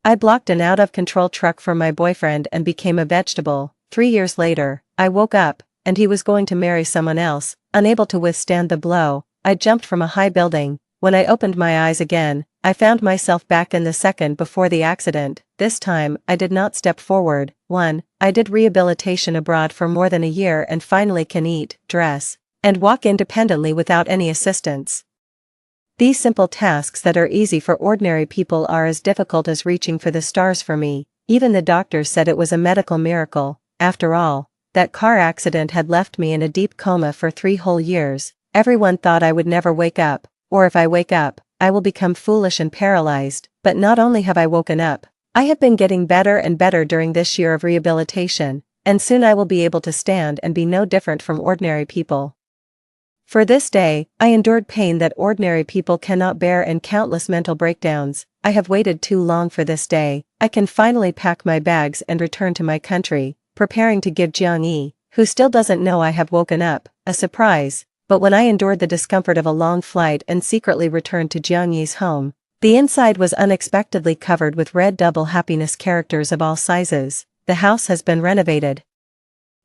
I blocked an out-of-control truck from my boyfriend and became a vegetable. 3 years later, I woke up, and he was going to marry someone else. Unable to withstand the blow, I jumped from a high building. When I opened my eyes again, I found myself back in the second before the accident. This time, I did not step forward. 1. I did rehabilitation abroad for more than a year and finally can eat, dress, and walk independently without any assistance. These simple tasks that are easy for ordinary people are as difficult as reaching for the stars for me. Even the doctors said it was a medical miracle. After all, that car accident had left me in a deep coma for 3 whole years. Everyone thought I would never wake up, or if I wake up, I will become foolish and paralyzed. But not only have I woken up, I have been getting better and better during this year of rehabilitation, and soon I will be able to stand and be no different from ordinary people. For this day, I endured pain that ordinary people cannot bear and countless mental breakdowns. I have waited too long for this day. I can finally pack my bags and return to my country, preparing to give Jiang-yi, who still doesn't know I have woken up, a surprise. But when I endured the discomfort of a long flight and secretly returned to Jiang-yi's home, the inside was unexpectedly covered with red double happiness characters of all sizes. The house has been renovated,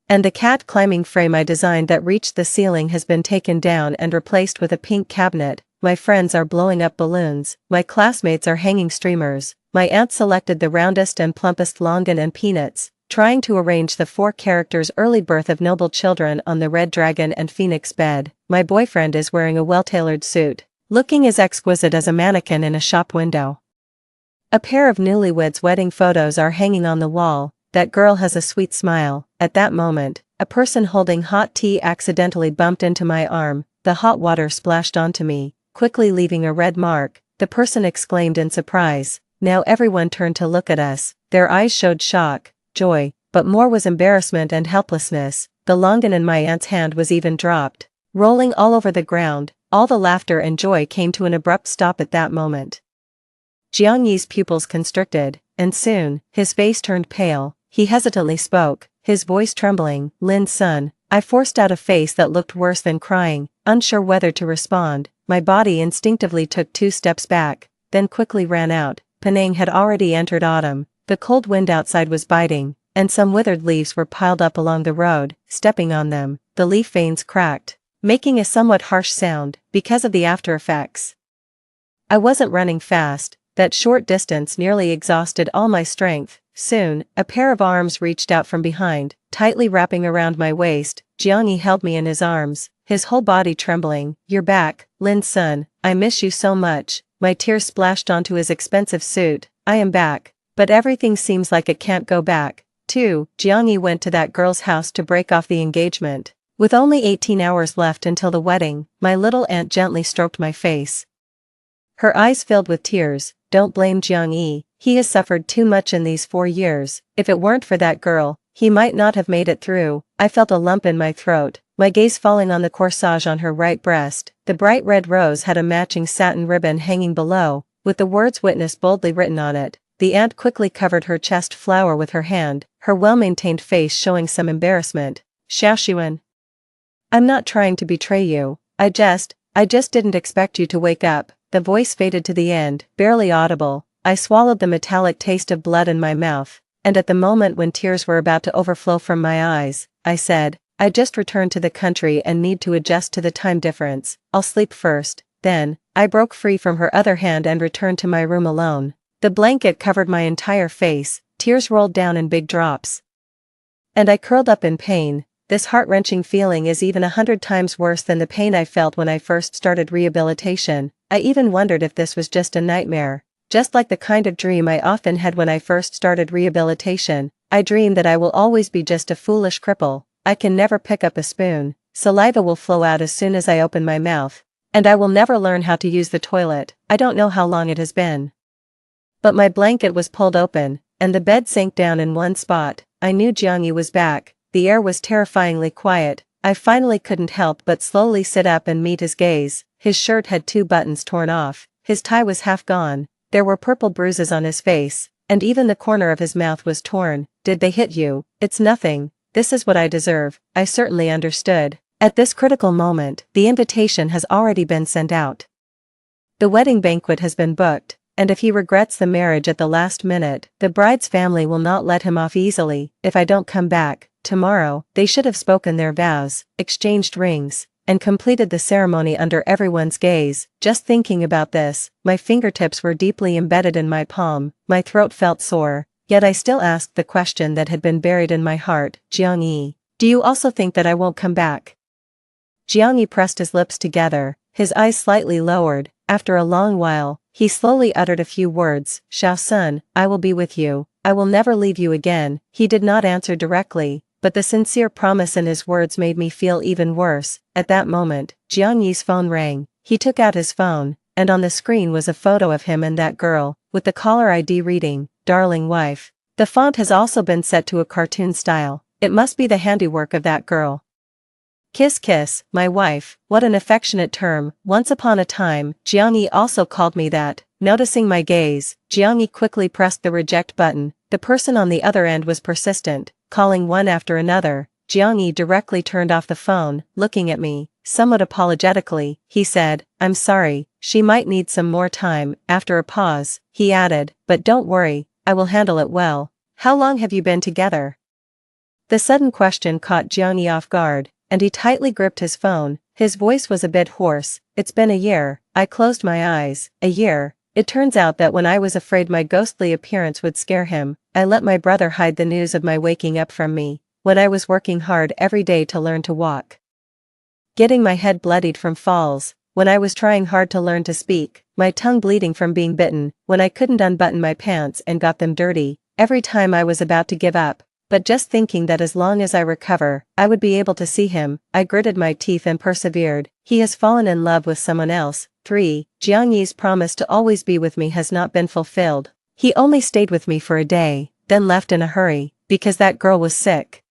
and the cat climbing frame I designed that reached the ceiling has been taken down and replaced with a pink cabinet. My friends are blowing up balloons, my classmates are hanging streamers, my aunt selected the roundest and plumpest longan and peanuts, trying to arrange the 4 characters' early birth of noble children on the red dragon and phoenix bed. My boyfriend is wearing a well-tailored suit, looking as exquisite as a mannequin in a shop window. A pair of newlyweds' wedding photos are hanging on the wall. That girl has a sweet smile. At that moment, a person holding hot tea accidentally bumped into my arm. The hot water splashed onto me, quickly leaving a red mark. The person exclaimed in surprise. Now everyone turned to look at us. Their eyes showed shock, joy, but more was embarrassment and helplessness. The longan in my aunt's hand was even dropped, rolling all over the ground. All the laughter and joy came to an abrupt stop at that moment. Jiang-yi's pupils constricted, and soon, his face turned pale. He hesitantly spoke, his voice trembling. Lin's son. I forced out a face that looked worse than crying, unsure whether to respond. My body instinctively took 2 steps back, then quickly ran out. Penang had already entered autumn. The cold wind outside was biting, and some withered leaves were piled up along the road. Stepping on them, the leaf veins cracked, making a somewhat harsh sound because of the after effects. I wasn't running fast. That short distance nearly exhausted all my strength. Soon, a pair of arms reached out from behind, tightly wrapping around my waist. Jiang-yi held me in his arms, his whole body trembling. You're back, Lin's son, I miss you so much. My tears splashed onto his expensive suit. I am back, but everything seems like it can't go back. 2. Jiang-yi went to that girl's house to break off the engagement. With only 18 hours left until the wedding, my little aunt gently stroked my face. Her eyes filled with tears. Don't blame Jiang-yi, he has suffered too much in these 4 years. If it weren't for that girl, he might not have made it through. I felt a lump in my throat, my gaze falling on the corsage on her right breast. The bright red rose had a matching satin ribbon hanging below, with the words witness boldly written on it. The aunt quickly covered her chest flower with her hand, her well-maintained face showing some embarrassment. Xiaoxuan, I'm not trying to betray you. I just didn't expect you to wake up. The voice faded to the end, barely audible. I swallowed the metallic taste of blood in my mouth, and at the moment when tears were about to overflow from my eyes, I said, I just returned to the country and need to adjust to the time difference. I'll sleep first. Then, I broke free from her other hand and returned to my room alone. The blanket covered my entire face, tears rolled down in big drops, and I curled up in pain. This heart-wrenching feeling is even 100 times worse than the pain I felt when I first started rehabilitation. I even wondered if this was just a nightmare, just like the kind of dream I often had when I first started rehabilitation. I dream that I will always be just a foolish cripple. I can never pick up a spoon, saliva will flow out as soon as I open my mouth, and I will never learn how to use the toilet. I don't know how long it has been, but my blanket was pulled open, and the bed sank down in one spot. I knew Jiang-yi was back. The air was terrifyingly quiet. I finally couldn't help but slowly sit up and meet his gaze. His shirt had 2 buttons torn off, his tie was half gone, there were purple bruises on his face, and even the corner of his mouth was torn. Did they hit you? It's nothing. This is what I deserve. I certainly understood. At this critical moment, the invitation has already been sent out. The wedding banquet has been booked. and if he regrets the marriage at the last minute, the bride's family will not let him off easily. If I don't come back tomorrow, they should have spoken their vows, exchanged rings, and completed the ceremony under everyone's gaze. Just thinking about this, my fingertips were deeply embedded in my palm, my throat felt sore, yet I still asked the question that had been buried in my heart, Jiang-yi, do you also think that I won't come back? Jiang-yi pressed his lips together, his eyes slightly lowered. After a long while, he slowly uttered a few words, Xiao-sun, I will be with you, I will never leave you again. He did not answer directly, but the sincere promise in his words made me feel even worse. At that moment, Jiang-yi's phone rang. He took out his phone, and on the screen was a photo of him and that girl, with the caller ID reading, Darling Wife. The font has also been set to a cartoon style. It must be the handiwork of that girl. Kiss kiss, my wife, what an affectionate term. Once upon a time, Jiang-yi also called me that. Noticing my gaze, Jiang-yi quickly pressed the reject button. The person on the other end was persistent, calling one after another. Jiang-yi directly turned off the phone, looking at me, somewhat apologetically. He said, I'm sorry, she might need some more time. After a pause, he added, but don't worry, I will handle it well. How long have you been together? The sudden question caught Jiang-yi off guard, and he tightly gripped his phone. His voice was a bit hoarse. It's been a year. I closed my eyes. A year. It turns out that when I was afraid my ghostly appearance would scare him, I let my brother hide the news of my waking up from me, when I was working hard every day to learn to walk. Getting my head bloodied from falls, when I was trying hard to learn to speak, my tongue bleeding from being bitten, when I couldn't unbutton my pants and got them dirty, every time I was about to give up. But just thinking that as long as I recover, I would be able to see him, I gritted my teeth and persevered. He has fallen in love with someone else. 3. Jiang-yi's promise to always be with me has not been fulfilled. He only stayed with me for a day, then left in a hurry, because that girl was sick.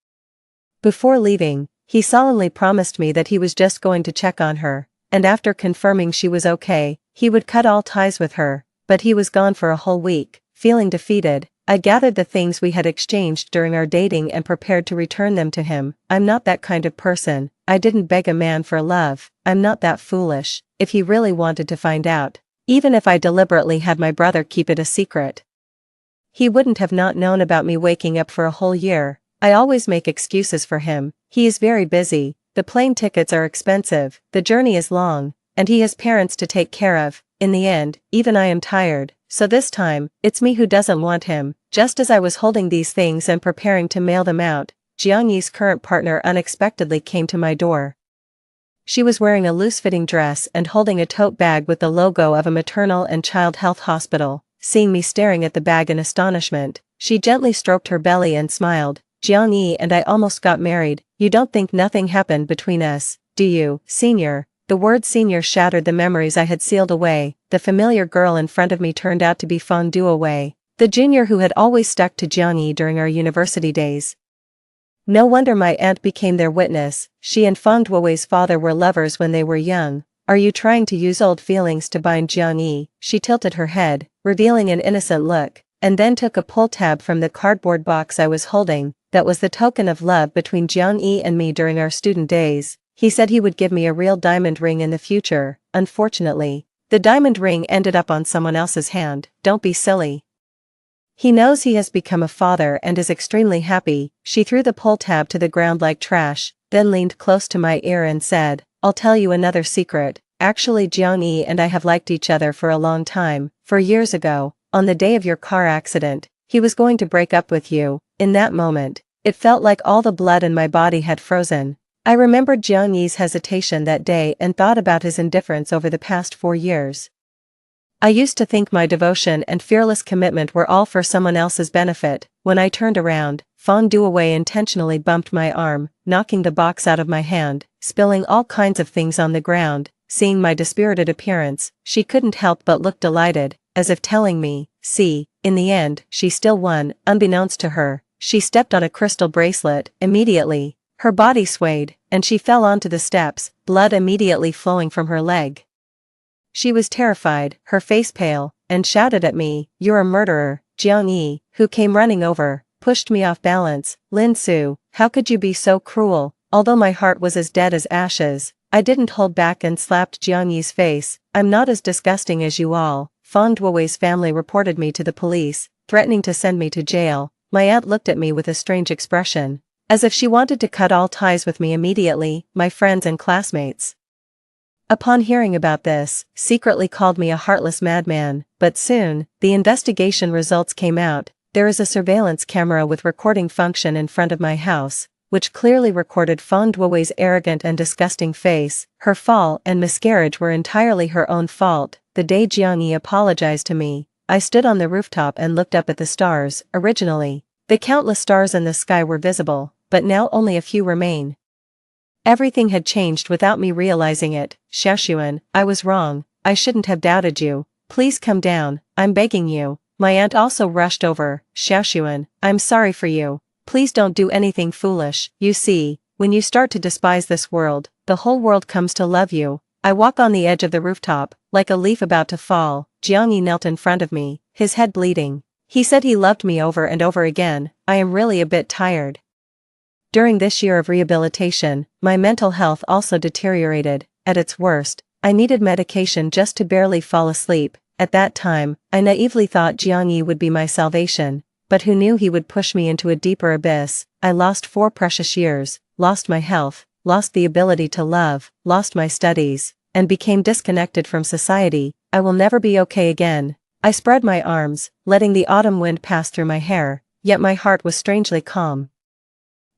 Before leaving, he solemnly promised me that he was just going to check on her, and after confirming she was okay, he would cut all ties with her. But he was gone for a whole week. Feeling defeated, I gathered the things we had exchanged during our dating and prepared to return them to him. I'm not that kind of person. I didn't beg a man for love. I'm not that foolish. If he really wanted to find out, even if I deliberately had my brother keep it a secret, he wouldn't have not known about me waking up for a whole year. I always make excuses for him. He is very busy. The plane tickets are expensive. The journey is long, and he has parents to take care of. In the end, even I am tired. So this time, it's me who doesn't want him. Just as I was holding these things and preparing to mail them out, Jiang-yi's current partner unexpectedly came to my door. She was wearing a loose-fitting dress and holding a tote bag with the logo of a maternal and child health hospital. Seeing me staring at the bag in astonishment, she gently stroked her belly and smiled. Jiang-yi and I almost got married. You don't think nothing happened between us, do you, senior? The word senior shattered the memories I had sealed away. The familiar girl in front of me turned out to be Feng Duowei, the junior who had always stuck to Jiang-yi during our university days. No wonder my aunt became their witness. She and Feng Duowei's father were lovers when they were young. Are you trying to use old feelings to bind Jiang-yi? She tilted her head, revealing an innocent look, and then took a pull tab from the cardboard box I was holding. That was the token of love between Jiang-yi and me during our student days. He said he would give me a real diamond ring in the future. Unfortunately, the diamond ring ended up on someone else's hand. Don't be silly. He knows he has become a father and is extremely happy. She threw the pull tab to the ground like trash, then leaned close to my ear and said, I'll tell you another secret. Actually, Jiang-yi and I have liked each other for a long time. 4 years ago, on the day of your car accident, he was going to break up with you. In that moment, it felt like all the blood in my body had frozen. I remembered Jiang-yi's hesitation that day and thought about his indifference over the past 4 years. I used to think my devotion and fearless commitment were all for someone else's benefit. When I turned around, Feng Duowei intentionally bumped my arm, knocking the box out of my hand, spilling all kinds of things on the ground. Seeing my dispirited appearance, she couldn't help but look delighted, as if telling me, see, in the end, she still won. Unbeknownst to her, she stepped on a crystal bracelet. Immediately, her body swayed, and she fell onto the steps, blood immediately flowing from her leg. She was terrified, her face pale, and shouted at me, You're a murderer. Jiang-yi, who came running over, pushed me off balance. Lin Su, how could you be so cruel? Although my heart was as dead as ashes, I didn't hold back and slapped Jiang-yi's face. I'm not as disgusting as you all. Fong Duowei's family reported me to the police, threatening to send me to jail. My aunt looked at me with a strange expression, as if she wanted to cut all ties with me immediately, my friends and classmates. Upon hearing about this, secretly called me a heartless madman, but soon, the investigation results came out. There is a surveillance camera with recording function in front of my house, which clearly recorded Fong Duowei's arrogant and disgusting face. Her fall and miscarriage were entirely her own fault. The day Jiangyi apologized to me, I stood on the rooftop and looked up at the stars. Originally, the countless stars in the sky were visible, but now only a few remain. Everything had changed without me realizing it. Xiaoxuan, I was wrong, I shouldn't have doubted you. Please come down, I'm begging you. My aunt also rushed over. Xiaoxuan, I'm sorry for you. Please don't do anything foolish. You see, when you start to despise this world, the whole world comes to love you. I walk on the edge of the rooftop, like a leaf about to fall. Jiangyi knelt in front of me, his head bleeding. He said he loved me over and over again. I am really a bit tired. During this year of rehabilitation, my mental health also deteriorated. At its worst, I needed medication just to barely fall asleep. At that time, I naively thought Jiangyi would be my salvation, but who knew he would push me into a deeper abyss. I lost 4 precious years, lost my health, lost the ability to love, lost my studies, and became disconnected from society. I will never be okay again. I spread my arms, letting the autumn wind pass through my hair, yet my heart was strangely calm.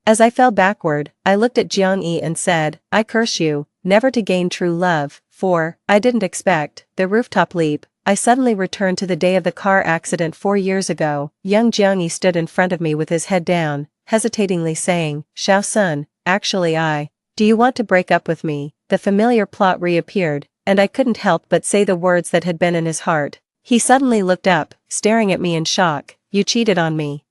As I fell backward, I looked at Jiangyi and said, I curse you, never to gain true love, for, I didn't expect, the rooftop leap. I suddenly returned to the day of the car accident 4 years ago. Young Jiangyi stood in front of me with his head down, hesitatingly saying, Xiao-sun, actually do you want to break up with me? The familiar plot reappeared, and I couldn't help but say the words that had been in his heart. He suddenly looked up, staring at me in shock. You cheated on me.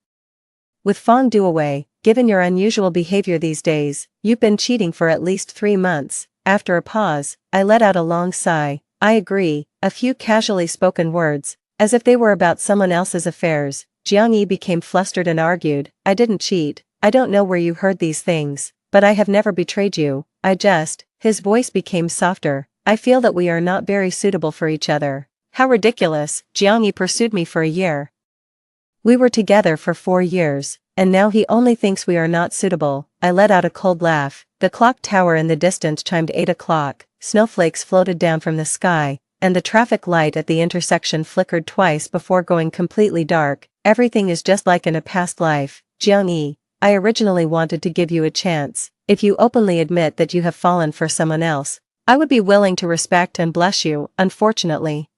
With Fong Duowei, given your unusual behavior these days, you've been cheating for at least 3 months. After a pause, I let out a long sigh. I agree, a few casually spoken words, as if they were about someone else's affairs. Jiangyi became flustered and argued, I didn't cheat. I don't know where you heard these things, but I have never betrayed you. His voice became softer. I feel that we are not very suitable for each other. How ridiculous. Jiangyi pursued me for a year. We were together for 4 years, and now he only thinks we are not suitable. I let out a cold laugh. The clock tower in the distance chimed 8 o'clock, snowflakes floated down from the sky, and the traffic light at the intersection flickered twice before going completely dark. Everything is just like in a past life. Jiangyi, I originally wanted to give you a chance. If you openly admit that you have fallen for someone else, I would be willing to respect and bless you. Unfortunately,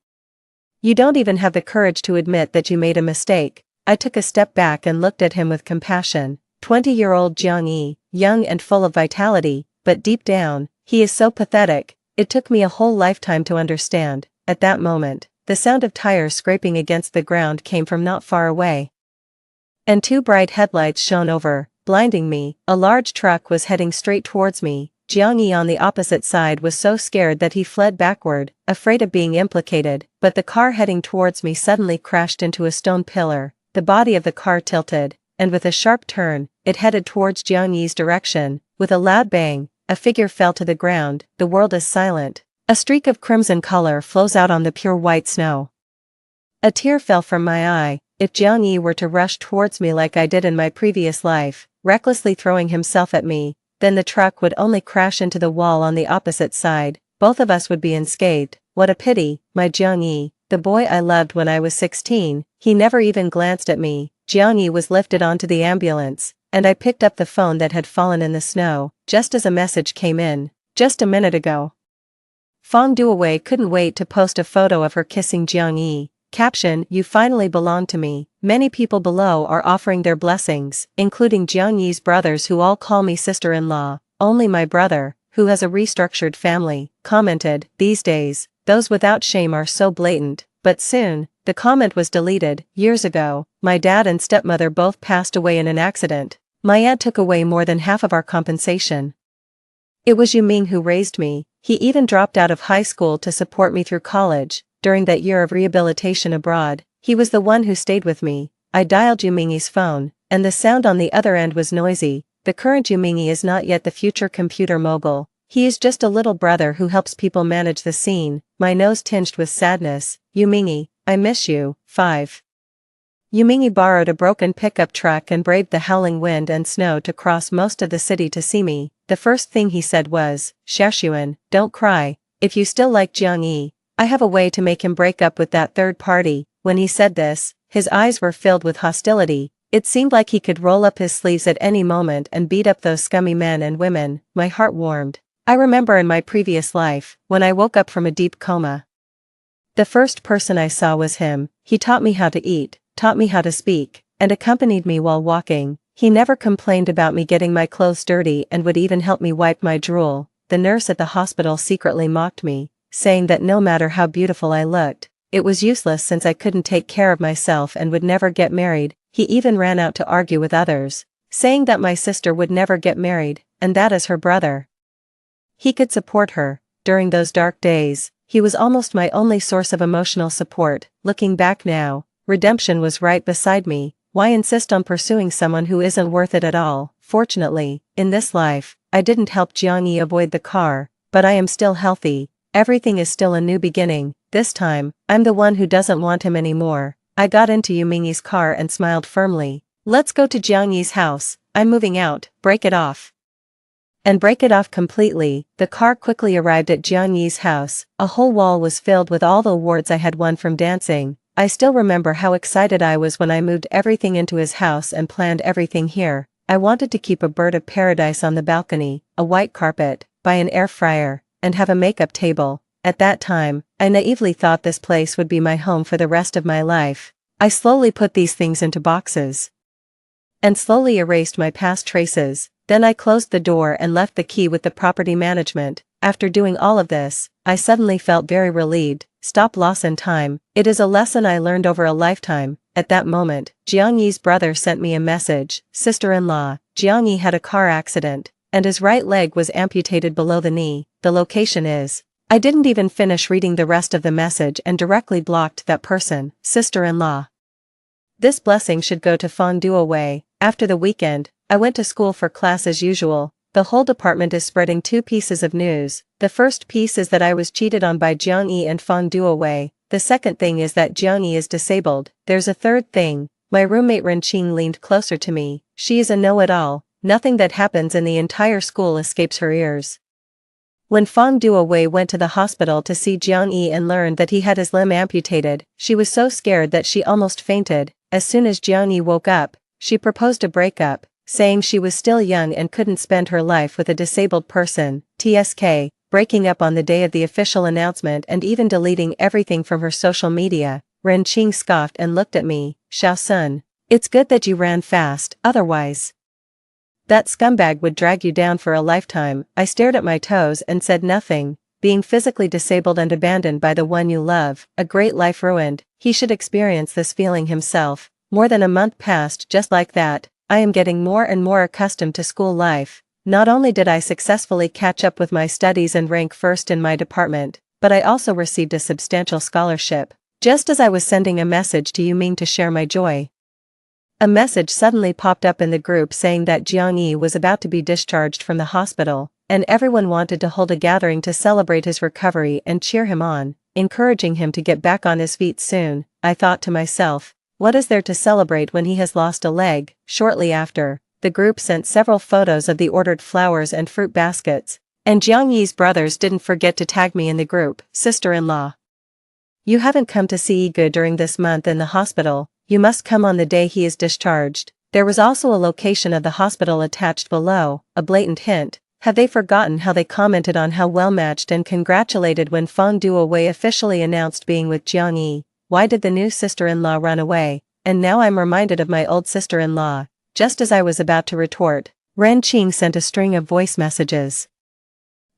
you don't even have the courage to admit that you made a mistake. I took a step back and looked at him with compassion. 20-year-old Jiangyi, young and full of vitality, but deep down, he is so pathetic. It took me a whole lifetime to understand. At that moment, the sound of tires scraping against the ground came from not far away, and 2 bright headlights shone over, blinding me. A large truck was heading straight towards me. Jiangyi on the opposite side was so scared that he fled backward, afraid of being implicated, but the car heading towards me suddenly crashed into a stone pillar. The body of the car tilted, and with a sharp turn, it headed towards Jiangyi's direction. With a loud bang, a figure fell to the ground. The world is silent. A streak of crimson color flows out on the pure white snow. A tear fell from my eye. If Jiangyi were to rush towards me like I did in my previous life, recklessly throwing himself at me, then the truck would only crash into the wall on the opposite side. Both of us would be unscathed. What a pity, my Jiangyi, the boy I loved when I was 16, he never even glanced at me. Jiangyi was lifted onto the ambulance, and I picked up the phone that had fallen in the snow, just as a message came in. Just a minute ago. Fong Duowei couldn't wait to post a photo of her kissing Jiangyi. Caption, you finally belong to me. Many people below are offering their blessings, including Jiangyi's brothers who all call me sister-in-law. Only my brother, who has a restructured family, commented, these days, those without shame are so blatant. But soon, the comment was deleted. Years ago, my dad and stepmother both passed away in an accident. My aunt took away more than half of our compensation. It was Yu Ming who raised me. He even dropped out of high school to support me through college. During that year of rehabilitation abroad, he was the one who stayed with me. I dialed Yu Ming's phone, and the sound on the other end was noisy. The current Yu Ming is not yet the future computer mogul. He is just a little brother who helps people manage the scene. My nose tinged with sadness. Yu Ming, I miss you. 5. Yuming borrowed a broken pickup truck and braved the howling wind and snow to cross most of the city to see me. The first thing he said was, "Xiaoxuan, don't cry. If you still like Jiang, I have a way to make him break up with that third party." When he said this, his eyes were filled with hostility. It seemed like he could roll up his sleeves at any moment and beat up those scummy men and women. My heart warmed. I remember in my previous life, when I woke up from a deep coma, the first person I saw was him. He taught me how to eat, taught me how to speak, and accompanied me while walking. He never complained about me getting my clothes dirty and would even help me wipe my drool. The nurse at the hospital secretly mocked me, saying that no matter how beautiful I looked, it was useless since I couldn't take care of myself and would never get married. He even ran out to argue with others, saying that my sister would never get married, and that as her brother, he could support her. During those dark days, he was almost my only source of emotional support. Looking back now, redemption was right beside me. Why insist on pursuing someone who isn't worth it at all? Fortunately, in this life, I didn't help Jiang avoid the car, but I am still healthy. Everything is still a new beginning. This time, I'm the one who doesn't want him anymore. I got into Yuming's car and smiled firmly. "Let's go to Jiang's house. I'm moving out. Break it off." And break it off completely. The car quickly arrived at Jiang's house. A whole wall was filled with all the awards I had won from dancing. I still remember how excited I was when I moved everything into his house and planned everything here. I wanted to keep a bird of paradise on the balcony, a white carpet, buy an air fryer, and have a makeup table. At that time, I naively thought this place would be my home for the rest of my life. I slowly put these things into boxes and slowly erased my past traces. Then I closed the door and left the key with the property management. After doing all of this, I suddenly felt very relieved. Stop loss in time. It is a lesson I learned over a lifetime. At that moment, Jiang's brother sent me a message. "Sister-in-law, Jiang had a car accident, and his right leg was amputated below the knee. The location is." I didn't even finish reading the rest of the message and directly blocked that person. Sister-in-law. This blessing should go to Feng Duowei. After the weekend, I went to school for class as usual. The whole department is spreading two pieces of news. The first piece is that I was cheated on by Jiang and Feng Duowei. The second thing is that Jiang is disabled. There's a third thing. My roommate Renqing leaned closer to me. She is a know-it-all. Nothing that happens in the entire school escapes her ears. When Feng Duowei went to the hospital to see Jiang and learned that he had his limb amputated, she was so scared that she almost fainted. As soon as Jiang woke up, she proposed a breakup, saying she was still young and couldn't spend her life with a disabled person. TSK, breaking up on the day of the official announcement and even deleting everything from her social media. Renqing scoffed and looked at me. "Xiao-sun, it's good that you ran fast, otherwise that scumbag would drag you down for a lifetime." I stared at my toes and said nothing. Being physically disabled and abandoned by the one you love, a great life ruined. He should experience this feeling himself. More than a month passed just like that. I am getting more and more accustomed to school life. Not only did I successfully catch up with my studies and rank first in my department, but I also received a substantial scholarship. Just as I was sending a message to Yuming to share my joy, a message suddenly popped up in the group saying that Jiang was about to be discharged from the hospital, and everyone wanted to hold a gathering to celebrate his recovery and cheer him on, encouraging him to get back on his feet soon. I thought to myself, what is there to celebrate when he has lost a leg? Shortly after, the group sent several photos of the ordered flowers and fruit baskets, and Jiang's brothers didn't forget to tag me in the group. "Sister-in-law, you haven't come to see Igu during this month in the hospital. You must come on the day he is discharged." There was also a location of the hospital attached below, a blatant hint. Have they forgotten how they commented on how well matched and congratulated when Feng Duowei officially announced being with Jiang? Why did the new sister-in-law run away? And now I'm reminded of my old sister-in-law. Just as I was about to retort, Renqing sent a string of voice messages.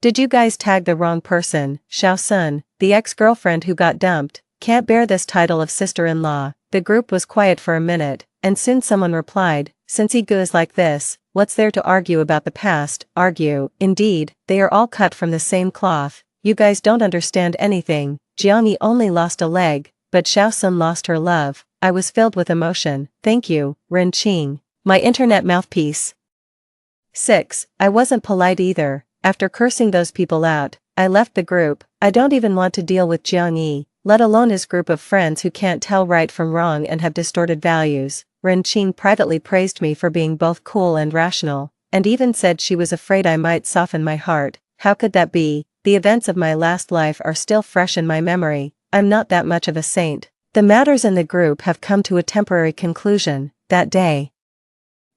"Did you guys tag the wrong person? Xiao-sun, the ex-girlfriend who got dumped, can't bear this title of sister-in-law." The group was quiet for a minute, and soon someone replied, "Since Igu is like this, what's there to argue about the past?" Argue, indeed, they are all cut from the same cloth. You guys don't understand anything. Jiang only lost a leg, but Xiao-sun lost her love. I was filled with emotion. Thank you, Renqing, my internet mouthpiece. 6. I wasn't polite either. After cursing those people out, I left the group. I don't even want to deal with Jiang. let alone his group of friends who can't tell right from wrong and have distorted values. Ren-Chin privately praised me for being both cool and rational, and even said she was afraid I might soften my heart. How could that be? The events of my last life are still fresh in my memory. I'm not that much of a saint. The matters in the group have come to a temporary conclusion. That day,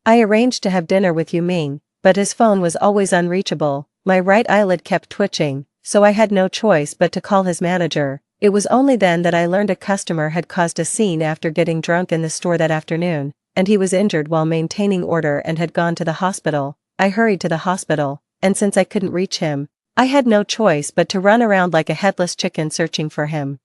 I arranged to have dinner with Yu Ming, but his phone was always unreachable. My right eyelid kept twitching, so I had no choice but to call his manager. It was only then that I learned a customer had caused a scene after getting drunk in the store that afternoon, and he was injured while maintaining order and had gone to the hospital. I hurried to the hospital, and since I couldn't reach him, I had no choice but to run around like a headless chicken searching for him.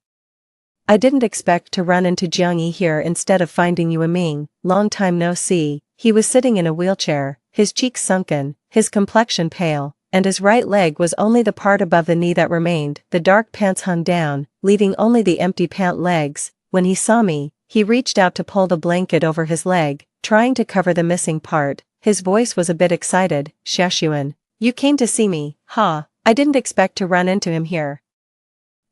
I didn't expect to run into Jiangyi here instead of finding Yu Ming. Long time no see. He was sitting in a wheelchair, his cheeks sunken, his complexion pale, and his right leg was only the part above the knee that remained. The dark pants hung down, leaving only the empty pant legs. When he saw me, he reached out to pull the blanket over his leg, trying to cover the missing part. His voice was a bit excited. Xiaoxuan, you came to see me, huh? I didn't expect to run into him here.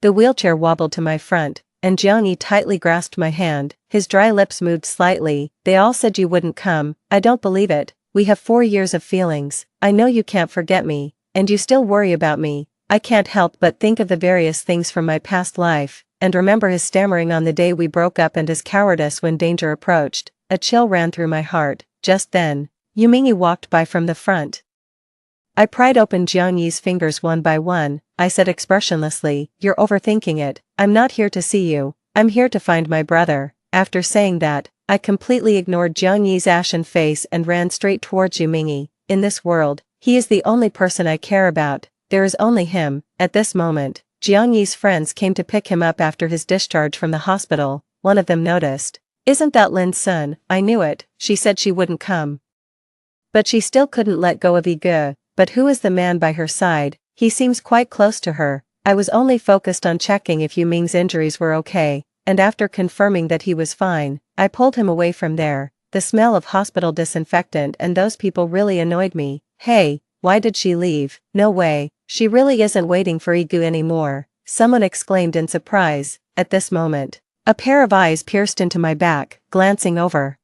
The wheelchair wobbled to my front, and Jiangyi tightly grasped my hand. His dry lips moved slightly. They all said you wouldn't come. I don't believe it. We have 4 years of feelings. I know you can't forget me, and you still worry about me. I can't help but think of the various things from my past life, and remember his stammering on the day we broke up and his cowardice when danger approached. A chill ran through my heart. Just then, Yu Mingyi walked by from the front. I pried open Jiangyi's fingers one by one. I said expressionlessly, "You're overthinking it. I'm not here to see you. I'm here to find my brother." After saying that, I completely ignored Jiangyi's ashen face and ran straight towards Yu Mingyi. In this world, he is the only person I care about. There is only him. At this moment, Jiangyi's friends came to pick him up after his discharge from the hospital. One of them noticed. "Isn't that Lin's son?" I knew it. She said she wouldn't come. But she still couldn't let go of Ige. But who is the man by her side? He seems quite close to her. I was only focused on checking if Yu Ming's injuries were okay, and after confirming that he was fine, I pulled him away from there. The smell of hospital disinfectant and those people really annoyed me. Hey, why did she leave? No way, she really isn't waiting for Igu anymore, someone exclaimed in surprise. At this moment, a pair of eyes pierced into my back. Glancing over,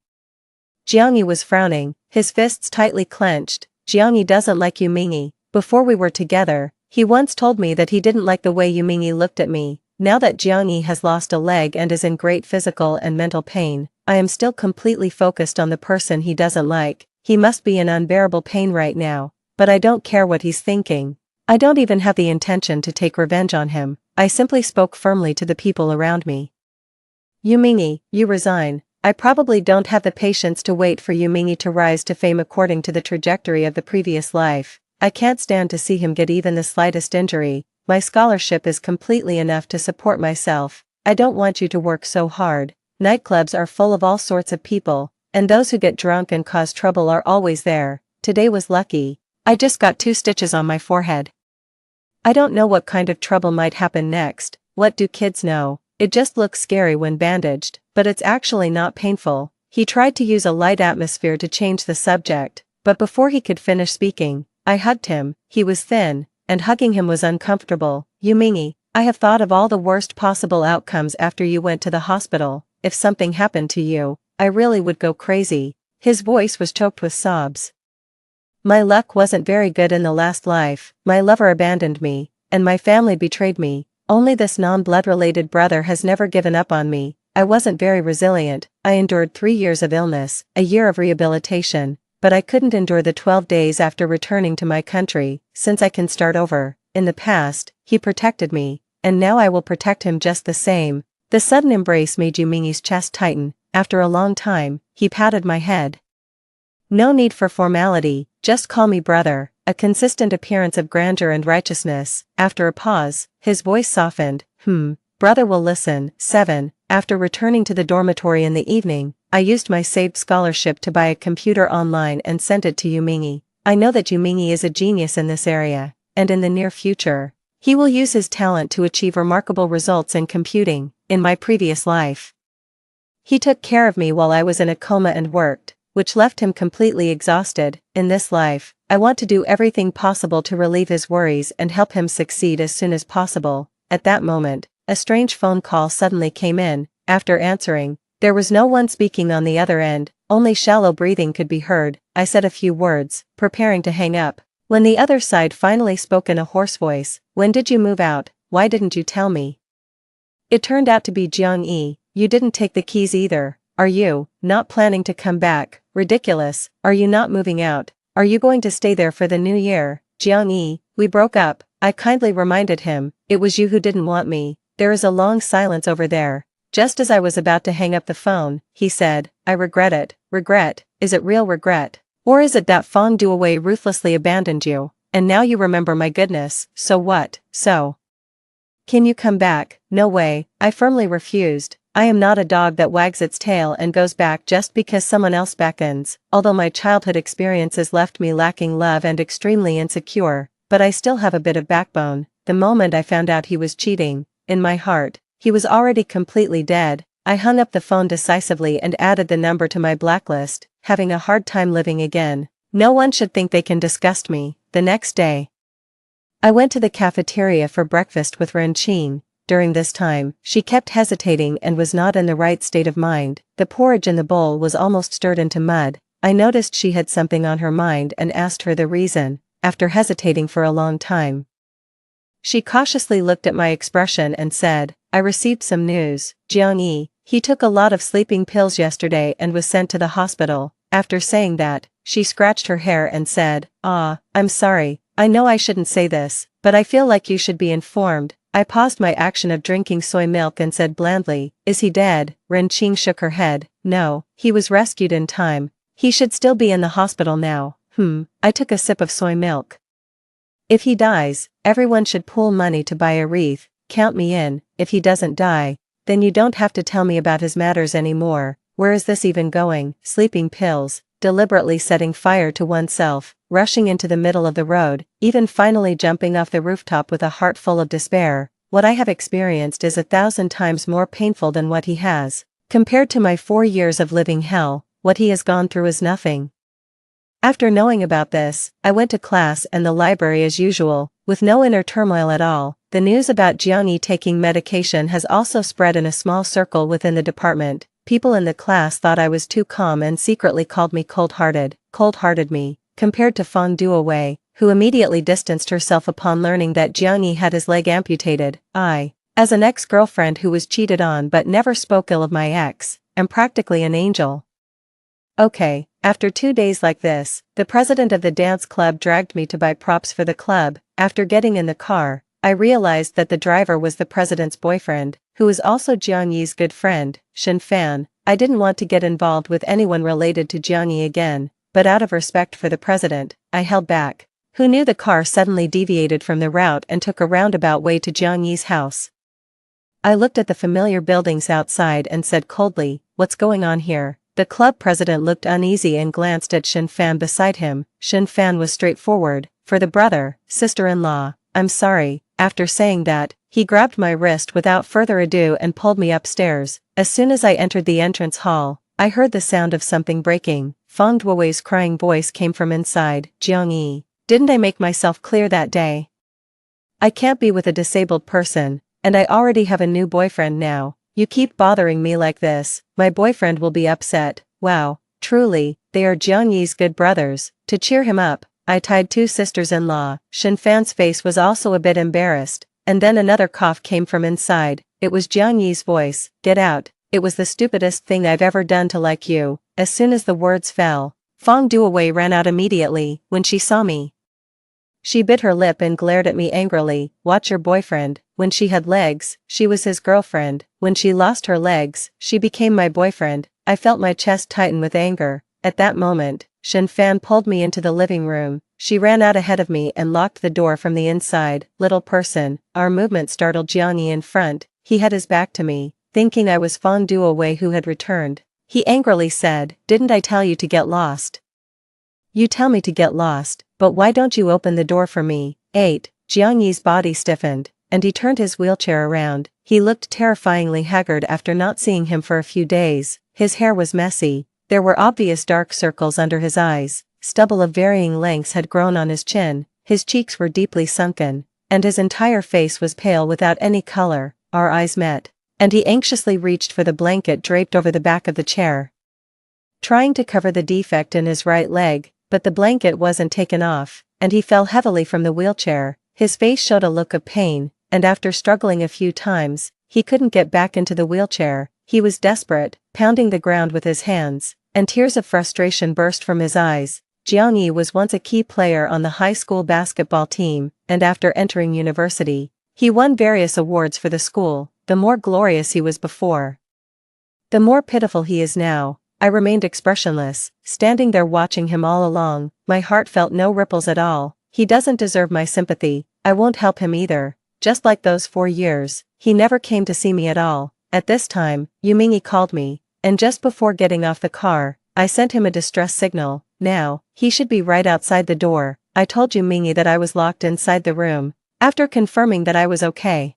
Jiangyi was frowning, his fists tightly clenched. Jiangyi doesn't like Yu Mingyi. Before we were together, he once told me that he didn't like the way Yu Mingyi looked at me. Now that Jiangyi has lost a leg and is in great physical and mental pain, I am still completely focused on the person he doesn't like. He must be in unbearable pain right now, but I don't care what he's thinking. I don't even have the intention to take revenge on him. I simply spoke firmly to the people around me. Yu Mingyi, you resign. I probably don't have the patience to wait for Yu Mingyi to rise to fame according to the trajectory of the previous life. I can't stand to see him get even the slightest injury. My scholarship is completely enough to support myself. I don't want you to work so hard. Nightclubs are full of all sorts of people, and those who get drunk and cause trouble are always there. Today was lucky. I just got 2 stitches on my forehead. I don't know what kind of trouble might happen next. What do kids know? It just looks scary when bandaged, but it's actually not painful. He tried to use a light atmosphere to change the subject, but before he could finish speaking, I hugged him. He was thin, and hugging him was uncomfortable. Yu Mingyi, I have thought of all the worst possible outcomes after you went to the hospital. If something happened to you, I really would go crazy. His voice was choked with sobs. My luck wasn't very good in the last life. My lover abandoned me, and my family betrayed me. Only this non-blood-related brother has never given up on me. I wasn't very resilient. I endured 3 years of illness, a year of rehabilitation, but I couldn't endure the 12 days after returning to my country. Since I can start over. In the past, he protected me, and now I will protect him just the same. The sudden embrace made Yu Mingyi's chest tighten. After a long time, he patted my head. No need for formality, just call me brother. A consistent appearance of grandeur and righteousness. After a pause, his voice softened. Brother will listen. 7. After returning to the dormitory in the evening, I used my saved scholarship to buy a computer online and sent it to Yu Mingyi. I know that Yu Mingyi is a genius in this area, and in the near future, he will use his talent to achieve remarkable results in computing. In my previous life, he took care of me while I was in a coma and worked, which left him completely exhausted. In this life, I want to do everything possible to relieve his worries and help him succeed as soon as possible. At that moment, a strange phone call suddenly came in. After answering, there was no one speaking on the other end, only shallow breathing could be heard. I said a few words, preparing to hang up. When the other side finally spoke in a hoarse voice, "When did you move out? Why didn't you tell me?" It turned out to be Jiang-yi. "You didn't take the keys either. Are you not planning to come back? Ridiculous. Are you not moving out? Are you going to stay there for the new year?" "Jiang-yi, we broke up," I kindly reminded him. "It was you who didn't want me." There is a long silence over there. Just as I was about to hang up the phone, he said, "I regret it." Regret? Is it real regret? Or is it that Feng Duowei ruthlessly abandoned you, and now you remember? My goodness, so what? So can you come back? No way, I firmly refused. I am not a dog that wags its tail and goes back just because someone else beckons. Although my childhood experiences left me lacking love and extremely insecure, but I still have a bit of backbone. The moment I found out he was cheating, in my heart, he was already completely dead. I hung up the phone decisively and added the number to my blacklist, having a hard time living again. No one should think they can disgust me. The next day, I went to the cafeteria for breakfast with Ren Qing. During this time, she kept hesitating and was not in the right state of mind. The porridge in the bowl was almost stirred into mud. I noticed she had something on her mind and asked her the reason. After hesitating for a long time, she cautiously looked at my expression and said, "I received some news. Jiang-yi, he took a lot of sleeping pills yesterday and was sent to the hospital." After saying that, she scratched her hair and said, I'm sorry, I know I shouldn't say this, but I feel like you should be informed." I paused my action of drinking soy milk and said blandly, "Is he dead?" Ren Qing shook her head. "No, he was rescued in time. He should still be in the hospital now." I took a sip of soy milk. "If he dies, everyone should pool money to buy a wreath. Count me in. If he doesn't die, then you don't have to tell me about his matters anymore." Where is this even going? Sleeping pills, deliberately setting fire to oneself, rushing into the middle of the road, even finally jumping off the rooftop with a heart full of despair. What I have experienced is 1,000 times more painful than what he has. Compared to my 4 years of living hell, what he has gone through is nothing. After knowing about this, I went to class and the library as usual, with no inner turmoil at all. The news about Jiang-yi taking medication has also spread in a small circle within the department. People in the class thought I was too calm and secretly called me cold-hearted. Cold-hearted me, compared to Feng Duowei, who immediately distanced herself upon learning that Jiang-yi had his leg amputated. I, as an ex-girlfriend who was cheated on but never spoke ill of my ex, am practically an angel. Okay, after 2 days like this, the president of the dance club dragged me to buy props for the club. After getting in the car, I realized that the driver was the president's boyfriend, who is also Jiang-yi's good friend, Shen Fan. I didn't want to get involved with anyone related to Jiang-yi again, but out of respect for the president, I held back. Who knew the car suddenly deviated from the route and took a roundabout way to Jiang-yi's house. I looked at the familiar buildings outside and said coldly, "What's going on here?" The club president looked uneasy and glanced at Shen Fan beside him. Shen Fan was straightforward. "For the brother, sister-in-law, I'm sorry." After saying that, he grabbed my wrist without further ado and pulled me upstairs. As soon as I entered the entrance hall, I heard the sound of something breaking. Feng Duowei's crying voice came from inside. "Jiang-yi, didn't I make myself clear that day? I can't be with a disabled person, and I already have a new boyfriend now. You keep bothering me like this, my boyfriend will be upset." Wow, truly, they are Jiang-yi's good brothers. To cheer him up, I tied 2 sisters-in-law. Shen Fan's face was also a bit embarrassed, and then another cough came from inside. It was Jiang-yi's voice. "Get out. It was the stupidest thing I've ever done to like you." As soon as the words fell, Feng Duowei ran out immediately. When she saw me, she bit her lip and glared at me angrily. "Watch your boyfriend. When she had legs, she was his girlfriend. When she lost her legs, she became my boyfriend." I felt my chest tighten with anger. At that moment, Shen Fan pulled me into the living room. She ran out ahead of me and locked the door from the inside. "Little person." Our movement startled Jiang-yi in front. He had his back to me, thinking I was Feng Duowei who had returned. He angrily said, "Didn't I tell you to get lost? You tell me to get lost, but why don't you open the door for me?" 8. Jiang-yi's body stiffened, and he turned his wheelchair around. He looked terrifyingly haggard after not seeing him for a few days. His hair was messy. There were obvious dark circles under his eyes. Stubble of varying lengths had grown on his chin. His cheeks were deeply sunken, and his entire face was pale without any color. our eyes met. And he anxiously reached for the blanket draped over the back of the chair, trying to cover the defect in his right leg, but the blanket wasn't taken off, and he fell heavily from the wheelchair. His face showed a look of pain, and after struggling a few times, he couldn't get back into the wheelchair. He was desperate, pounding the ground with his hands, and tears of frustration burst from his eyes. Jiang Yi was once a key player on the high school basketball team, and after entering university, he won various awards for the school. The more glorious he was before, the more pitiful he is now. I remained expressionless, standing there watching him all along. My heart felt no ripples at all. He doesn't deserve my sympathy. I won't help him either. Just like those 4 years, he never came to see me at all. At this time, Yumingyi called me, and just before getting off the car, I sent him a distress signal. Now, he should be right outside the door. I told Yumingyi that I was locked inside the room. After confirming that I was okay,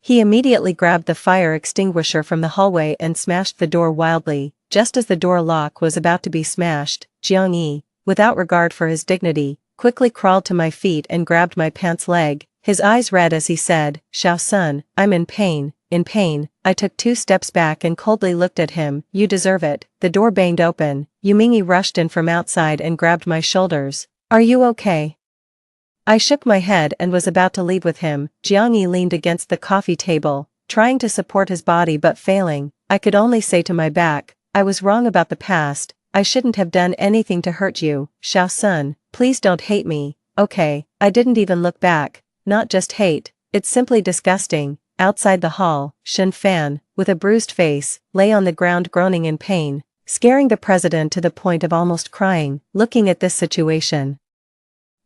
he immediately grabbed the fire extinguisher from the hallway and smashed the door wildly. Just as the door lock was about to be smashed, Jiang Yi, without regard for his dignity, quickly crawled to my feet and grabbed my pants leg, his eyes red as he said, "Xiao-sun, I'm in pain, in pain." I took 2 steps back and coldly looked at him. "You deserve it." The door banged open. Yumingyi rushed in from outside and grabbed my shoulders. "Are you okay?" I shook my head and was about to leave with him. Jiang Yi leaned against the coffee table, trying to support his body but failing. I could only say to my back, "I was wrong about the past. I shouldn't have done anything to hurt you. Xiao-sun, please don't hate me." Okay, I didn't even look back. Not just hate, it's simply disgusting. Outside the hall, Shen Fan, with a bruised face, lay on the ground groaning in pain, scaring the president to the point of almost crying. Looking at this situation,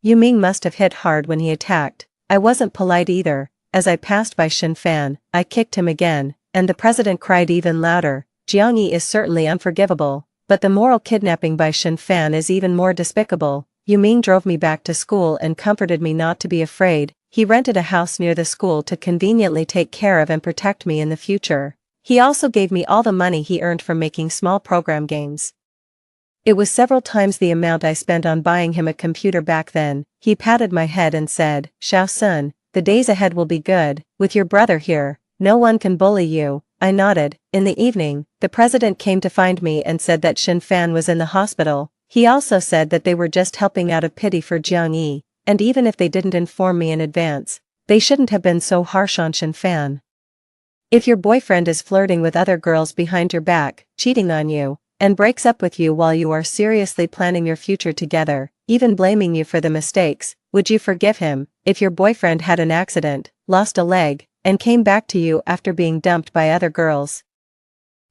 Yu Ming must have hit hard when he attacked. I wasn't polite either. As I passed by Shen Fan, I kicked him again, and the president cried even louder. Jiang Yi is certainly unforgivable, but the moral kidnapping by Shen Fan is even more despicable. Yu Ming drove me back to school and comforted me not to be afraid. He rented a house near the school to conveniently take care of and protect me in the future. He also gave me all the money he earned from making small program games. It was several times the amount I spent on buying him a computer back then. He patted my head and said, "Xiao-sun, the days ahead will be good. With your brother here, no one can bully you." I nodded. In the evening, the president came to find me and said that Shen Fan was in the hospital. He also said that they were just helping out of pity for Jiang Yi, and even if they didn't inform me in advance, they shouldn't have been so harsh on Shen Fan. If your boyfriend is flirting with other girls behind your back, cheating on you, and breaks up with you while you are seriously planning your future together, even blaming you for the mistakes, would you forgive him? If your boyfriend had an accident, lost a leg, and came back to you after being dumped by other girls,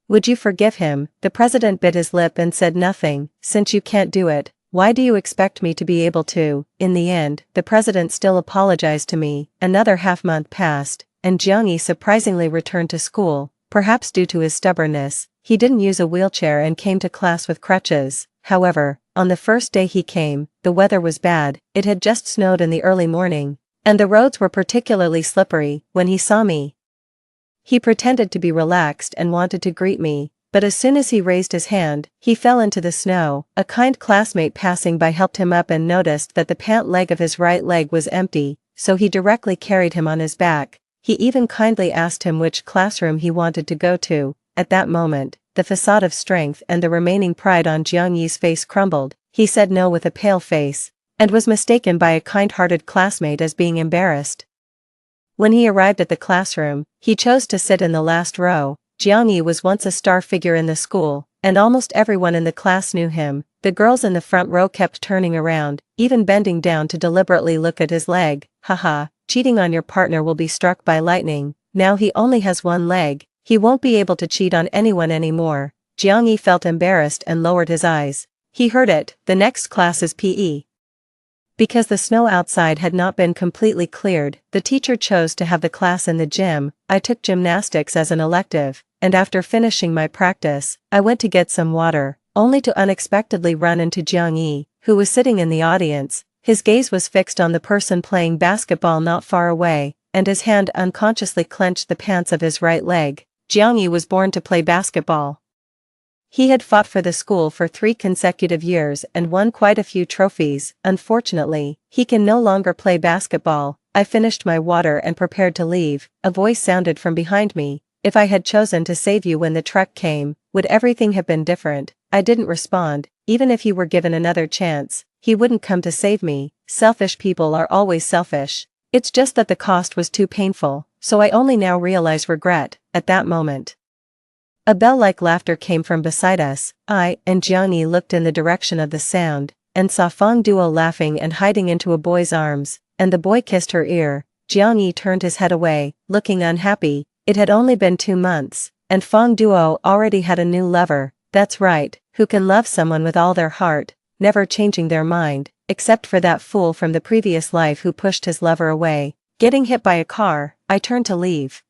would you forgive him? The president bit his lip and said nothing. "Since you can't do it, why do you expect me to be able to?" In the end, the president still apologized to me. Another half-month passed, and Jiang Yi surprisingly returned to school. Perhaps due to his stubbornness, he didn't use a wheelchair and came to class with crutches. However, on the first day he came, the weather was bad. It had just snowed in the early morning, and the roads were particularly slippery. When he saw me, he pretended to be relaxed and wanted to greet me, but as soon as he raised his hand, he fell into the snow. A kind classmate passing by helped him up and noticed that the pant leg of his right leg was empty, so he directly carried him on his back. He even kindly asked him which classroom he wanted to go to. At that moment, the facade of strength and the remaining pride on Jiang Yi's face crumbled. He said no with a pale face, and was mistaken by a kind-hearted classmate as being embarrassed. When he arrived at the classroom, he chose to sit in the last row. Jiang Yi was once a star figure in the school, and almost everyone in the class knew him. The girls in the front row kept turning around, even bending down to deliberately look at his leg. "Haha, cheating on your partner will be struck by lightning. Now he only has one leg. He won't be able to cheat on anyone anymore." Jiang Yi felt embarrassed and lowered his eyes. He heard it. "The next class is PE." Because the snow outside had not been completely cleared, the teacher chose to have the class in the gym. I took gymnastics as an elective, and after finishing my practice, I went to get some water, only to unexpectedly run into Jiang Yi, who was sitting in the audience. His gaze was fixed on the person playing basketball not far away, and his hand unconsciously clenched the pants of his right leg. Jiang Yi was born to play basketball. He had fought for the school for 3 consecutive years and won quite a few trophies. Unfortunately, he can no longer play basketball. I finished my water and prepared to leave. A voice sounded from behind me. If I had chosen to save you when the truck came, would everything have been different? I didn't respond. Even if he were given another chance, he wouldn't come to save me. Selfish people are always selfish. It's just that the cost was too painful, so I only now realize regret. At that moment, a bell-like laughter came from beside us. I and Jiangyi looked in the direction of the sound, and saw Feng Duo laughing and hiding into a boy's arms, and the boy kissed her ear. Jiangyi turned his head away, looking unhappy. It had only been 2 months, and Feng Duo already had a new lover. That's right, who can love someone with all their heart, never changing their mind, except for that fool from the previous life who pushed his lover away. Getting hit by a car, I turned to leave.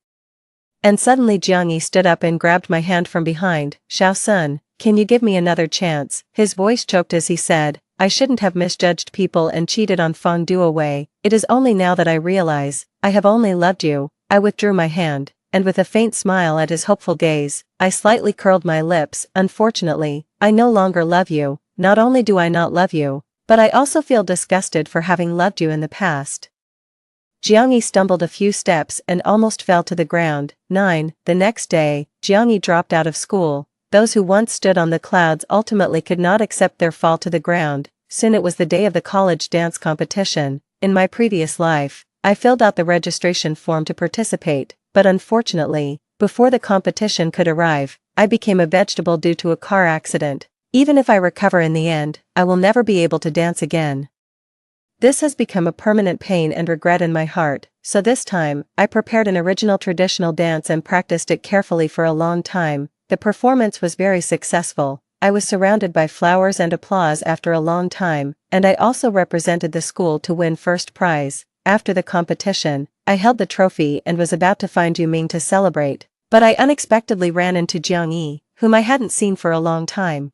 And suddenly Jiangyi stood up and grabbed my hand from behind. Xiao Sun, can you give me another chance? His voice choked as he said, I shouldn't have misjudged people and cheated on Feng Duo Wei. It is only now that I realize, I have only loved you. I withdrew my hand, and with a faint smile at his hopeful gaze, I slightly curled my lips. Unfortunately, I no longer love you. Not only do I not love you, but I also feel disgusted for having loved you in the past. Jiangyi stumbled a few steps and almost fell to the ground. 9. The next day, Jiangyi dropped out of school. Those who once stood on the clouds ultimately could not accept their fall to the ground. Soon it was the day of the college dance competition. In my previous life, I filled out the registration form to participate, but unfortunately, before the competition could arrive, I became a vegetable due to a car accident. Even if I recover in the end, I will never be able to dance again. This has become a permanent pain and regret in my heart, so this time, I prepared an original traditional dance and practiced it carefully for a long time. The performance was very successful. I was surrounded by flowers and applause after a long time, and I also represented the school to win first prize. After the competition, I held the trophy and was about to find Yuming to celebrate, but I unexpectedly ran into Jiangyi, whom I hadn't seen for a long time.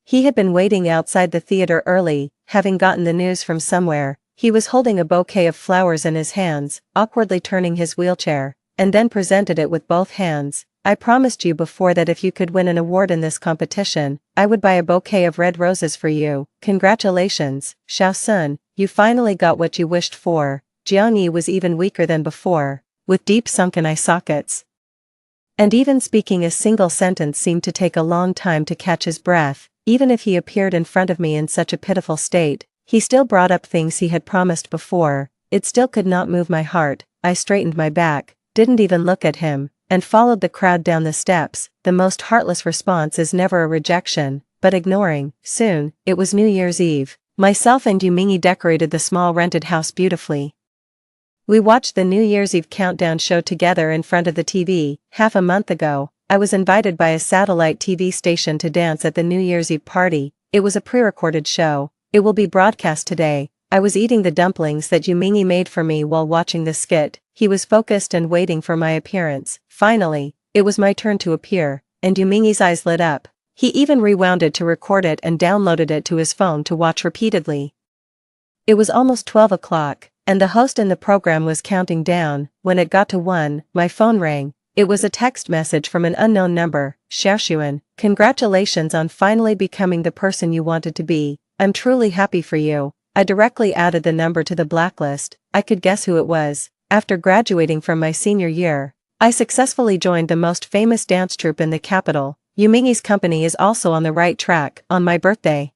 He had been waiting outside the theater early, having gotten the news from somewhere. He was holding a bouquet of flowers in his hands, awkwardly turning his wheelchair, and then presented it with both hands. I promised you before that if you could win an award in this competition, I would buy a bouquet of red roses for you. Congratulations, Xiao Sun, you finally got what you wished for. Jiangyi was even weaker than before, with deep sunken eye sockets. And even speaking a single sentence seemed to take a long time to catch his breath. Even if he appeared in front of me in such a pitiful state, he still brought up things he had promised before. It still could not move my heart. I straightened my back, didn't even look at him, and followed the crowd down the steps. The most heartless response is never a rejection, but ignoring. Soon, it was New Year's Eve. Myself and Yuming decorated the small rented house beautifully. We watched the New Year's Eve countdown show together in front of the TV. Half a month ago, I was invited by a satellite TV station to dance at the New Year's Eve party. It was a pre-recorded show. It will be broadcast today. I was eating the dumplings that Yuming made for me while watching the skit. He was focused and waiting for my appearance. Finally, it was my turn to appear, and Yuming's eyes lit up. He even rewound it to record it and downloaded it to his phone to watch repeatedly. It was almost 12 o'clock, and the host in the program was counting down. When it got to 1, my phone rang. It was a text message from an unknown number. Xiaoxuan, congratulations on finally becoming the person you wanted to be. I'm truly happy for you. I directly added the number to the blacklist. I could guess who it was. After graduating from my senior year, I successfully joined the most famous dance troupe in the capital. Yuming's company is also on the right track. On my birthday,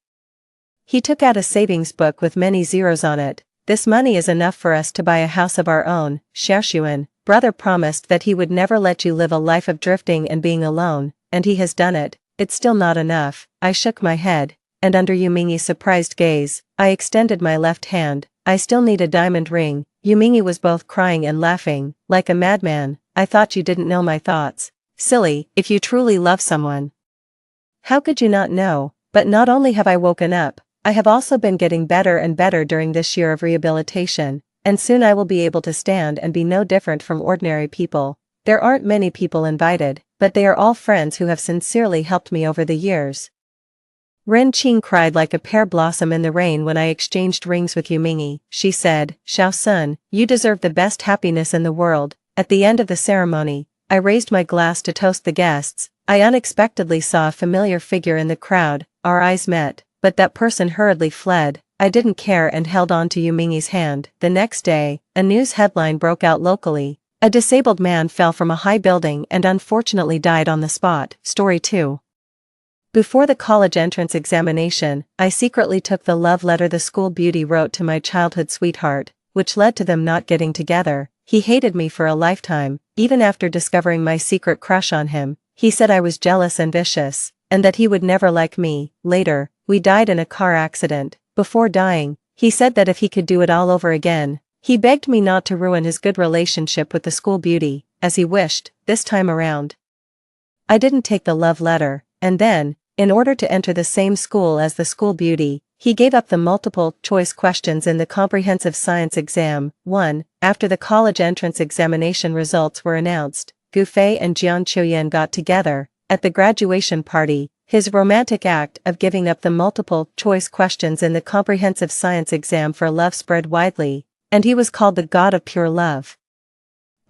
he took out a savings book with many zeros on it. This money is enough for us to buy a house of our own. Xiaoxuan, brother promised that he would never let you live a life of drifting and being alone, and he has done it. It's still not enough. I shook my head, and under Yuming's surprised gaze, I extended my left hand. I still need a diamond ring. Yuming was both crying and laughing, like a madman. I thought you didn't know my thoughts. Silly, if you truly love someone, how could you not know? But not only have I woken up, I have also been getting better and better during this year of rehabilitation, and soon I will be able to stand and be no different from ordinary people. There aren't many people invited, but they are all friends who have sincerely helped me over the years. Ren Qing cried like a pear blossom in the rain when I exchanged rings with Yuming. She said, Xiao Sun, you deserve the best happiness in the world. At the end of the ceremony, I raised my glass to toast the guests. I unexpectedly saw a familiar figure in the crowd. Our eyes met, but that person hurriedly fled. I didn't care and held on to Yumingi's hand. The next day, a news headline broke out locally. A disabled man fell from a high building and unfortunately died on the spot. Story 2. Before the college entrance examination, I secretly took the love letter the school beauty wrote to my childhood sweetheart, which led to them not getting together. He hated me for a lifetime. Even after discovering my secret crush on him, he said I was jealous and vicious, and that he would never like me. Later, we died in a car accident. Before dying, he said that if he could do it all over again, he begged me not to ruin his good relationship with the school beauty, as he wished, this time around. I didn't take the love letter, and then, in order to enter the same school as the school beauty, he gave up the multiple-choice questions in the comprehensive science exam. 1. After the college entrance examination results were announced, Gu Fei and Jian Chuyan got together. At the graduation party, his romantic act of giving up the multiple-choice questions in the comprehensive science exam for love spread widely, and he was called the god of pure love.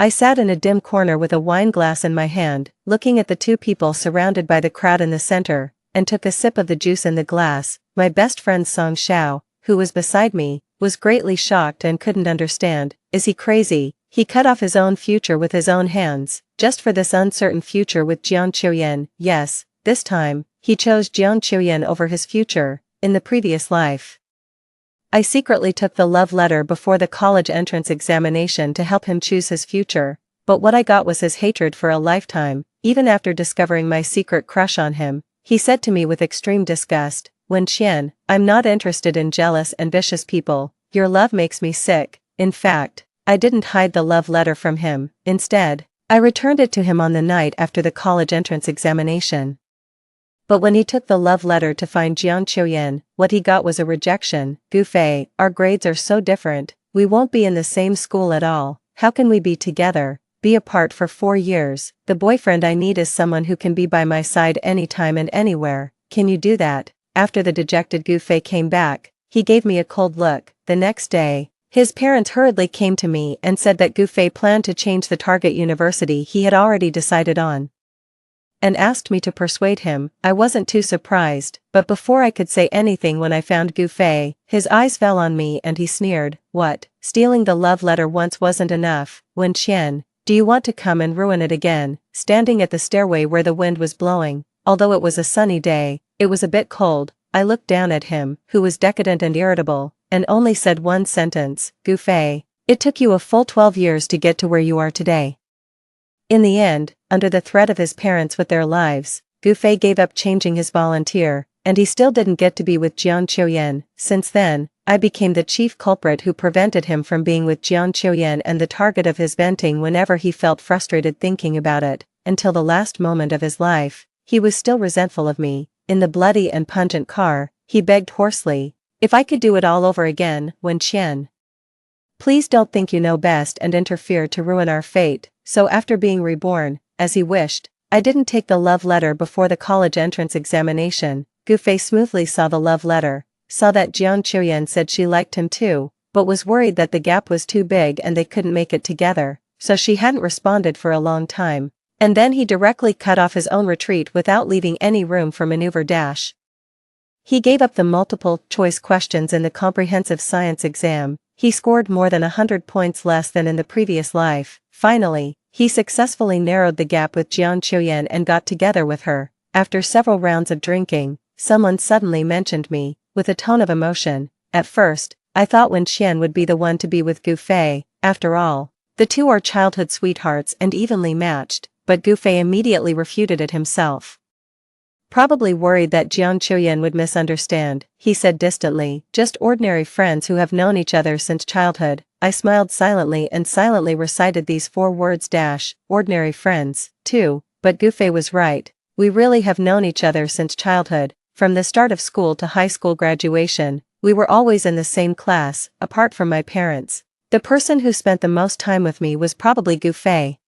I sat in a dim corner with a wine glass in my hand, looking at the two people surrounded by the crowd in the center, and took a sip of the juice in the glass. My best friend Song Xiao, who was beside me, was greatly shocked and couldn't understand. Is he crazy? He cut off his own future with his own hands, just for this uncertain future with Jian Chuyan. Yes, this time, he chose Jian Chuyan over his future, in the previous life. I secretly took the love letter before the college entrance examination to help him choose his future, but what I got was his hatred for a lifetime. Even after discovering my secret crush on him, he said to me with extreme disgust, "Wen Qian, I'm not interested in jealous and vicious people. Your love makes me sick." In fact, I didn't hide the love letter from him. Instead, I returned it to him on the night after the college entrance examination. But when he took the love letter to find Jian Chuyan, what he got was a rejection. "Gu Fei, our grades are so different, we won't be in the same school at all. How can we be together? Be apart for 4 years. The boyfriend I need is someone who can be by my side anytime and anywhere. Can you do that?" After the dejected Gu Fei came back, he gave me a cold look. The next day, his parents hurriedly came to me and said that Gu Fei planned to change the target university he had already decided on, and asked me to persuade him. I wasn't too surprised, but before I could say anything when I found Gu Fei, his eyes fell on me and he sneered. "What, stealing the love letter once wasn't enough? Wen Qian, do you want to come and ruin it again?" Standing at the stairway where the wind was blowing, although it was a sunny day, it was a bit cold. I looked down at him, who was decadent and irritable, and only said one sentence, "Gu Fei, it took you a full 12 years to get to where you are today." In the end, under the threat of his parents with their lives, Gu Fei gave up changing his volunteer, and he still didn't get to be with Jian Chuyan. Since then, I became the chief culprit who prevented him from being with Jian Chuyan and the target of his venting whenever he felt frustrated thinking about it. Until the last moment of his life, he was still resentful of me. In the bloody and pungent car, he begged hoarsely, "If I could do it all over again, Wen Qian, please don't think you know best and interfere to ruin our fate." So after being reborn, as he wished, I didn't take the love letter before the college entrance examination. Gu Fei smoothly saw the love letter, saw that Jian Chuyan said she liked him too, but was worried that the gap was too big and they couldn't make it together, so she hadn't responded for a long time. And then he directly cut off his own retreat without leaving any room for maneuver. He gave up the multiple-choice questions in the comprehensive science exam. He scored more than 100 points less than in the previous life. Finally, he successfully narrowed the gap with Jian Chuyan and got together with her. After several rounds of drinking, someone suddenly mentioned me, with a tone of emotion. At first, I thought Wen Qian would be the one to be with Gu Fei. After all, the two are childhood sweethearts and evenly matched, but Gu Fei immediately refuted it himself. Probably worried that Jian Chuyan would misunderstand, he said distantly, "Just ordinary friends who have known each other since childhood." I smiled silently and silently recited these 4 words: "Ordinary friends, too." But Gu Fei was right. We really have known each other since childhood. From the start of school to high school graduation, we were always in the same class, apart from my parents. The person who spent the most time with me was probably Gu Fei.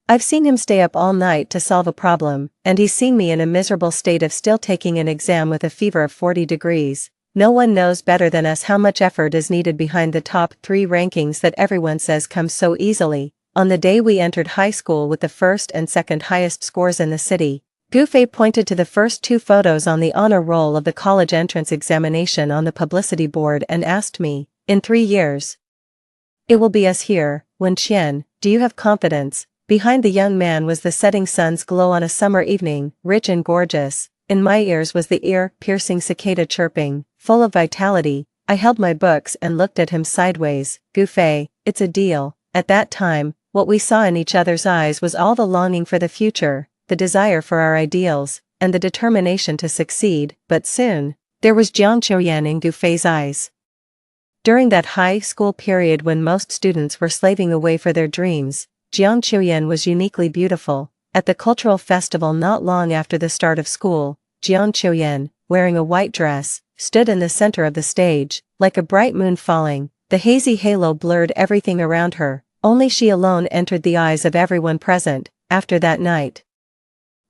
I've seen him stay up all night to solve a problem, and he's seen me in a miserable state of still taking an exam with a fever of 40 degrees. No one knows better than us how much effort is needed behind the top 3 rankings that everyone says come so easily. On the day we entered high school with the first and second highest scores in the city, Gufei pointed to the first two photos on the honor roll of the college entrance examination on the publicity board and asked me, "In 3 years, it will be us here, Wenqian, do you have confidence?" Behind the young man was the setting sun's glow on a summer evening, rich and gorgeous. In my ears was the ear-piercing cicada chirping, full of vitality. I held my books and looked at him sideways. "Gufei, it's a deal." At that time, what we saw in each other's eyes was all the longing for the future, the desire for our ideals, and the determination to succeed. But soon, there was Jiang Qiuyan in Gufei's eyes. During that high school period when most students were slaving away for their dreams, Jiang Qiuyan was uniquely beautiful. At the cultural festival not long after the start of school, Jiang Qiuyan, wearing a white dress, stood in the center of the stage, like a bright moon falling. The hazy halo blurred everything around her. Only she alone entered the eyes of everyone present. After that night,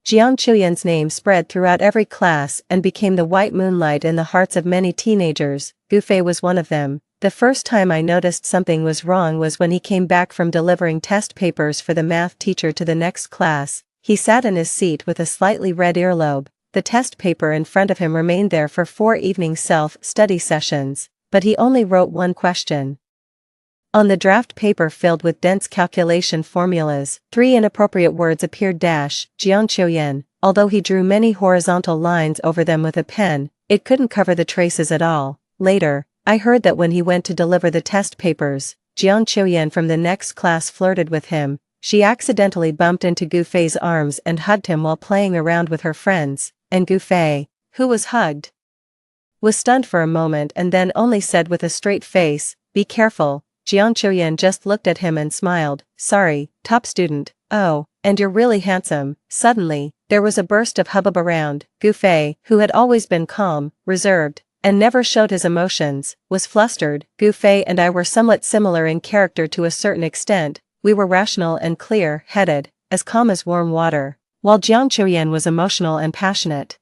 Jiang Qiuyan's name spread throughout every class and became the white moonlight in the hearts of many teenagers. Gufei was one of them. The first time I noticed something was wrong was when he came back from delivering test papers for the math teacher to the next class. He sat in his seat with a slightly red earlobe. The test paper in front of him remained there for 4 evening self-study sessions, but he only wrote one question. On the draft paper filled with dense calculation formulas, 3 inappropriate words appeared. Jiang Qiuyan, although he drew many horizontal lines over them with a pen, it couldn't cover the traces at all. Later, I heard that when he went to deliver the test papers, Jiang Qiuyan from the next class flirted with him. She accidentally bumped into Gufei's arms and hugged him while playing around with her friends, and Gufei, who was hugged, was stunned for a moment and then only said with a straight face, "Be careful." Jiang Qiuyan just looked at him and smiled. "Sorry, top student. Oh, and you're really handsome." Suddenly, there was a burst of hubbub around. Gufei, who had always been calm, reserved, and never showed his emotions, was flustered. Gufei and I were somewhat similar in character to a certain extent. We were rational and clear-headed, as calm as warm water, while Jiang Qiuyan was emotional and passionate,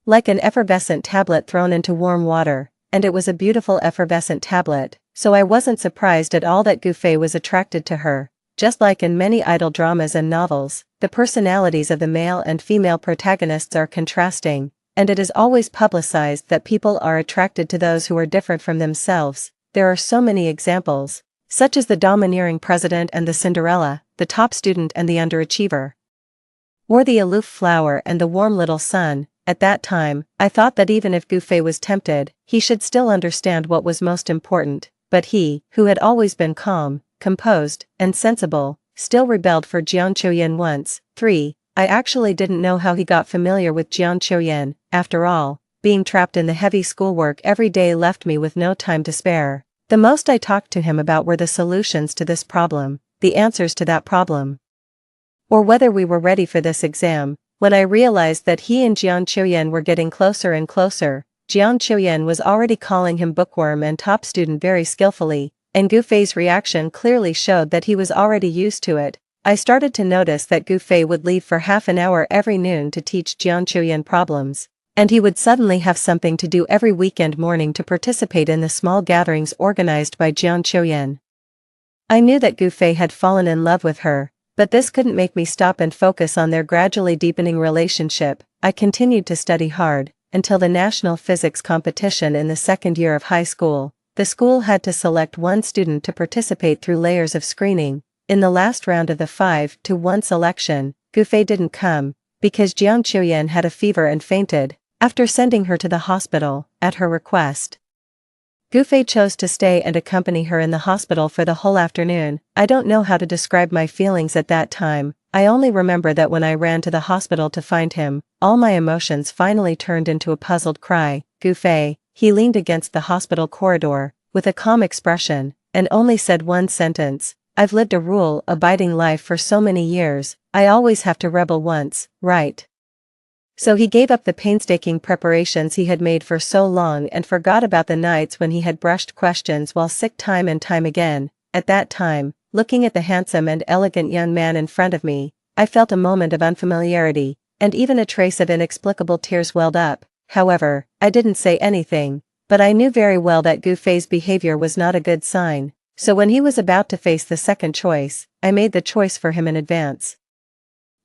like an effervescent tablet thrown into warm water, and it was a beautiful effervescent tablet. So I wasn't surprised at all that Gufei was attracted to her. Just like in many idol dramas and novels, the personalities of the male and female protagonists are contrasting, and it is always publicized that people are attracted to those who are different from themselves. There are so many examples, such as the domineering president and the Cinderella, the top student and the underachiever, or the aloof flower and the warm little sun. At that time, I thought that even if Gufei was tempted, he should still understand what was most important. But he, who had always been calm, composed, and sensible, still rebelled for Jiang Qiuyan once. 3. I actually didn't know how he got familiar with Jiang Qiuyan. After all, being trapped in the heavy schoolwork every day left me with no time to spare. The most I talked to him about were the solutions to this problem, the answers to that problem, or whether we were ready for this exam. When I realized that he and Jiang Qiuyan were getting closer and closer, Jiang Qiuyan was already calling him bookworm and top student very skillfully, and Gufei's reaction clearly showed that he was already used to it. I started to notice that Gufei would leave for half an hour every noon to teach Jiang Qiuyan problems, and he would suddenly have something to do every weekend morning to participate in the small gatherings organized by Jiang Qiuyan. I knew that Gufei had fallen in love with her, but this couldn't make me stop and focus on their gradually deepening relationship. I continued to study hard, until the national physics competition in the second year of high school. The school had to select one student to participate through layers of screening. In the last round of the 5-to-1 selection, Gufei didn't come, because Jiang Qiuyan had a fever and fainted. After sending her to the hospital, at her request, Gufei chose to stay and accompany her in the hospital for the whole afternoon. I don't know how to describe my feelings at that time. I only remember that when I ran to the hospital to find him, all my emotions finally turned into a puzzled cry. "Gufei," he leaned against the hospital corridor, with a calm expression, and only said one sentence, "I've lived a rule-abiding life for so many years, I always have to rebel once, right?" So he gave up the painstaking preparations he had made for so long and forgot about the nights when he had brushed questions while sick time and time again. At that time, looking at the handsome and elegant young man in front of me, I felt a moment of unfamiliarity, and even a trace of inexplicable tears welled up. However, I didn't say anything, but I knew very well that Gufei's behavior was not a good sign, so when he was about to face the second choice, I made the choice for him in advance.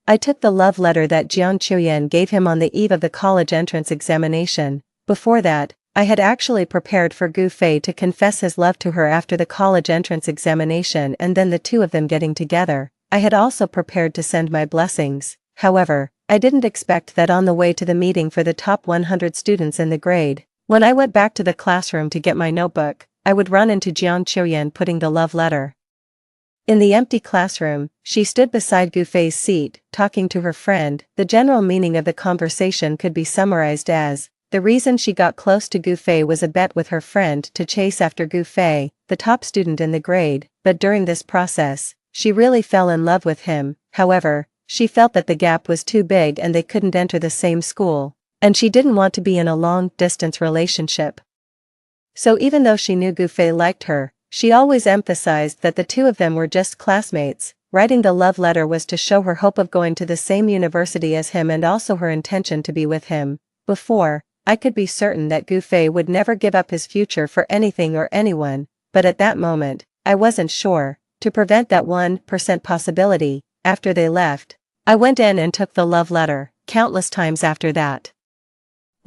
I took the love letter that Jiang Chuyan gave him on the eve of the college entrance examination. Before that, I had actually prepared for Gu Fei to confess his love to her after the college entrance examination and then the two of them getting together. I had also prepared to send my blessings. However, I didn't expect that on the way to the meeting for the top 100 students in the grade, when I went back to the classroom to get my notebook, I would run into Jiang Chuyan putting the love letter. In the empty classroom, she stood beside Gu Fei's seat, talking to her friend. The general meaning of the conversation could be summarized as, the reason she got close to Gu Fei was a bet with her friend to chase after Gu Fei, the top student in the grade, but during this process, she really fell in love with him. However, she felt that the gap was too big and they couldn't enter the same school, and she didn't want to be in a long-distance relationship. So even though she knew Gu Fei liked her, she always emphasized that the two of them were just classmates. Writing the love letter was to show her hope of going to the same university as him and also her intention to be with him. Before, I could be certain that Gu Fei would never give up his future for anything or anyone, but at that moment, I wasn't sure. To prevent that 1% possibility, after they left, I went in and took the love letter. Countless times after that,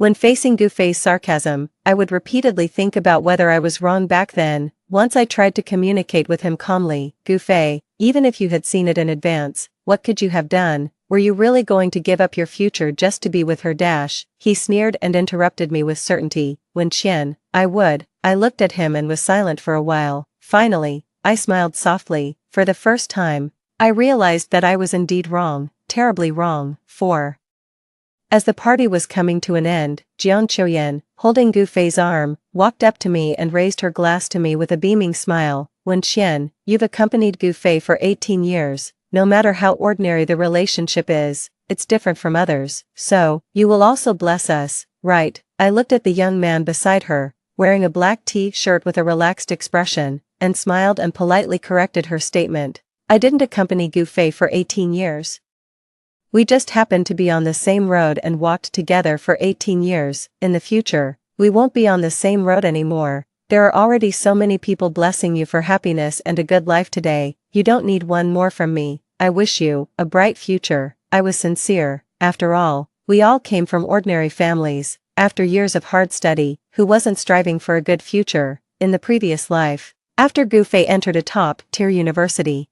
when facing Gu Fei's sarcasm, I would repeatedly think about whether I was wrong back then. Once I tried to communicate with him calmly. Gu Fei, even if you had seen it in advance, what could you have done? Were you really going to give up your future just to be with her? He sneered and interrupted me with certainty. When Qian, I would. I looked at him and was silent for a while. Finally, I smiled softly. For the first time, I realized that I was indeed wrong, terribly wrong. 4. As the party was coming to an end, Jiang Chuyan, holding Gu Fei's arm, walked up to me and raised her glass to me with a beaming smile. When Qian, you've accompanied Gu Fei for 18 years, no matter how ordinary the relationship is, it's different from others, so, you will also bless us, right? I looked at the young man beside her, wearing a black t-shirt with a relaxed expression, and smiled and politely corrected her statement. I didn't accompany Gu Fei for 18 years. We just happened to be on the same road and walked together for 18 years. In the future, we won't be on the same road anymore. There are already so many people blessing you for happiness and a good life today. You don't need one more from me. I wish you a bright future. I was sincere. After all, we all came from ordinary families. After years of hard study, who wasn't striving for a good future in the previous life? After Gu Fei entered a top-tier university,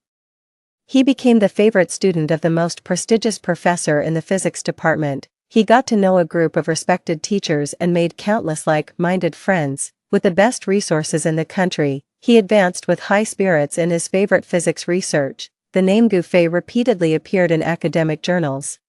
he became the favorite student of the most prestigious professor in the physics department. He got to know a group of respected teachers and made countless like-minded friends. With the best resources in the country, he advanced with high spirits in his favorite physics research. The name Gu Fei repeatedly appeared in academic journals,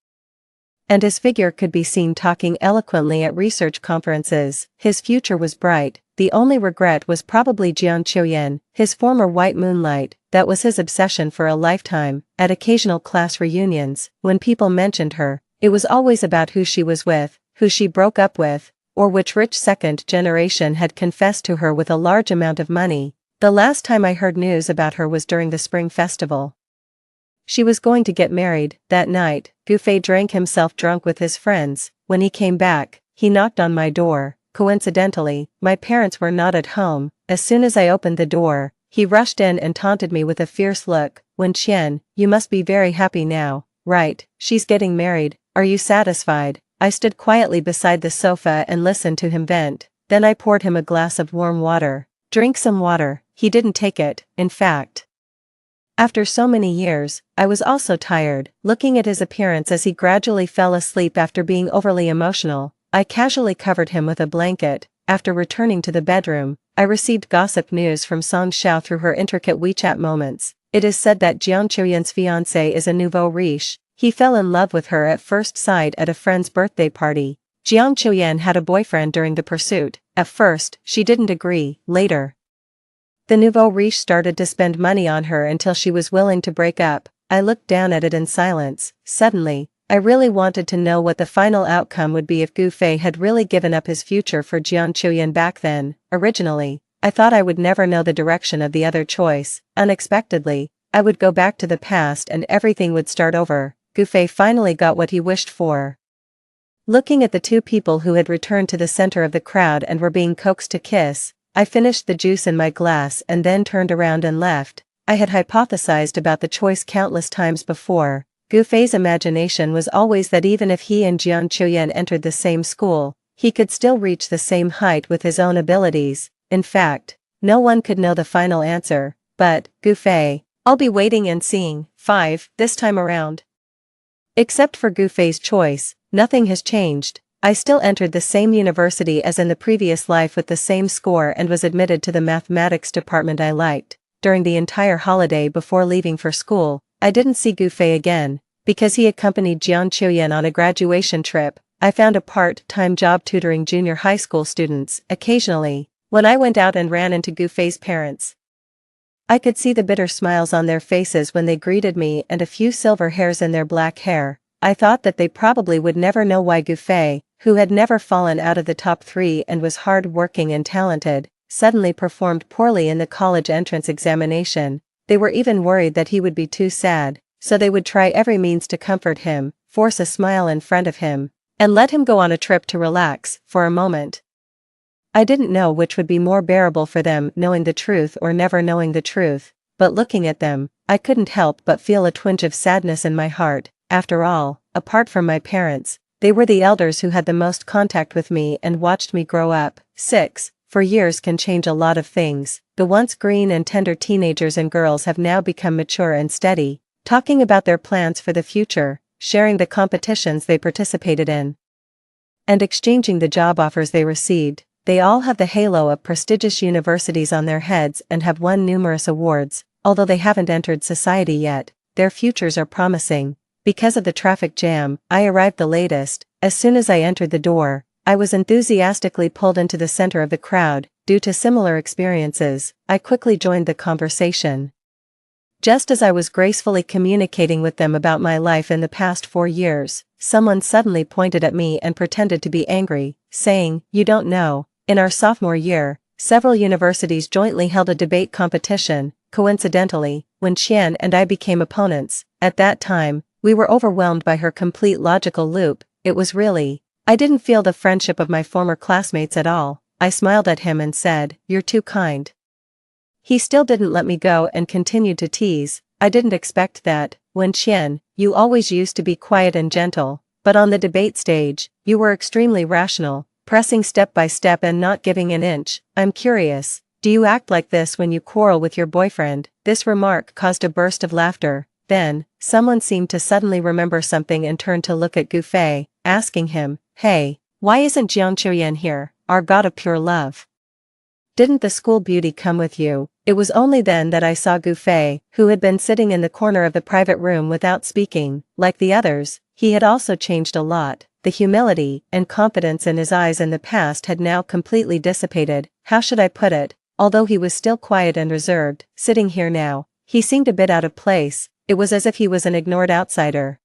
and his figure could be seen talking eloquently at research conferences. His future was bright. The only regret was probably Jiang Chuyan, his former white moonlight. That was his obsession for a lifetime. At occasional class reunions, when people mentioned her, it was always about who she was with, who she broke up with, or which rich second generation had confessed to her with a large amount of money. The last time I heard news about her was during the spring festival. She was going to get married. That night, Gu Fei drank himself drunk with his friends. When he came back, he knocked on my door. Coincidentally, my parents were not at home. As soon as I opened the door, he rushed in and taunted me with a fierce look. When Qian, you must be very happy now, right? She's getting married. Are you satisfied? I stood quietly beside the sofa and listened to him vent. Then I poured him a glass of warm water. Drink some water. He didn't take it. In fact, after so many years, I was also tired. Looking at his appearance as he gradually fell asleep after being overly emotional, I casually covered him with a blanket. After returning to the bedroom, I received gossip news from Song Xiao through her intricate WeChat moments. It is said that Jiang Chuyan's fiancé is a nouveau riche. He fell in love with her at first sight at a friend's birthday party. Jiang Chuyan had a boyfriend during the pursuit. At first, she didn't agree. Later, the nouveau riche started to spend money on her until she was willing to break up. I looked down at it in silence. Suddenly, I really wanted to know what the final outcome would be if Gu Fei had really given up his future for Jiang Chuyan back then. Originally, I thought I would never know the direction of the other choice. Unexpectedly, I would go back to the past and everything would start over. Gu Fei finally got what he wished for. Looking at the two people who had returned to the center of the crowd and were being coaxed to kiss, I finished the juice in my glass and then turned around and left. I had hypothesized about the choice countless times before. Gu Fei's imagination was always that even if he and Jiang Chuyan entered the same school, he could still reach the same height with his own abilities. In fact, no one could know the final answer, but, Gu Fei, I'll be waiting and seeing. 5. This time around. Except for Gu Fei's choice, nothing has changed. I still entered the same university as in the previous life with the same score and was admitted to the mathematics department I liked. During the entire holiday before leaving for school, I didn't see Gu Fei again, because he accompanied Jiang Chuyan on a graduation trip. I found a part-time job tutoring junior high school students, occasionally, when I went out and ran into Gu Fei's parents. I could see the bitter smiles on their faces when they greeted me and a few silver hairs in their black hair. I thought that they probably would never know why Gu Fei, who had never fallen out of the top 3 and was hard-working and talented, suddenly performed poorly in the college entrance examination. They were even worried that he would be too sad, so they would try every means to comfort him, force a smile in front of him, and let him go on a trip to relax, for a moment. I didn't know which would be more bearable for them, knowing the truth or never knowing the truth, but looking at them, I couldn't help but feel a twinge of sadness in my heart. After all, apart from my parents, they were the elders who had the most contact with me and watched me grow up. 6. For years can change a lot of things. The once green and tender teenagers and girls have now become mature and steady, talking about their plans for the future, sharing the competitions they participated in, and exchanging the job offers they received. They all have the halo of prestigious universities on their heads and have won numerous awards. Although they haven't entered society yet, their futures are promising. Because of the traffic jam, I arrived the latest. As soon as I entered the door, I was enthusiastically pulled into the center of the crowd. Due to similar experiences, I quickly joined the conversation. Just as I was gracefully communicating with them about my life in the past 4 years, someone suddenly pointed at me and pretended to be angry, saying, "You don't know, in our sophomore year, several universities jointly held a debate competition. Coincidentally, when Qian and I became opponents, at that time, we were overwhelmed by her complete logical loop. It was really, I didn't feel the friendship of my former classmates at all." I smiled at him and said, "You're too kind." He still didn't let me go and continued to tease. "I didn't expect that. When Qian, you always used to be quiet and gentle, but on the debate stage, you were extremely rational, pressing step by step and not giving an inch. I'm curious, do you act like this when you quarrel with your boyfriend?" This remark caused a burst of laughter. Then, someone seemed to suddenly remember something and turned to look at Gu Fei, asking him, "Hey, why isn't Jiang Chuyan here, our god of pure love? Didn't the school beauty come with you?" It was only then that I saw Gu Fei, who had been sitting in the corner of the private room without speaking. Like the others, he had also changed a lot. The humility and confidence in his eyes in the past had now completely dissipated. How should I put it? Although he was still quiet and reserved, sitting here now, he seemed a bit out of place. It was as if he was an ignored outsider.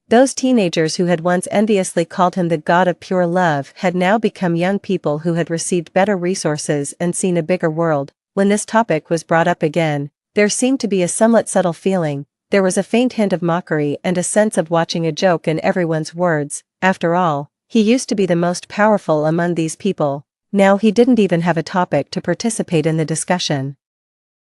Those teenagers who had once enviously called him the god of pure love had now become young people who had received better resources and seen a bigger world. When this topic was brought up again, there seemed to be a somewhat subtle feeling. There was a faint hint of mockery and a sense of watching a joke in everyone's words. After all, he used to be the most powerful among these people. Now he didn't even have a topic to participate in the discussion.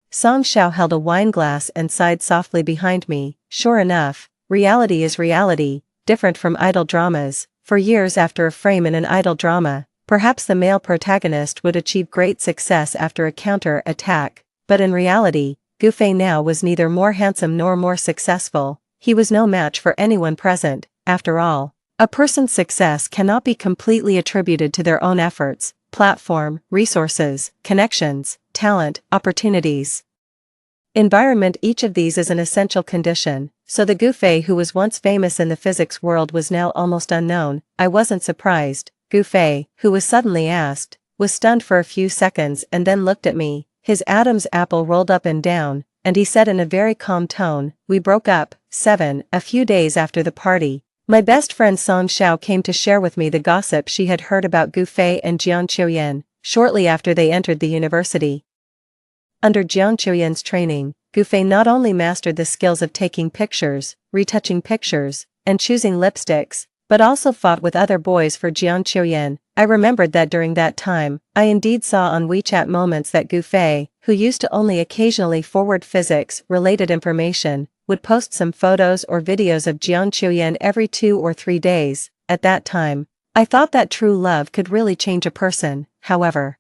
Song Xiao held a wine glass and sighed softly behind me. Sure enough, reality is reality, different from idol dramas. For years after a frame in an idol drama, perhaps the male protagonist would achieve great success after a counter-attack, but in reality, Gu Fei now was neither more handsome nor more successful. He was no match for anyone present. After all, a person's success cannot be completely attributed to their own efforts, platform, resources, connections, talent, opportunities. Environment. Each of these is an essential condition, so the Gu Fei who was once famous in the physics world was now almost unknown. I wasn't surprised. Gu Fei, who was suddenly asked, was stunned for a few seconds and then looked at me. His Adam's apple rolled up and down, and he said in a very calm tone, "We broke up." 7. A few days after the party, my best friend Song Xiao came to share with me the gossip she had heard about Gu Fei and Jiang Chuyan, shortly after they entered the university. Under Jiang Chuyan's training, Gu Fei not only mastered the skills of taking pictures, retouching pictures, and choosing lipsticks, but also fought with other boys for Jiang Chuyan. I remembered that during that time, I indeed saw on WeChat moments that Gu Fei, who used to only occasionally forward physics-related information, would post some photos or videos of Jiang Chuyan every 2 or 3 days. At that time, I thought that true love could really change a person. However,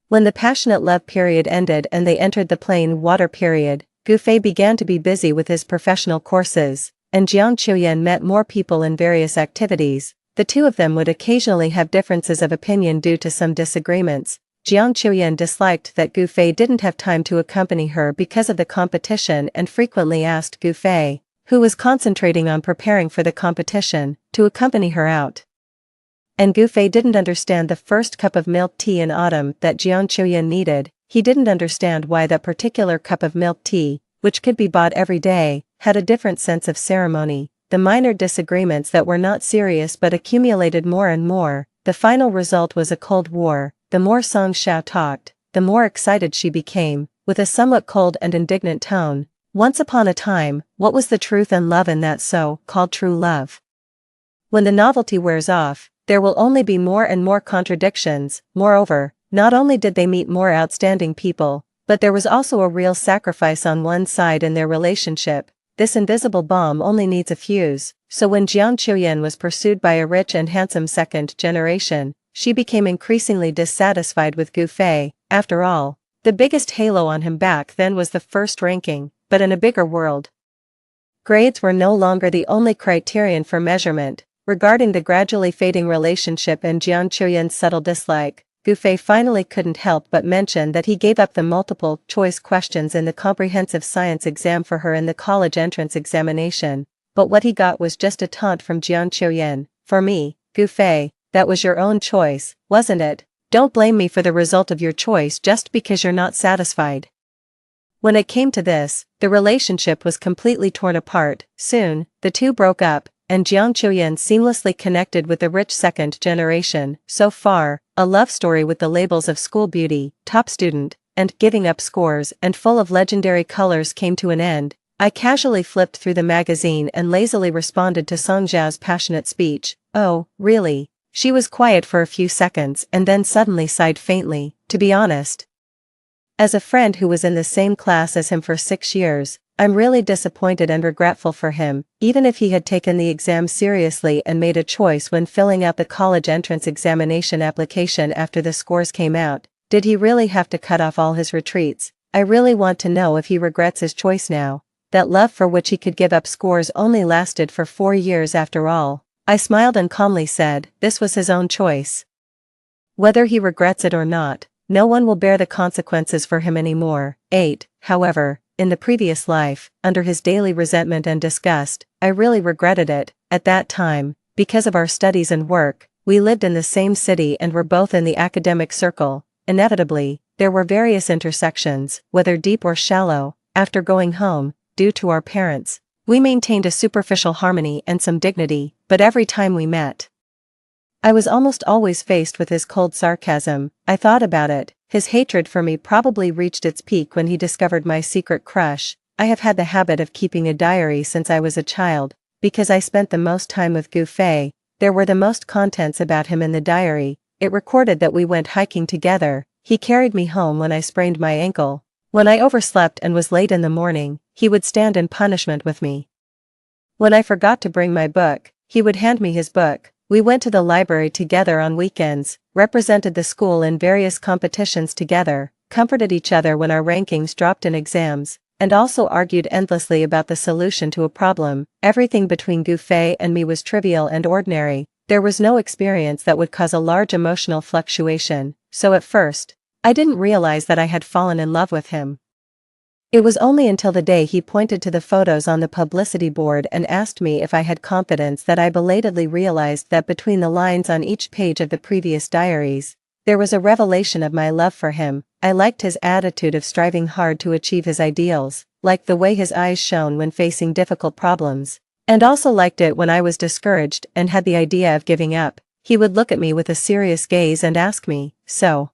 when the passionate love period ended and they entered the plain water period, Gu Fei began to be busy with his professional courses, and Jiang Chuyan met more people in various activities. The two of them would occasionally have differences of opinion due to some disagreements. Jiang Chuyan disliked that Gu Fei didn't have time to accompany her because of the competition and frequently asked Gu Fei, who was concentrating on preparing for the competition, to accompany her out. And Gu Fei didn't understand the first cup of milk tea in autumn that Jiang Chuyan needed. He didn't understand why that particular cup of milk tea, which could be bought every day, had a different sense of ceremony. The minor disagreements that were not serious but accumulated more and more. The final result was a cold war. The more Song Xiao talked, the more excited she became, with a somewhat cold and indignant tone. Once upon a time, what was the truth and love in that so-called true love? When the novelty wears off, there will only be more and more contradictions. Moreover, not only did they meet more outstanding people, but there was also a real sacrifice on one side in their relationship. This invisible bomb only needs a fuse. So when Jiang Chuyan was pursued by a rich and handsome second generation, she became increasingly dissatisfied with Gu Fei. After all, the biggest halo on him back then was the first ranking, but in a bigger world, grades were no longer the only criterion for measurement. Regarding the gradually fading relationship and Jiang Chuyan's subtle dislike, Gu Fei finally couldn't help but mention that he gave up the multiple-choice questions in the comprehensive science exam for her in the college entrance examination. But what he got was just a taunt from Jiang Chuyan. For me, Gu Fei, that was your own choice, wasn't it? Don't blame me for the result of your choice just because you're not satisfied. When it came to this, the relationship was completely torn apart. Soon, the two broke up, and Jiang Chuyan seamlessly connected with the rich second generation. So far, a love story with the labels of school beauty, top student, and giving up scores and full of legendary colors came to an end. I casually flipped through the magazine and lazily responded to Song Zhao's passionate speech. Oh, really? She was quiet for a few seconds and then suddenly sighed faintly. To be honest, as a friend who was in the same class as him for 6 years, I'm really disappointed and regretful for him. Even if he had taken the exam seriously and made a choice when filling out the college entrance examination application after the scores came out, did he really have to cut off all his retreats? I really want to know if he regrets his choice now. That love for which he could give up scores only lasted for 4 years after all. I smiled and calmly said, this was his own choice. Whether he regrets it or not, no one will bear the consequences for him anymore. 8. However, in the previous life, under his daily resentment and disgust, I really regretted it. At that time, because of our studies and work, we lived in the same city and were both in the academic circle. Inevitably, there were various intersections, whether deep or shallow. After going home, due to our parents, we maintained a superficial harmony and some dignity, but every time we met, I was almost always faced with his cold sarcasm. I thought about it. His hatred for me probably reached its peak when he discovered my secret crush. I have had the habit of keeping a diary since I was a child, because I spent the most time with Gu Fei. There were the most contents about him in the diary. It recorded that we went hiking together. He carried me home when I sprained my ankle. When I overslept and was late in the morning, he would stand in punishment with me. When I forgot to bring my book, he would hand me his book. We went to the library together on weekends, represented the school in various competitions together, comforted each other when our rankings dropped in exams, and also argued endlessly about the solution to a problem. Everything between Gu Fei and me was trivial and ordinary. There was no experience that would cause a large emotional fluctuation, so at first, I didn't realize that I had fallen in love with him. It was only until the day he pointed to the photos on the publicity board and asked me if I had confidence that I belatedly realized that between the lines on each page of the previous diaries, there was a revelation of my love for him. I liked his attitude of striving hard to achieve his ideals, liked the way his eyes shone when facing difficult problems, and also liked it when I was discouraged and had the idea of giving up. He would look at me with a serious gaze and ask me, "So,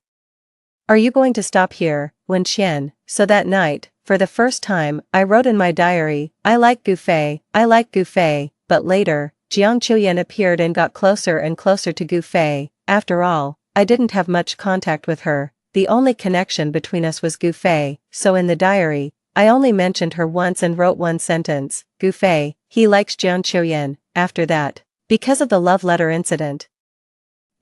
are you going to stop here, Wen Qian?" So that night, for the first time, I wrote in my diary, I like Gu Fei, I like Gu Fei. But later, Jiang Chuyan appeared and got closer and closer to Gu Fei. After all, I didn't have much contact with her. The only connection between us was Gu Fei, so in the diary, I only mentioned her once and wrote one sentence, Gu Fei, he likes Jian Qiuyan, after that. Because of the love letter incident.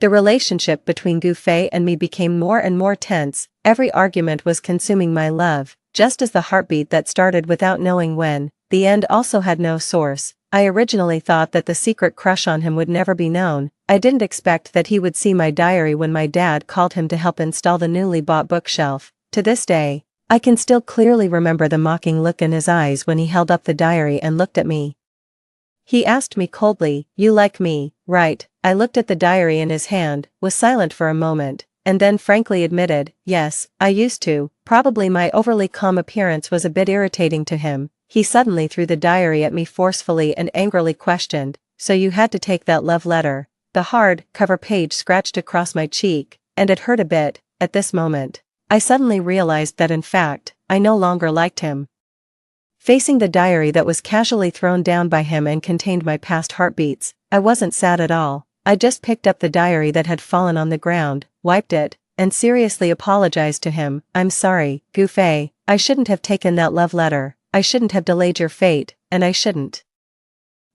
The relationship between Gu Fei and me became more and more tense, every argument was consuming my love, just as the heartbeat that started without knowing when, the end also had no source. I originally thought that the secret crush on him would never be known. I didn't expect that he would see my diary when my dad called him to help install the newly bought bookshelf. To this day, I can still clearly remember the mocking look in his eyes when he held up the diary and looked at me. He asked me coldly, "You like me, right?" I looked at the diary in his hand, was silent for a moment, and then frankly admitted, "Yes, I used to." Probably my overly calm appearance was a bit irritating to him. He suddenly threw the diary at me forcefully and angrily questioned, "So you had to take that love letter?" The hard cover page scratched across my cheek, and it hurt a bit. At this moment, I suddenly realized that in fact, I no longer liked him. Facing the diary that was casually thrown down by him and contained my past heartbeats, I wasn't sad at all. I just picked up the diary that had fallen on the ground, wiped it, and seriously apologized to him. "I'm sorry, Gu Fei, I shouldn't have taken that love letter, I shouldn't have delayed your fate, and I shouldn't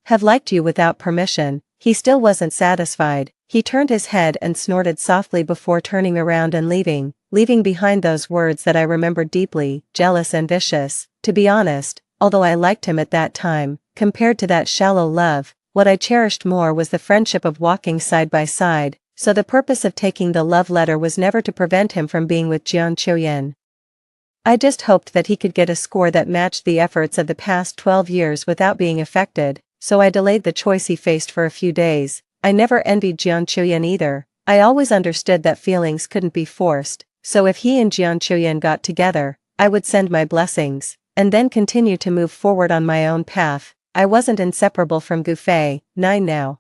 have liked you without permission." He still wasn't satisfied. He turned his head and snorted softly before turning around and leaving behind those words that I remembered deeply, jealous and vicious. To be honest, although I liked him at that time, compared to that shallow love, what I cherished more was the friendship of walking side by side, so the purpose of taking the love letter was never to prevent him from being with Jian Qiuyan. I just hoped that he could get a score that matched the efforts of the past 12 years without being affected, so I delayed the choice he faced for a few days. I never envied Jian Qiuyan either. I always understood that feelings couldn't be forced, so if he and Jian Qiuyan got together, I would send my blessings, and then continue to move forward on my own path. I wasn't inseparable from Gu Fei. 9 now.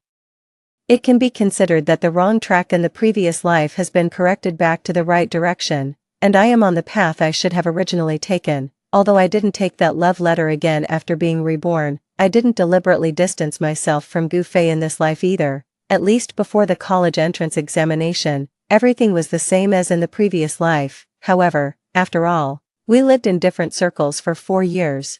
It can be considered that the wrong track in the previous life has been corrected back to the right direction, and I am on the path I should have originally taken. Although I didn't take that love letter again after being reborn, I didn't deliberately distance myself from Gu Fei in this life either. At least before the college entrance examination, everything was the same as in the previous life. However, after all, we lived in different circles for 4 years.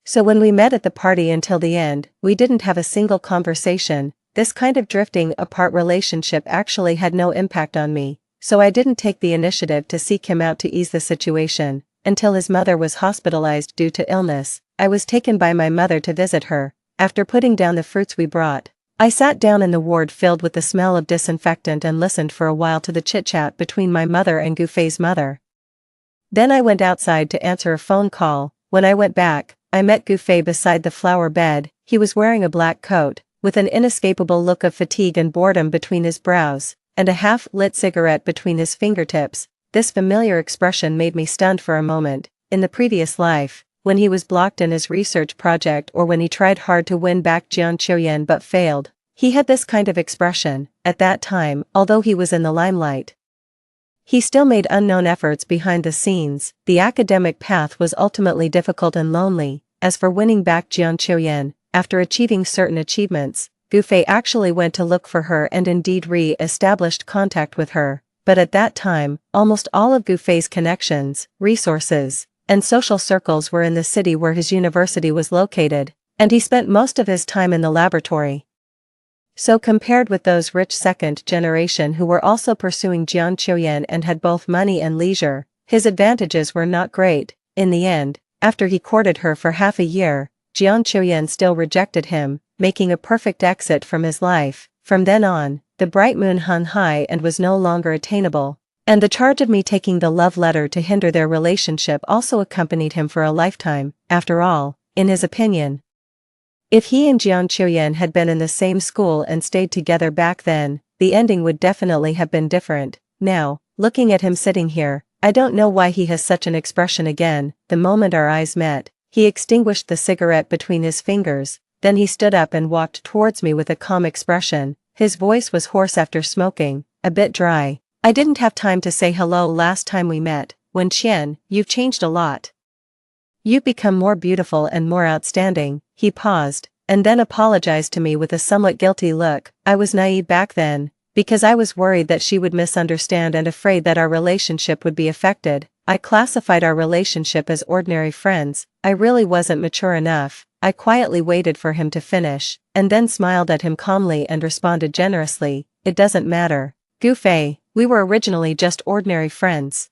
So when we met at the party until the end, we didn't have a single conversation. This kind of drifting apart relationship actually had no impact on me, so I didn't take the initiative to seek him out to ease the situation. Until his mother was hospitalized due to illness, I was taken by my mother to visit her. After putting down the fruits we brought, I sat down in the ward filled with the smell of disinfectant and listened for a while to the chit-chat between my mother and Gu Fei's mother. Then I went outside to answer a phone call. When I went back, I met Gu Fei beside the flower bed. He was wearing a black coat, with an inescapable look of fatigue and boredom between his brows, and a half-lit cigarette between his fingertips. This familiar expression made me stunned for a moment. In the previous life, when he was blocked in his research project or when he tried hard to win back Jian Qiuyan but failed, he had this kind of expression. At that time, although he was in the limelight, he still made unknown efforts behind the scenes. The academic path was ultimately difficult and lonely. As for winning back Jian Qiuyan, after achieving certain achievements, Gu Fei actually went to look for her and indeed re-established contact with her. But at that time, almost all of Gu Fei's connections, resources, and social circles were in the city where his university was located, and he spent most of his time in the laboratory. So compared with those rich second generation who were also pursuing Jian Qiuyan and had both money and leisure, his advantages were not great. In the end, after he courted her for half a year, Jian Qiuyan still rejected him, making a perfect exit from his life. From then on, the bright moon hung high and was no longer attainable, and the charge of me taking the love letter to hinder their relationship also accompanied him for a lifetime. After all, in his opinion, if he and Jian Qiuyan had been in the same school and stayed together back then, the ending would definitely have been different. Now, looking at him sitting here, I don't know why he has such an expression again. The moment our eyes met, he extinguished the cigarette between his fingers, then he stood up and walked towards me with a calm expression. His voice was hoarse after smoking, a bit dry. "I didn't have time to say hello last time we met. Wen Qian, you've changed a lot. You've become more beautiful and more outstanding." He paused, and then apologized to me with a somewhat guilty look. I was naive back then, because I was worried that she would misunderstand and afraid that our relationship would be affected. I classified our relationship as ordinary friends. I really wasn't mature enough. I quietly waited for him to finish, and then smiled at him calmly and responded generously, "It doesn't matter. Goofy, we were originally just ordinary friends.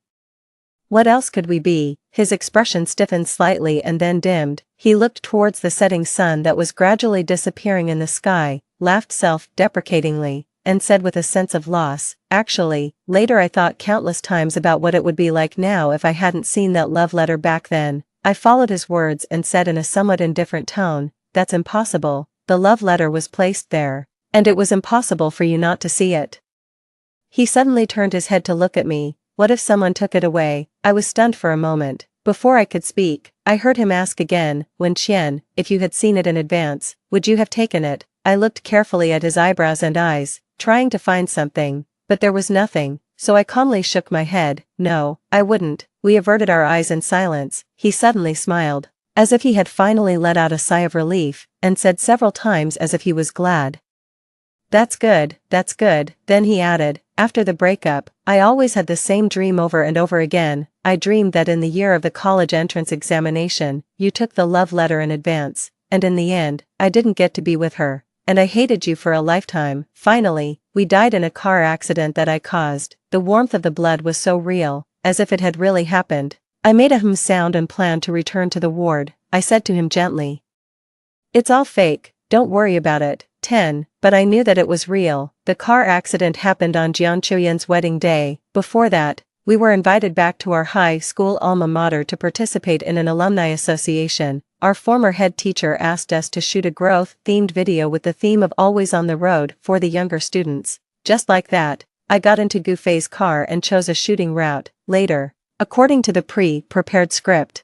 What else could we be?" His expression stiffened slightly and then dimmed. He looked towards the setting sun that was gradually disappearing in the sky, laughed self-deprecatingly, and said with a sense of loss, "Actually, later I thought countless times about what it would be like now if I hadn't seen that love letter back then." I followed his words and said in a somewhat indifferent tone, "That's impossible. The love letter was placed there. And it was impossible for you not to see it." He suddenly turned his head to look at me. "What if someone took it away?" I was stunned for a moment. Before I could speak, I heard him ask again, "Wen Qian, if you had seen it in advance, would you have taken it?" I looked carefully at his eyebrows and eyes, trying to find something, but there was nothing, so I calmly shook my head. "No, I wouldn't." We averted our eyes in silence. He suddenly smiled, as if he had finally let out a sigh of relief, and said several times as if he was glad, "That's good, that's good." Then he added, "After the breakup, I always had the same dream over and over again. I dreamed that in the year of the college entrance examination, you took the love letter in advance, and in the end, I didn't get to be with her. And I hated you for a lifetime. Finally, we died in a car accident that I caused." The warmth of the blood was so real, as if it had really happened. I made a sound and planned to return to the ward. I said to him gently, "It's all fake, don't worry about it." But I knew that it was real. The car accident happened on Jiang Chuyan's wedding day. Before that, we were invited back to our high school alma mater to participate in an alumni association. Our former head teacher asked us to shoot a growth-themed video with the theme of Always on the Road for the younger students. Just like that, I got into Goofei's car and chose a shooting route. Later, according to the pre-prepared script,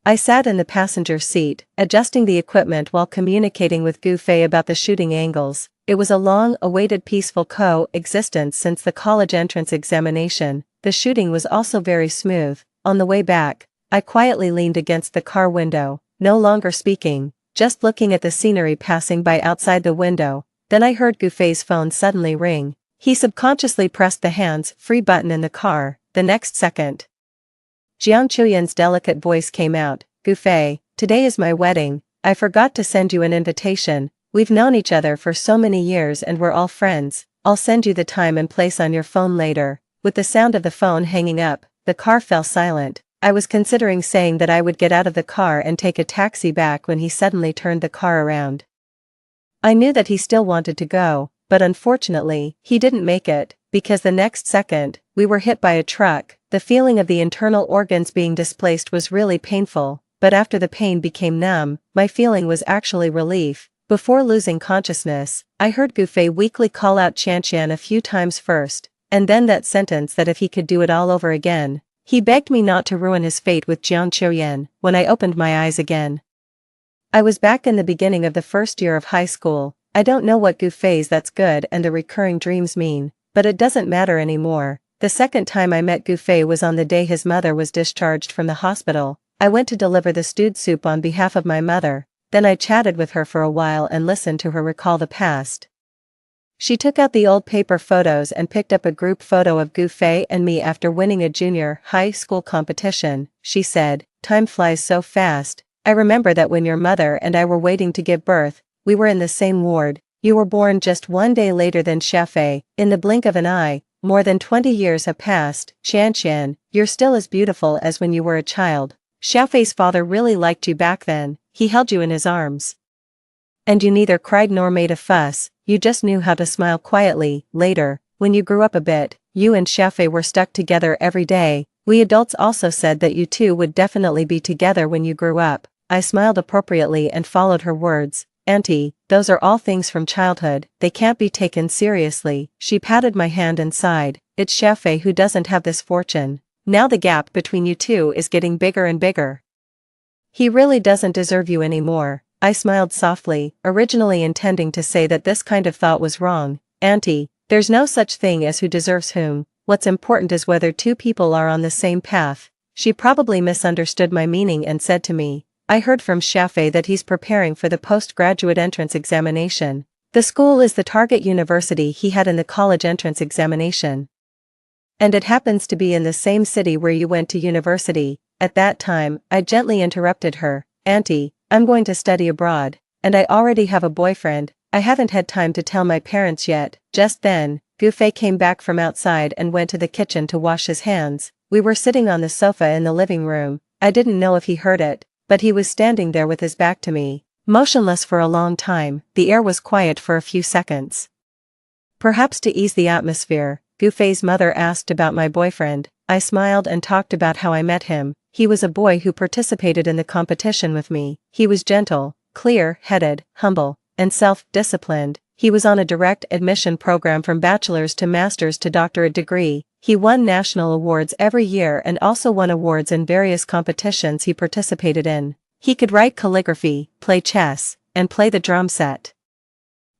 I sat in the passenger seat, adjusting the equipment while communicating with Goofei about the shooting angles. It was a long-awaited peaceful coexistence since the college entrance examination. The shooting was also very smooth. On the way back, I quietly leaned against the car window, no longer speaking, just looking at the scenery passing by outside the window. Then I heard Goofei's phone suddenly ring. He subconsciously pressed the hands-free button in the car. The next second, Jiang Chuyan's delicate voice came out, "Goofei, today is my wedding. I forgot to send you an invitation. We've known each other for so many years and we're all friends. I'll send you the time and place on your phone later." With the sound of the phone hanging up, the car fell silent. I was considering saying that I would get out of the car and take a taxi back when he suddenly turned the car around. I knew that he still wanted to go, but unfortunately, he didn't make it, because the next second, we were hit by a truck. The feeling of the internal organs being displaced was really painful, but after the pain became numb, my feeling was actually relief. Before losing consciousness, I heard Goofei weakly call out Qian a few times first, and then that sentence that if he could do it all over again. He begged me not to ruin his fate with Jiang Chuyan. When I opened my eyes again, I was back in the beginning of the first year of high school. I don't know what Goofei's "that's good" and the recurring dreams mean, but it doesn't matter anymore. The second time I met Goofei was on the day his mother was discharged from the hospital. I went to deliver the stewed soup on behalf of my mother, then I chatted with her for a while and listened to her recall the past. She took out the old paper photos and picked up a group photo of Goofei and me after winning a junior high school competition. She said, "Time flies so fast. I remember that when your mother and I were waiting to give birth, we were in the same ward. You were born just one day later than Xiafei. In the blink of an eye, more than 20 years have passed. Qian, you're still as beautiful as when you were a child. Xiafei's father really liked you back then. He held you in his arms. And you neither cried nor made a fuss, you just knew how to smile quietly. Later, when you grew up a bit, you and Xiafei were stuck together every day. We adults also said that you two would definitely be together when you grew up." I smiled appropriately and followed her words. "Auntie, those are all things from childhood, they can't be taken seriously." She patted my hand and sighed, "It's Xiafei who doesn't have this fortune. Now the gap between you two is getting bigger and bigger. He really doesn't deserve you anymore." I smiled softly, originally intending to say that this kind of thought was wrong. "Auntie, there's no such thing as who deserves whom. What's important is whether two people are on the same path." She probably misunderstood my meaning and said to me, "I heard from Xiafei that he's preparing for the postgraduate entrance examination. The school is the target university he had in the college entrance examination." And it happens to be in the same city where you went to university." At that time, I gently interrupted her. "Auntie, I'm going to study abroad. And I already have a boyfriend. I haven't had time to tell my parents yet." Just then, Gufei came back from outside and went to the kitchen to wash his hands. We were sitting on the sofa in the living room. I didn't know if he heard it, but he was standing there with his back to me, motionless for a long time. The air was quiet for a few seconds. Perhaps to ease the atmosphere, Gufei's mother asked about my boyfriend. I smiled and talked about how I met him. He was a boy who participated in the competition with me. He was gentle, clear-headed, humble, and self-disciplined. He was on a direct admission program from bachelor's to master's to doctorate degree. He won national awards every year and also won awards in various competitions he participated in. He could write calligraphy, play chess, and play the drum set.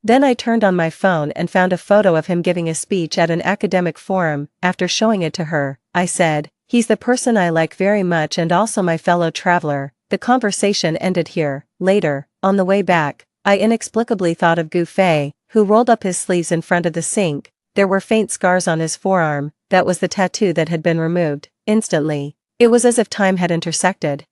Then I turned on my phone and found a photo of him giving a speech at an academic forum. After showing it to her, I said, "He's the person I like very much and also my fellow traveler." The conversation ended here. Later, on the way back, I inexplicably thought of Gufei, who rolled up his sleeves in front of the sink. There were faint scars on his forearm. That was the tattoo that had been removed. Instantly, it was as if time had intersected.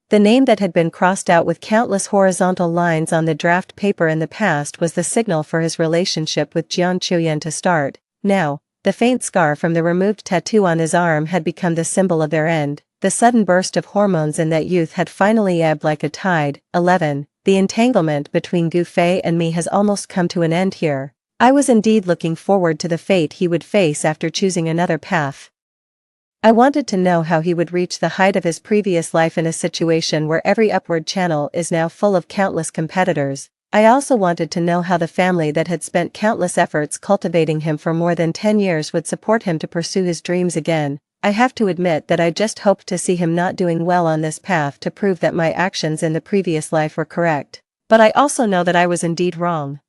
The name that had been crossed out with countless horizontal lines on the draft paper in the past was the signal for his relationship with Jiang Chuyan to start. Now, the faint scar from the removed tattoo on his arm had become the symbol of their end. The sudden burst of hormones in that youth had finally ebbed like a tide. 11. The entanglement between Gufei and me has almost come to an end here. I was indeed looking forward to the fate he would face after choosing another path. I wanted to know how he would reach the height of his previous life in a situation where every upward channel is now full of countless competitors. I also wanted to know how the family that had spent countless efforts cultivating him for more than 10 years would support him to pursue his dreams again. I have to admit that I just hoped to see him not doing well on this path to prove that my actions in the previous life were correct. But I also know that I was indeed wrong.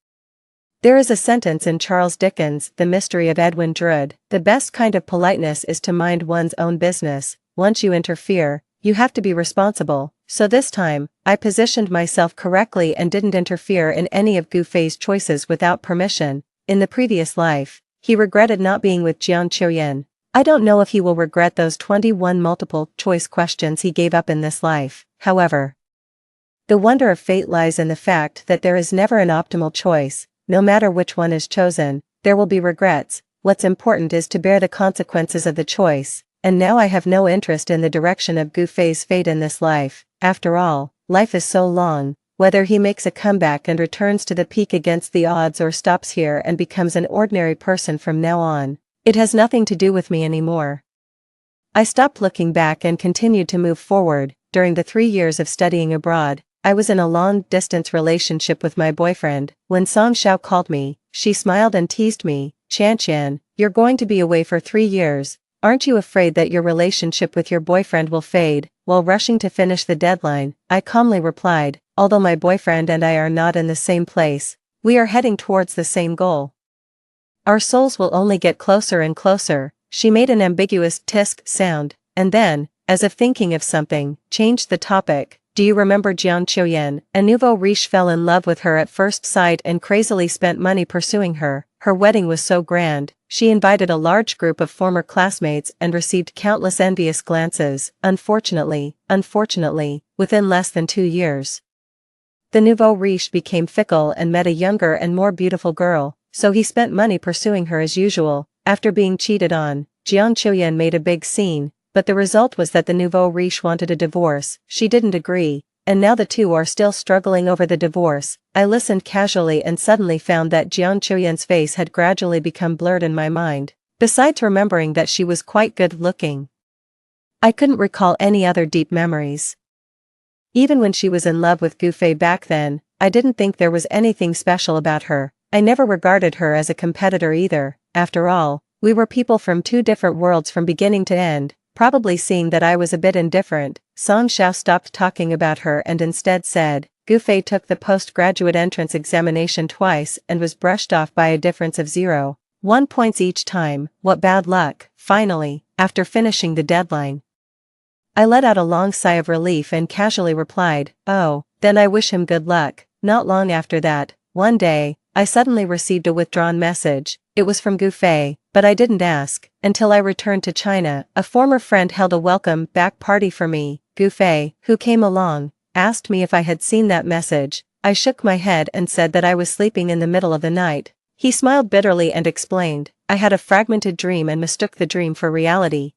There is a sentence in Charles Dickens' The Mystery of Edwin Drood: "The best kind of politeness is to mind one's own business. Once you interfere, you have to be responsible." So this time, I positioned myself correctly and didn't interfere in any of Gufei's choices without permission. In the previous life, he regretted not being with Jiang Chuyan. I don't know if he will regret those 21 multiple-choice questions he gave up in this life. However, the wonder of fate lies in the fact that there is never an optimal choice. No matter which one is chosen, there will be regrets. What's important is to bear the consequences of the choice. And now I have no interest in the direction of Gufei's fate in this life. After all, life is so long. Whether he makes a comeback and returns to the peak against the odds or stops here and becomes an ordinary person from now on, it has nothing to do with me anymore. I stopped looking back and continued to move forward. During the 3 years of studying abroad, I was in a long-distance relationship with my boyfriend. When Song Xiao called me, she smiled and teased me. "Qian, you're going to be away for 3 years. Aren't you afraid that your relationship with your boyfriend will fade?" While rushing to finish the deadline, I calmly replied, "Although my boyfriend and I are not in the same place, we are heading towards the same goal. Our souls will only get closer and closer." She made an ambiguous tisk sound, and then, as if thinking of something, changed the topic. "Do you remember Jiang Chuyan? A nouveau riche fell in love with her at first sight and crazily spent money pursuing her. Her wedding was so grand, she invited a large group of former classmates and received countless envious glances. Unfortunately, within less than 2 years, the nouveau riche became fickle and met a younger and more beautiful girl, so he spent money pursuing her as usual. After being cheated on, Jiang Chuyan made a big scene, but the result was that the nouveau riche wanted a divorce. She didn't agree, and now the two are still struggling over the divorce." I listened casually and suddenly found that Jiang Chuyan's face had gradually become blurred in my mind. Besides remembering that she was quite good-looking, I couldn't recall any other deep memories. Even when she was in love with Gufei back then, I didn't think there was anything special about her. I never regarded her as a competitor either. After all, we were people from 2 different worlds from beginning to end. Probably seeing that I was a bit indifferent, Song Xiao stopped talking about her and instead said, "Gufei took the postgraduate entrance examination twice and was brushed off by a difference of 0.1 points each time. What bad luck." Finally, after finishing the deadline, I let out a long sigh of relief and casually replied, "Oh, then I wish him good luck." Not long after that, one day, I suddenly received a withdrawn message. It was from Gu Fei, but I didn't ask. Until I returned to China, a former friend held a welcome back party for me. Gu Fei, who came along, asked me if I had seen that message. I shook my head and said that I was sleeping in the middle of the night. He smiled bitterly and explained, I had a fragmented dream and mistook the dream for reality.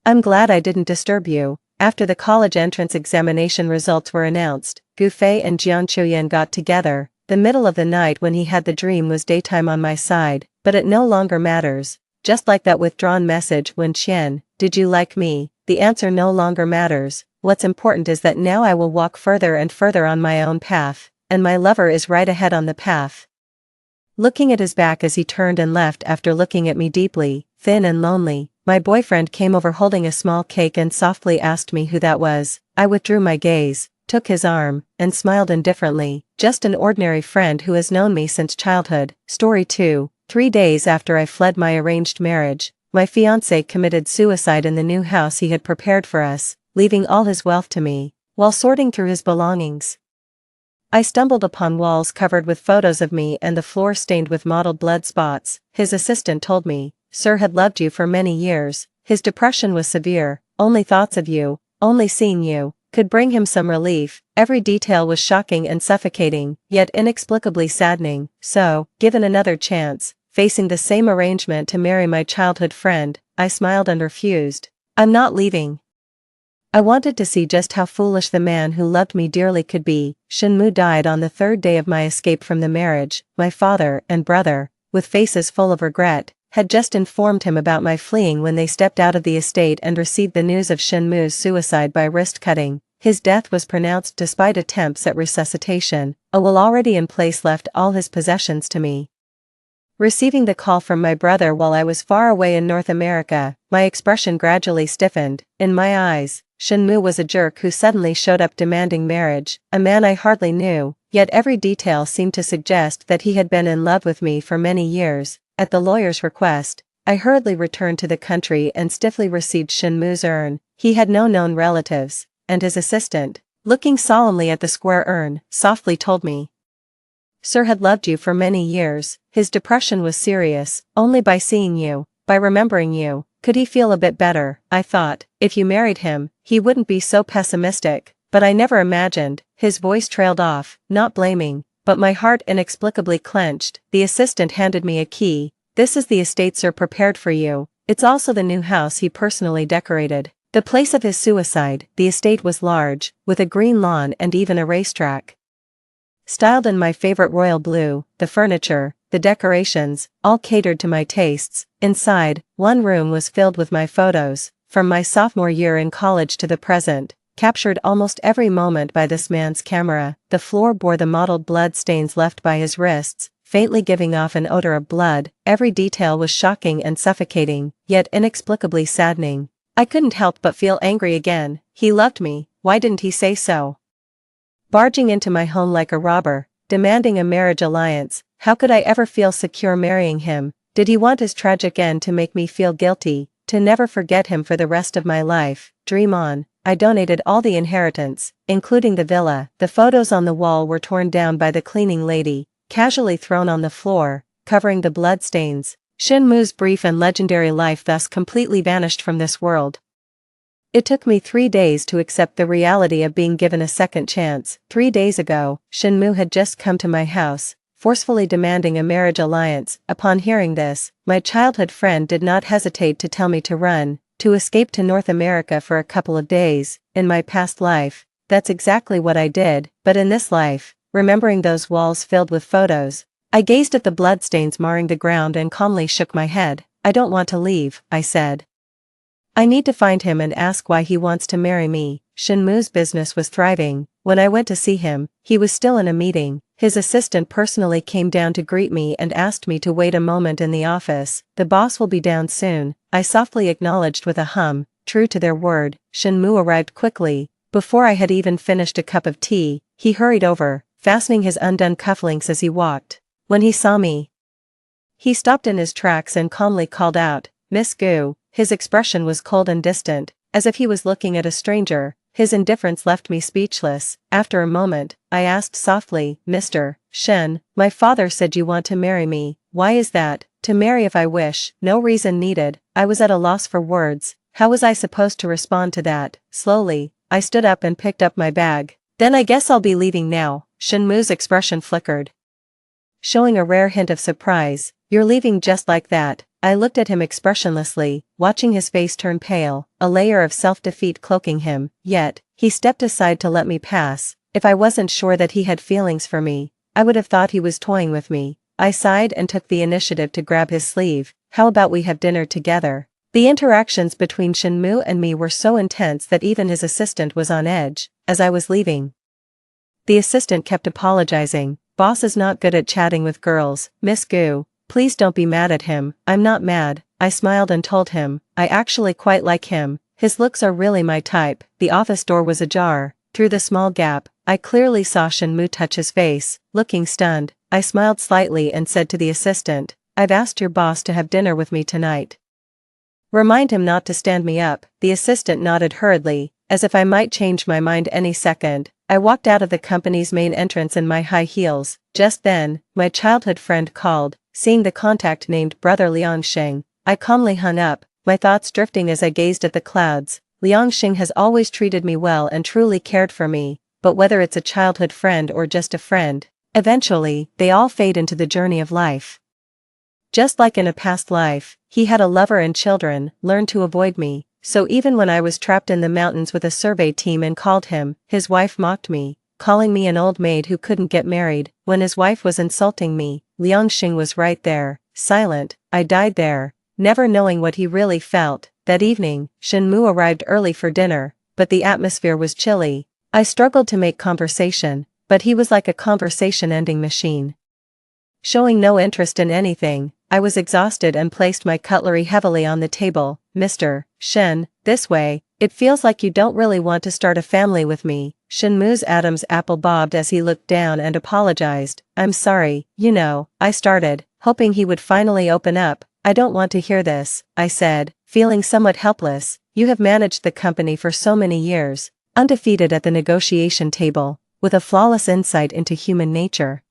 I'm glad I didn't disturb you. After the college entrance examination results were announced, Gu Fei and Jiang Chuyan got together. The middle of the night when he had the dream was daytime on my side, but it no longer matters. Just like that withdrawn message when Qian, did you like me? The answer no longer matters. What's important is that now I will walk further and further on my own path, and my lover is right ahead on the path. Looking at his back as he turned and left after looking at me deeply, thin and lonely, my boyfriend came over holding a small cake and softly asked me who that was. I withdrew my gaze, took his arm, and smiled indifferently. Just an ordinary friend who has known me since childhood. Story 2. 3 days after I fled my arranged marriage, my fiancé committed suicide in the new house he had prepared for us, leaving all his wealth to me. While sorting through his belongings, I stumbled upon walls covered with photos of me and the floor stained with mottled blood spots. His assistant told me, Sir had loved you for many years. His depression was severe. Only thoughts of you, only seeing you, could bring him some relief. Every detail was shocking and suffocating, yet inexplicably saddening. So, given another chance, facing the same arrangement to marry my childhood friend, I smiled and refused. I'm not leaving. I wanted to see just how foolish the man who loved me dearly could be. Shenmu died on the 3rd day of my escape from the marriage. My father and brother, with faces full of regret, had just informed him about my fleeing when they stepped out of the estate and received the news of Shenmu's suicide by wrist cutting. His death was pronounced despite attempts at resuscitation. A will already in place left all his possessions to me. Receiving the call from my brother while I was far away in North America, my expression gradually stiffened. In my eyes, Shenmu was a jerk who suddenly showed up demanding marriage, a man I hardly knew, yet every detail seemed to suggest that he had been in love with me for many years. At the lawyer's request, I hurriedly returned to the country and stiffly received Shenmu's urn. He had no known relatives, and his assistant, looking solemnly at the square urn, softly told me, Sir had loved you for many years. His depression was serious. Only by seeing you, by remembering you, could he feel a bit better. I thought, if you married him, he wouldn't be so pessimistic, but I never imagined. His voice trailed off, not blaming, but my heart inexplicably clenched. The assistant handed me a key. This is the estate Sir prepared for you. It's also the new house he personally decorated. The place of his suicide, the estate was large, with a green lawn and even a racetrack. Styled in my favorite royal blue, the furniture, the decorations, all catered to my tastes. Inside, one room was filled with my photos, from my sophomore year in college to the present, captured almost every moment by this man's camera. The floor bore the mottled blood stains left by his wrists, faintly giving off an odor of blood. Every detail was shocking and suffocating, yet inexplicably saddening. I couldn't help but feel angry again. He loved me, why didn't he say so? Barging into my home like a robber, demanding a marriage alliance, how could I ever feel secure marrying him? Did he want his tragic end to make me feel guilty, to never forget him for the rest of my life? Dream on. I donated all the inheritance, including the villa. The photos on the wall were torn down by the cleaning lady, casually thrown on the floor, covering the blood stains. Shenmu's brief and legendary life thus completely vanished from this world. It took me 3 days to accept the reality of being given a second chance. 3 days ago, Shenmu had just come to my house, forcefully demanding a marriage alliance. Upon hearing this, my childhood friend did not hesitate to tell me to run, to escape to North America for a couple of days. In my past life, that's exactly what I did, but in this life, remembering those walls filled with photos, I gazed at the bloodstains marring the ground and calmly shook my head. I don't want to leave, I said. I need to find him and ask why he wants to marry me. Shenmu's business was thriving. When I went to see him, he was still in a meeting. His assistant personally came down to greet me and asked me to wait a moment in the office. The boss will be down soon, I softly acknowledged with a hum. True to their word, Shenmu arrived quickly. Before I had even finished a cup of tea, he hurried over, fastening his undone cufflinks as he walked. When he saw me, he stopped in his tracks and calmly called out, Miss Gu. His expression was cold and distant, as if he was looking at a stranger. His indifference left me speechless. After a moment, I asked softly, Mr. Shen, my father said you want to marry me. Why is that? To marry if I wish, no reason needed. I was at a loss for words. How was I supposed to respond to that? Slowly, I stood up and picked up my bag. Then I guess I'll be leaving now. Shenmu's expression flickered, showing a rare hint of surprise. You're leaving just like that? I looked at him expressionlessly, watching his face turn pale, a layer of self-defeat cloaking him, yet, he stepped aside to let me pass. If I wasn't sure that he had feelings for me, I would have thought he was toying with me. I sighed and took the initiative to grab his sleeve. How about we have dinner together? The interactions between Shenmu and me were so intense that even his assistant was on edge. As I was leaving, the assistant kept apologizing. Boss is not good at chatting with girls, Miss Gu. Please don't be mad at him. I'm not mad. I smiled and told him, I actually quite like him. His looks are really my type. The office door was ajar. Through the small gap, I clearly saw Shenmu touch his face. Looking stunned, I smiled slightly and said to the assistant, I've asked your boss to have dinner with me tonight. Remind him not to stand me up. The assistant nodded hurriedly, as if I might change my mind any second. I walked out of the company's main entrance in my high heels. Just then, my childhood friend called. Seeing the contact named Brother Liangxing, I calmly hung up, my thoughts drifting as I gazed at the clouds. Liangxing has always treated me well and truly cared for me, but whether it's a childhood friend or just a friend, eventually, they all fade into the journey of life. Just like in a past life, he had a lover and children, learned to avoid me, so even when I was trapped in the mountains with a survey team and called him, his wife mocked me, calling me an old maid who couldn't get married. When his wife was insulting me, Liangxing was right there, silent. I died there, never knowing what he really felt. That evening, Shenmu arrived early for dinner, but the atmosphere was chilly. I struggled to make conversation, but he was like a conversation-ending machine, showing no interest in anything. I was exhausted and placed my cutlery heavily on the table. Mr. Shen, this way. It feels like you don't really want to start a family with me. Shenmu's Adam's apple bobbed as he looked down and apologized. I'm sorry, I started, hoping he would finally open up. I don't want to hear this, I said, feeling somewhat helpless. You have managed the company for so many years, undefeated at the negotiation table, with a flawless insight into human nature.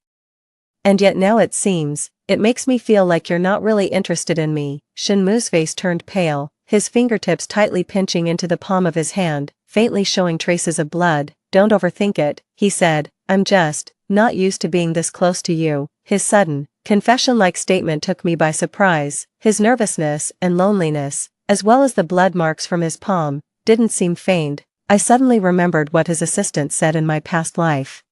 And yet now it seems, it makes me feel like you're not really interested in me. Shenmu's face turned pale, his fingertips tightly pinching into the palm of his hand, faintly showing traces of blood. Don't overthink it, he said, I'm just not used to being this close to you. His sudden, confession-like statement took me by surprise. His nervousness and loneliness, as well as the blood marks from his palm, didn't seem feigned. I suddenly remembered what his assistant said in my past life.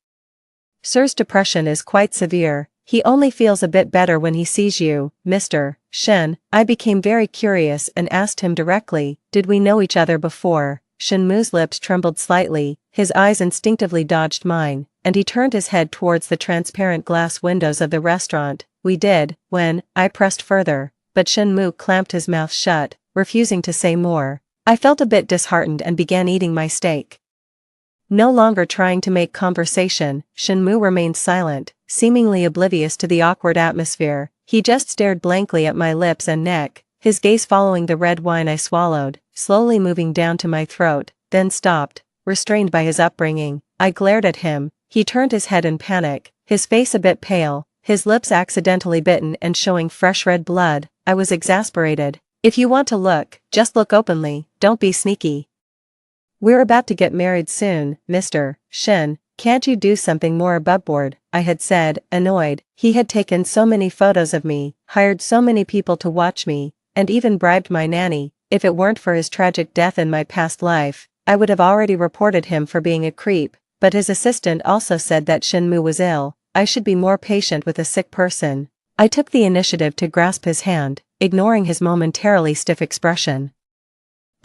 Sir's depression is quite severe. He only feels a bit better when he sees you, Mr. Shen. I became very curious and asked him directly, did we know each other before? Shenmu's lips trembled slightly, his eyes instinctively dodged mine, and he turned his head towards the transparent glass windows of the restaurant. We did, when, I pressed further, but Shenmu clamped his mouth shut, refusing to say more. I felt a bit disheartened and began eating my steak. No longer trying to make conversation, Shenmu remained silent, seemingly oblivious to the awkward atmosphere. He just stared blankly at my lips and neck, his gaze following the red wine I swallowed, slowly moving down to my throat, then stopped, restrained by his upbringing. I glared at him. He turned his head in panic, his face a bit pale, his lips accidentally bitten and showing fresh red blood. I was exasperated. If you want to look, just look openly, don't be sneaky. We're about to get married soon, Mr. Shen. Can't you do something more aboveboard? I had said, annoyed. He had taken so many photos of me, hired so many people to watch me, and even bribed my nanny. If it weren't for his tragic death in my past life, I would have already reported him for being a creep. But his assistant also said that Shenmu was ill. I should be more patient with a sick person. I took the initiative to grasp his hand, ignoring his momentarily stiff expression,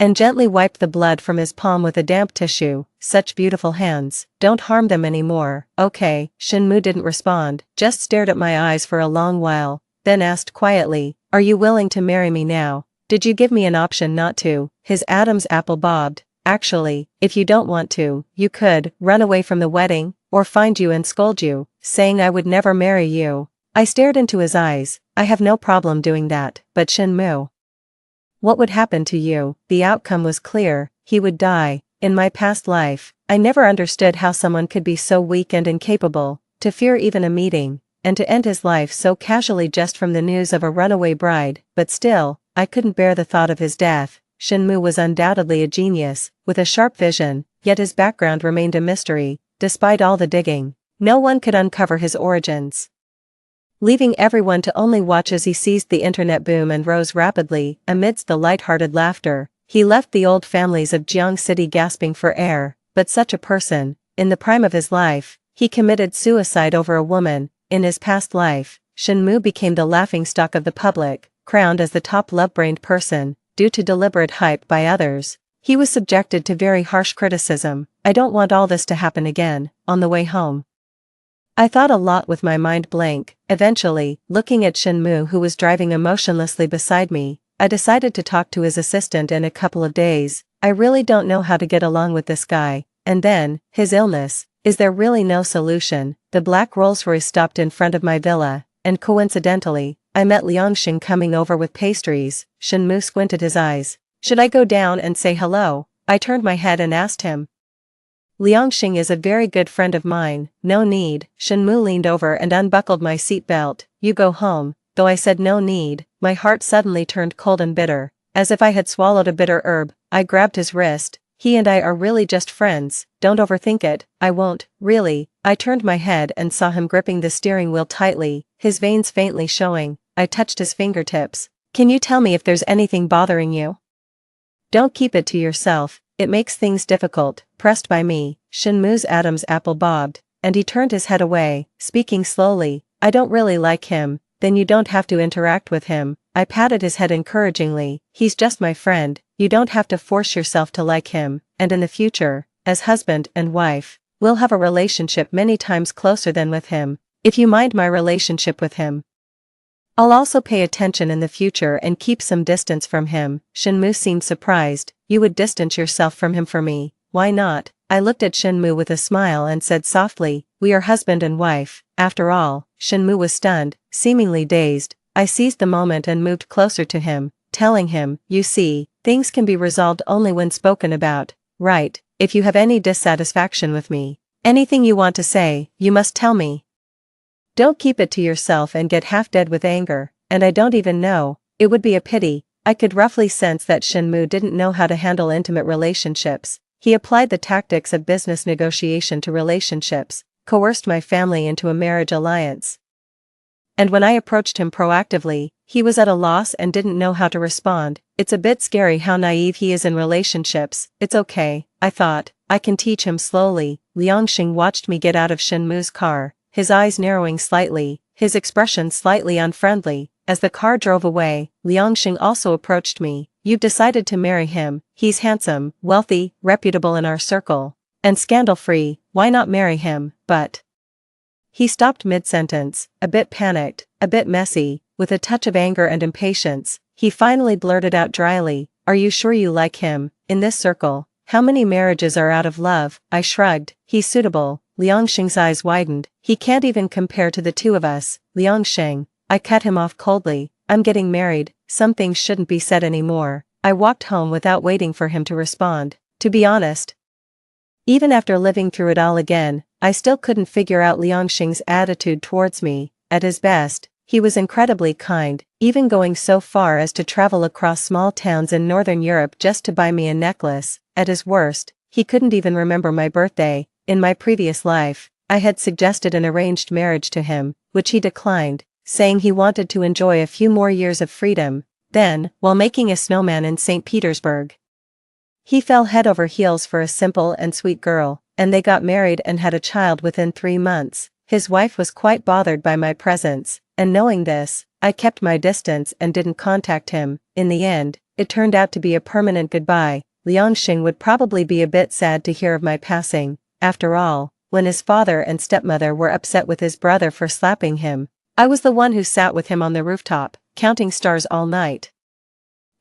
and gently wiped the blood from his palm with a damp tissue. Such beautiful hands. Don't harm them anymore, okay? Shenmu didn't respond, just stared at my eyes for a long while, then asked quietly, are you willing to marry me now? Did you give me an option not to? His Adam's apple bobbed. Actually, if you don't want to, you could run away from the wedding, or find you and scold you, saying I would never marry you. I stared into his eyes. I have no problem doing that, but Shenmu, what would happen to you? The outcome was clear, he would die. In my past life, I never understood how someone could be so weak and incapable, to fear even a meeting, and to end his life so casually just from the news of a runaway bride, but still, I couldn't bear the thought of his death. Shenmue was undoubtedly a genius, with a sharp vision, yet his background remained a mystery. Despite all the digging, no one could uncover his origins, leaving everyone to only watch as he seized the internet boom and rose rapidly. Amidst the light-hearted laughter, he left the old families of Jiang City gasping for air. But such a person, in the prime of his life, he committed suicide over a woman. In his past life, Shenmue became the laughingstock of the public, crowned as the top love-brained person, due to deliberate hype by others. He was subjected to very harsh criticism. I don't want all this to happen again. On the way home, I thought a lot with my mind blank. Eventually, looking at Shenmue who was driving emotionlessly beside me, I decided to talk to his assistant in a couple of days. I really don't know how to get along with this guy. And then, his illness. Is there really no solution? The black Rolls-Royce stopped in front of my villa, and coincidentally, I met Liangxing coming over with pastries. Shenmue squinted his eyes. Should I go down and say hello? I turned my head and asked him. Liangxing is a very good friend of mine. No need. Shenmue leaned over and unbuckled my seatbelt. You go home. Though I said no need, my heart suddenly turned cold and bitter, as if I had swallowed a bitter herb. I grabbed his wrist. He and I are really just friends. Don't overthink it. I won't, really. I turned my head and saw him gripping the steering wheel tightly, his veins faintly showing. I touched his fingertips. Can you tell me if there's anything bothering you? Don't keep it to yourself. It makes things difficult. Pressed by me, Shenmue's Adam's apple bobbed, and he turned his head away, speaking slowly. I don't really like him. Then you don't have to interact with him. I patted his head encouragingly. He's just my friend. You don't have to force yourself to like him, and in the future, as husband and wife, we'll have a relationship many times closer than with him. If you mind my relationship with him, I'll also pay attention in the future and keep some distance from him. Shenmue seemed surprised. You would distance yourself from him for me? Why not? I looked at Shenmue with a smile and said softly, we are husband and wife. After all. Shenmue was stunned, seemingly dazed. I seized the moment and moved closer to him, telling him, you see, things can be resolved only when spoken about. Right, if you have any dissatisfaction with me, anything you want to say, you must tell me. Don't keep it to yourself and get half dead with anger. And I don't even know, it would be a pity. I could roughly sense that Shenmue didn't know how to handle intimate relationships. He applied the tactics of business negotiation to relationships, coerced my family into a marriage alliance. And when I approached him proactively, he was at a loss and didn't know how to respond. It's a bit scary how naive he is in relationships. It's okay, I thought, I can teach him slowly. Liangxing watched me get out of Shenmue's car, his eyes narrowing slightly, his expression slightly unfriendly. As the car drove away, Liangxing also approached me. You've decided to marry him. He's handsome, wealthy, reputable in our circle, and scandal-free. Why not marry him? But he stopped mid-sentence, a bit panicked, a bit messy, with a touch of anger and impatience. He finally blurted out dryly, are you sure you like him? In this circle, how many marriages are out of love? I shrugged. He's suitable. Liangxing's eyes widened. He can't even compare to the two of us. Liangxing. I cut him off coldly. I'm getting married. Some things shouldn't be said anymore. I walked home without waiting for him to respond. To be honest, even after living through it all again, I still couldn't figure out Liangxing's attitude towards me. At his best, he was incredibly kind, even going so far as to travel across small towns in Northern Europe just to buy me a necklace. At his worst, he couldn't even remember my birthday. In my previous life, I had suggested an arranged marriage to him, which he declined, saying he wanted to enjoy a few more years of freedom. Then, while making a snowman in St. Petersburg, he fell head over heels for a simple and sweet girl, and they got married and had a child within 3 months. His wife was quite bothered by my presence, and knowing this, I kept my distance and didn't contact him. In the end, it turned out to be a permanent goodbye. Liangxing would probably be a bit sad to hear of my passing. After all, when his father and stepmother were upset with his brother for slapping him, I was the one who sat with him on the rooftop, counting stars all night.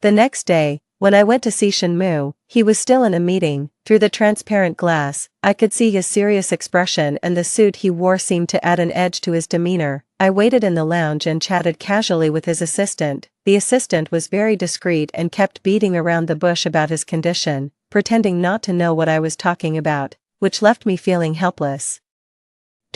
The next day, when I went to see Shenmue, he was still in a meeting. Through the transparent glass, I could see his serious expression, and the suit he wore seemed to add an edge to his demeanor. I waited in the lounge and chatted casually with his assistant. The assistant was very discreet and kept beating around the bush about his condition, pretending not to know what I was talking about, which left me feeling helpless.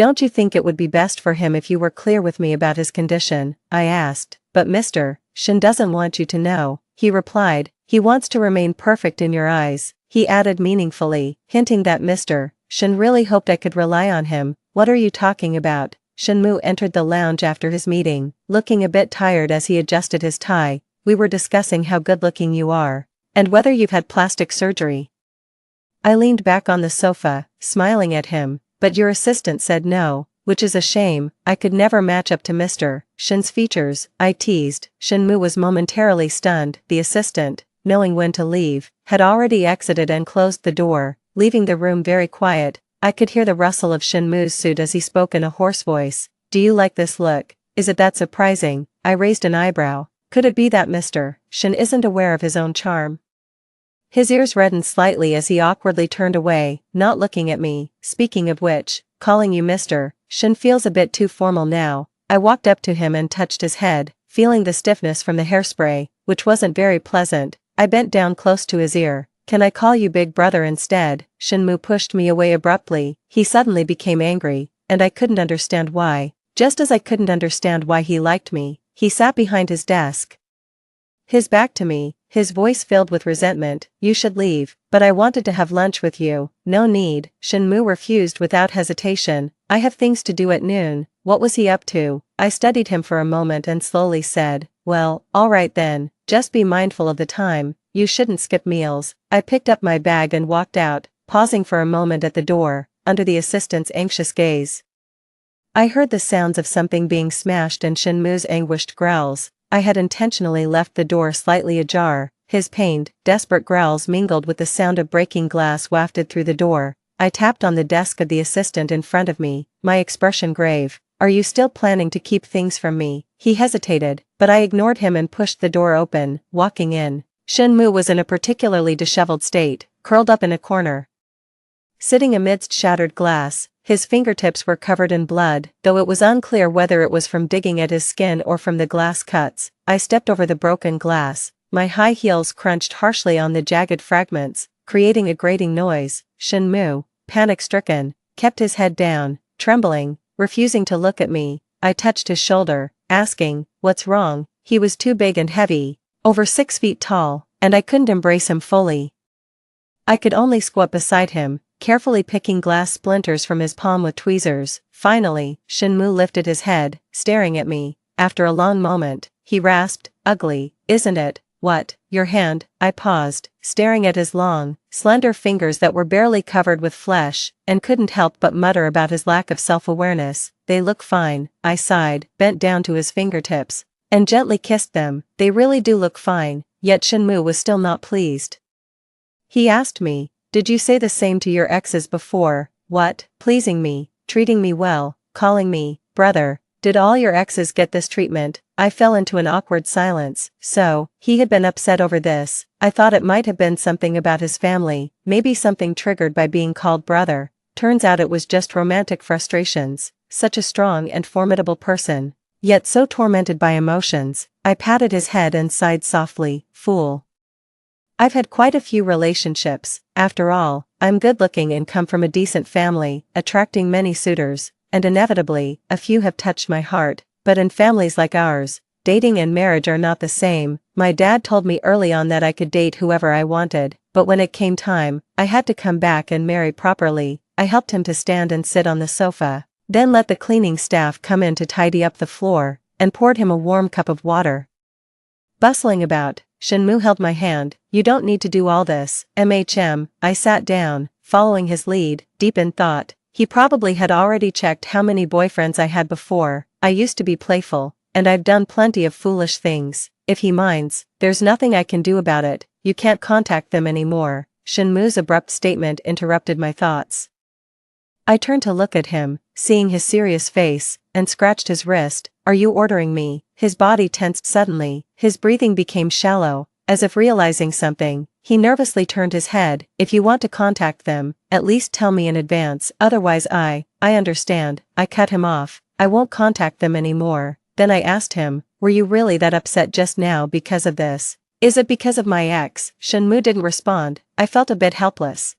Don't you think it would be best for him if you were clear with me about his condition? I asked. But Mr. Shin doesn't want you to know, he replied. He wants to remain perfect in your eyes, he added meaningfully, hinting that Mr. Shin really hoped I could rely on him. What are you talking about? Shinmu entered the lounge after his meeting, looking a bit tired as he adjusted his tie. We were discussing how good-looking you are, and whether you've had plastic surgery. I leaned back on the sofa, smiling at him, but your assistant said no, which is a shame. I could never match up to Mr. Shin's features, I teased. Shinmu was momentarily stunned. The assistant, knowing when to leave, had already exited and closed the door, leaving the room very quiet. I could hear the rustle of Shinmu's suit as he spoke in a hoarse voice. Do you like this look? Is it that surprising? I raised an eyebrow. Could it be that Mr. Shin isn't aware of his own charm? His ears reddened slightly as he awkwardly turned away, not looking at me. Speaking of which, calling you Mr. Shin feels a bit too formal now. I walked up to him and touched his head, feeling the stiffness from the hairspray, which wasn't very pleasant. I bent down close to his ear. Can I call you big brother instead? Shinmu pushed me away abruptly. He suddenly became angry, and I couldn't understand why. Just as I couldn't understand why he liked me, he sat behind his desk, his back to me, his voice filled with resentment. You should leave, but I wanted to have lunch with you. No need, Shinmu refused without hesitation. I have things to do at noon. What was he up to? I studied him for a moment and slowly said, well, alright then, just be mindful of the time. You shouldn't skip meals. I picked up my bag and walked out, pausing for a moment at the door, under the assistant's anxious gaze. I heard the sounds of something being smashed and Shinmu's anguished growls. I had intentionally left the door slightly ajar. His pained, desperate growls mingled with the sound of breaking glass wafted through the door. I tapped on the desk of the assistant in front of me, my expression grave. Are you still planning to keep things from me? He hesitated, but I ignored him and pushed the door open, walking in. Shinmu was in a particularly disheveled state, curled up in a corner, sitting amidst shattered glass. His fingertips were covered in blood, though it was unclear whether it was from digging at his skin or from the glass cuts. I stepped over the broken glass. My high heels crunched harshly on the jagged fragments, creating a grating noise. Shinmu, panic-stricken, kept his head down, trembling, refusing to look at me. I touched his shoulder, asking, what's wrong? He was too big and heavy, over 6 feet tall, and I couldn't embrace him fully. I could only squat beside him, carefully picking glass splinters from his palm with tweezers. Finally, Shinmu lifted his head, staring at me. After a long moment, he rasped, ugly, isn't it? What? Your hand? I paused, staring at his long, slender fingers that were barely covered with flesh, and couldn't help but mutter about his lack of self-awareness. They look fine, I sighed, bent down to his fingertips, and gently kissed them. They really do look fine. Yet Shinmu was still not pleased. He asked me, did you say the same to your exes before? What? Pleasing me, treating me well, calling me brother. Did all your exes get this treatment? I fell into an awkward silence. So, he had been upset over this. I thought it might have been something about his family, maybe something triggered by being called brother. Turns out it was just romantic frustrations. Such a strong and formidable person, yet so tormented by emotions. I patted his head and sighed softly. Fool. I've had quite a few relationships. After all, I'm good-looking and come from a decent family, attracting many suitors, and inevitably, a few have touched my heart. But in families like ours, dating and marriage are not the same. My dad told me early on that I could date whoever I wanted, but when it came time, I had to come back and marry properly. I helped him to stand and sit on the sofa, then let the cleaning staff come in to tidy up the floor, and poured him a warm cup of water. Bustling about, Shinmu held my hand. You don't need to do all this, I sat down, following his lead, deep in thought. He probably had already checked how many boyfriends I had before. I used to be playful, and I've done plenty of foolish things. If he minds, there's nothing I can do about it. You can't contact them anymore. Shinmu's abrupt statement interrupted my thoughts. I turned to look at him, seeing his serious face, and scratched his wrist. Are you ordering me? His body tensed suddenly, his breathing became shallow, as if realizing something. He nervously turned his head. If you want to contact them, at least tell me in advance, otherwise I understand. I cut him off. I won't contact them anymore. Then I asked him, were you really that upset just now because of this? Is it because of my ex? Shinmu didn't respond. I felt a bit helpless.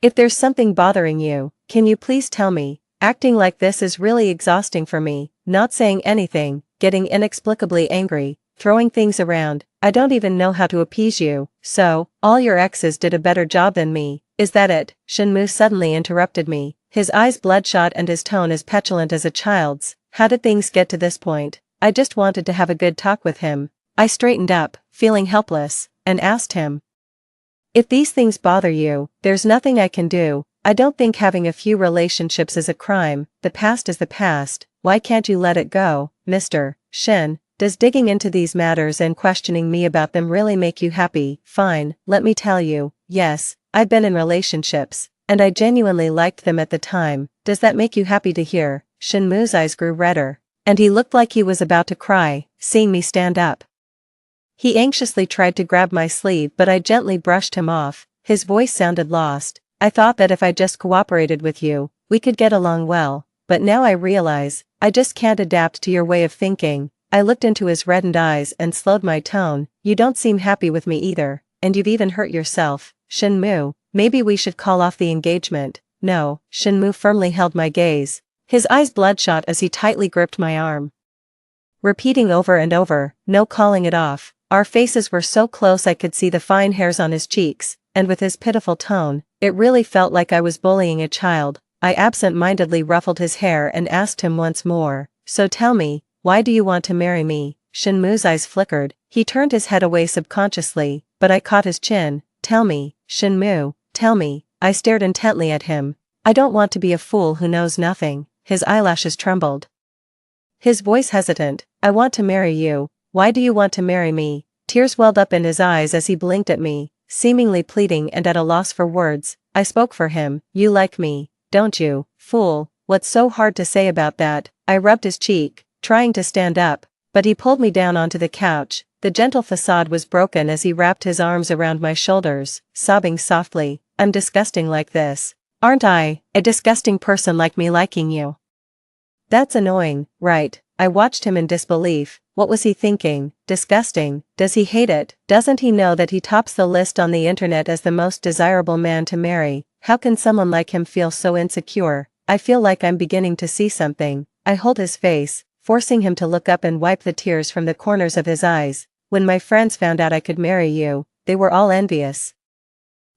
If there's something bothering you, can you please tell me? Acting like this is really exhausting for me, not saying anything, getting inexplicably angry, throwing things around. I don't even know how to appease you, so, all your exes did a better job than me, is that it? Shinmu suddenly interrupted me, his eyes bloodshot and his tone as petulant as a child's. How did things get to this point? I just wanted to have a good talk with him. I straightened up, feeling helpless, and asked him. If these things bother you, there's nothing I can do. I don't think having a few relationships is a crime, the past is the past, why can't you let it go, Mr. Shin? Does digging into these matters and questioning me about them really make you happy? Fine, let me tell you, yes, I've been in relationships, and I genuinely liked them at the time. Does that make you happy to hear? Shinmu's eyes grew redder, and he looked like he was about to cry, seeing me stand up. He anxiously tried to grab my sleeve but I gently brushed him off, his voice sounded lost. I thought that if I just cooperated with you, we could get along well, but now I realize, I just can't adapt to your way of thinking. I looked into his reddened eyes and slowed my tone. You don't seem happy with me either, and you've even hurt yourself. Shinmu, maybe we should call off the engagement. No, Shinmu firmly held my gaze, his eyes bloodshot as he tightly gripped my arm. Repeating over and over, no calling it off. Our faces were so close I could see the fine hairs on his cheeks, and with his pitiful tone, it really felt like I was bullying a child. I absent-mindedly ruffled his hair and asked him once more, so tell me, why do you want to marry me? Shinmu's eyes flickered, he turned his head away subconsciously, but I caught his chin. Tell me, Shinmu, tell me. I stared intently at him. I don't want to be a fool who knows nothing. His eyelashes trembled. His voice hesitant, I want to marry you. Why do you want to marry me? Tears welled up in his eyes as he blinked at me, seemingly pleading and at a loss for words. I spoke for him. You like me, don't you, fool? What's so hard to say about that? I rubbed his cheek, trying to stand up, but he pulled me down onto the couch. The gentle facade was broken as he wrapped his arms around my shoulders, sobbing softly. I'm disgusting like this. Aren't I, a disgusting person like me liking you? That's annoying, right? I watched him in disbelief. What was he thinking? Disgusting? Does he hate it? Doesn't he know that he tops the list on the internet as the most desirable man to marry? How can someone like him feel so insecure? I feel like I'm beginning to see something. I hold his face, forcing him to look up and wipe the tears from the corners of his eyes. When my friends found out I could marry you, they were all envious,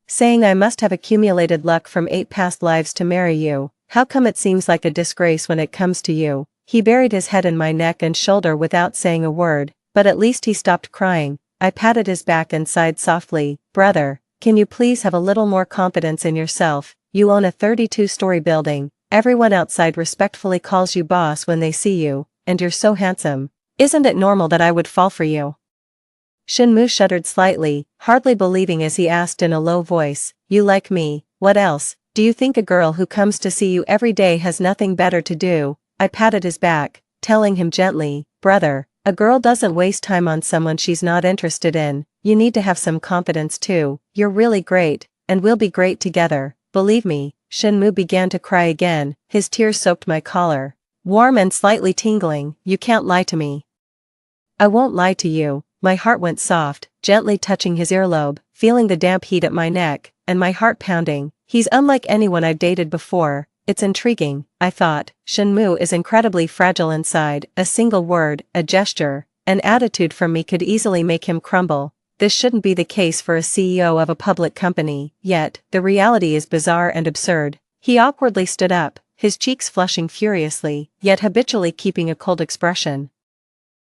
saying I must have accumulated luck from 8 past lives to marry you. How come it seems like a disgrace when it comes to you? He buried his head in my neck and shoulder without saying a word, but at least he stopped crying. I patted his back and sighed softly. Brother, can you please have a little more confidence in yourself? You own a 32-story building. Everyone outside respectfully calls you boss when they see you, and you're so handsome. Isn't it normal that I would fall for you? Shinmu shuddered slightly, hardly believing as he asked in a low voice, you like me, what else? Do you think a girl who comes to see you every day has nothing better to do? I patted his back, telling him gently, brother, a girl doesn't waste time on someone she's not interested in. You need to have some confidence too. You're really great, and we'll be great together. Believe me. Shinmu began to cry again, his tears soaked my collar. Warm and slightly tingling, you can't lie to me. I won't lie to you. My heart went soft, gently touching his earlobe, feeling the damp heat at my neck, and my heart pounding. He's unlike anyone I've dated before. It's intriguing, I thought. Shinmu is incredibly fragile inside. A single word, a gesture, an attitude from me could easily make him crumble. This shouldn't be the case for a CEO of a public company, yet, the reality is bizarre and absurd. He awkwardly stood up, his cheeks flushing furiously, yet habitually keeping a cold expression.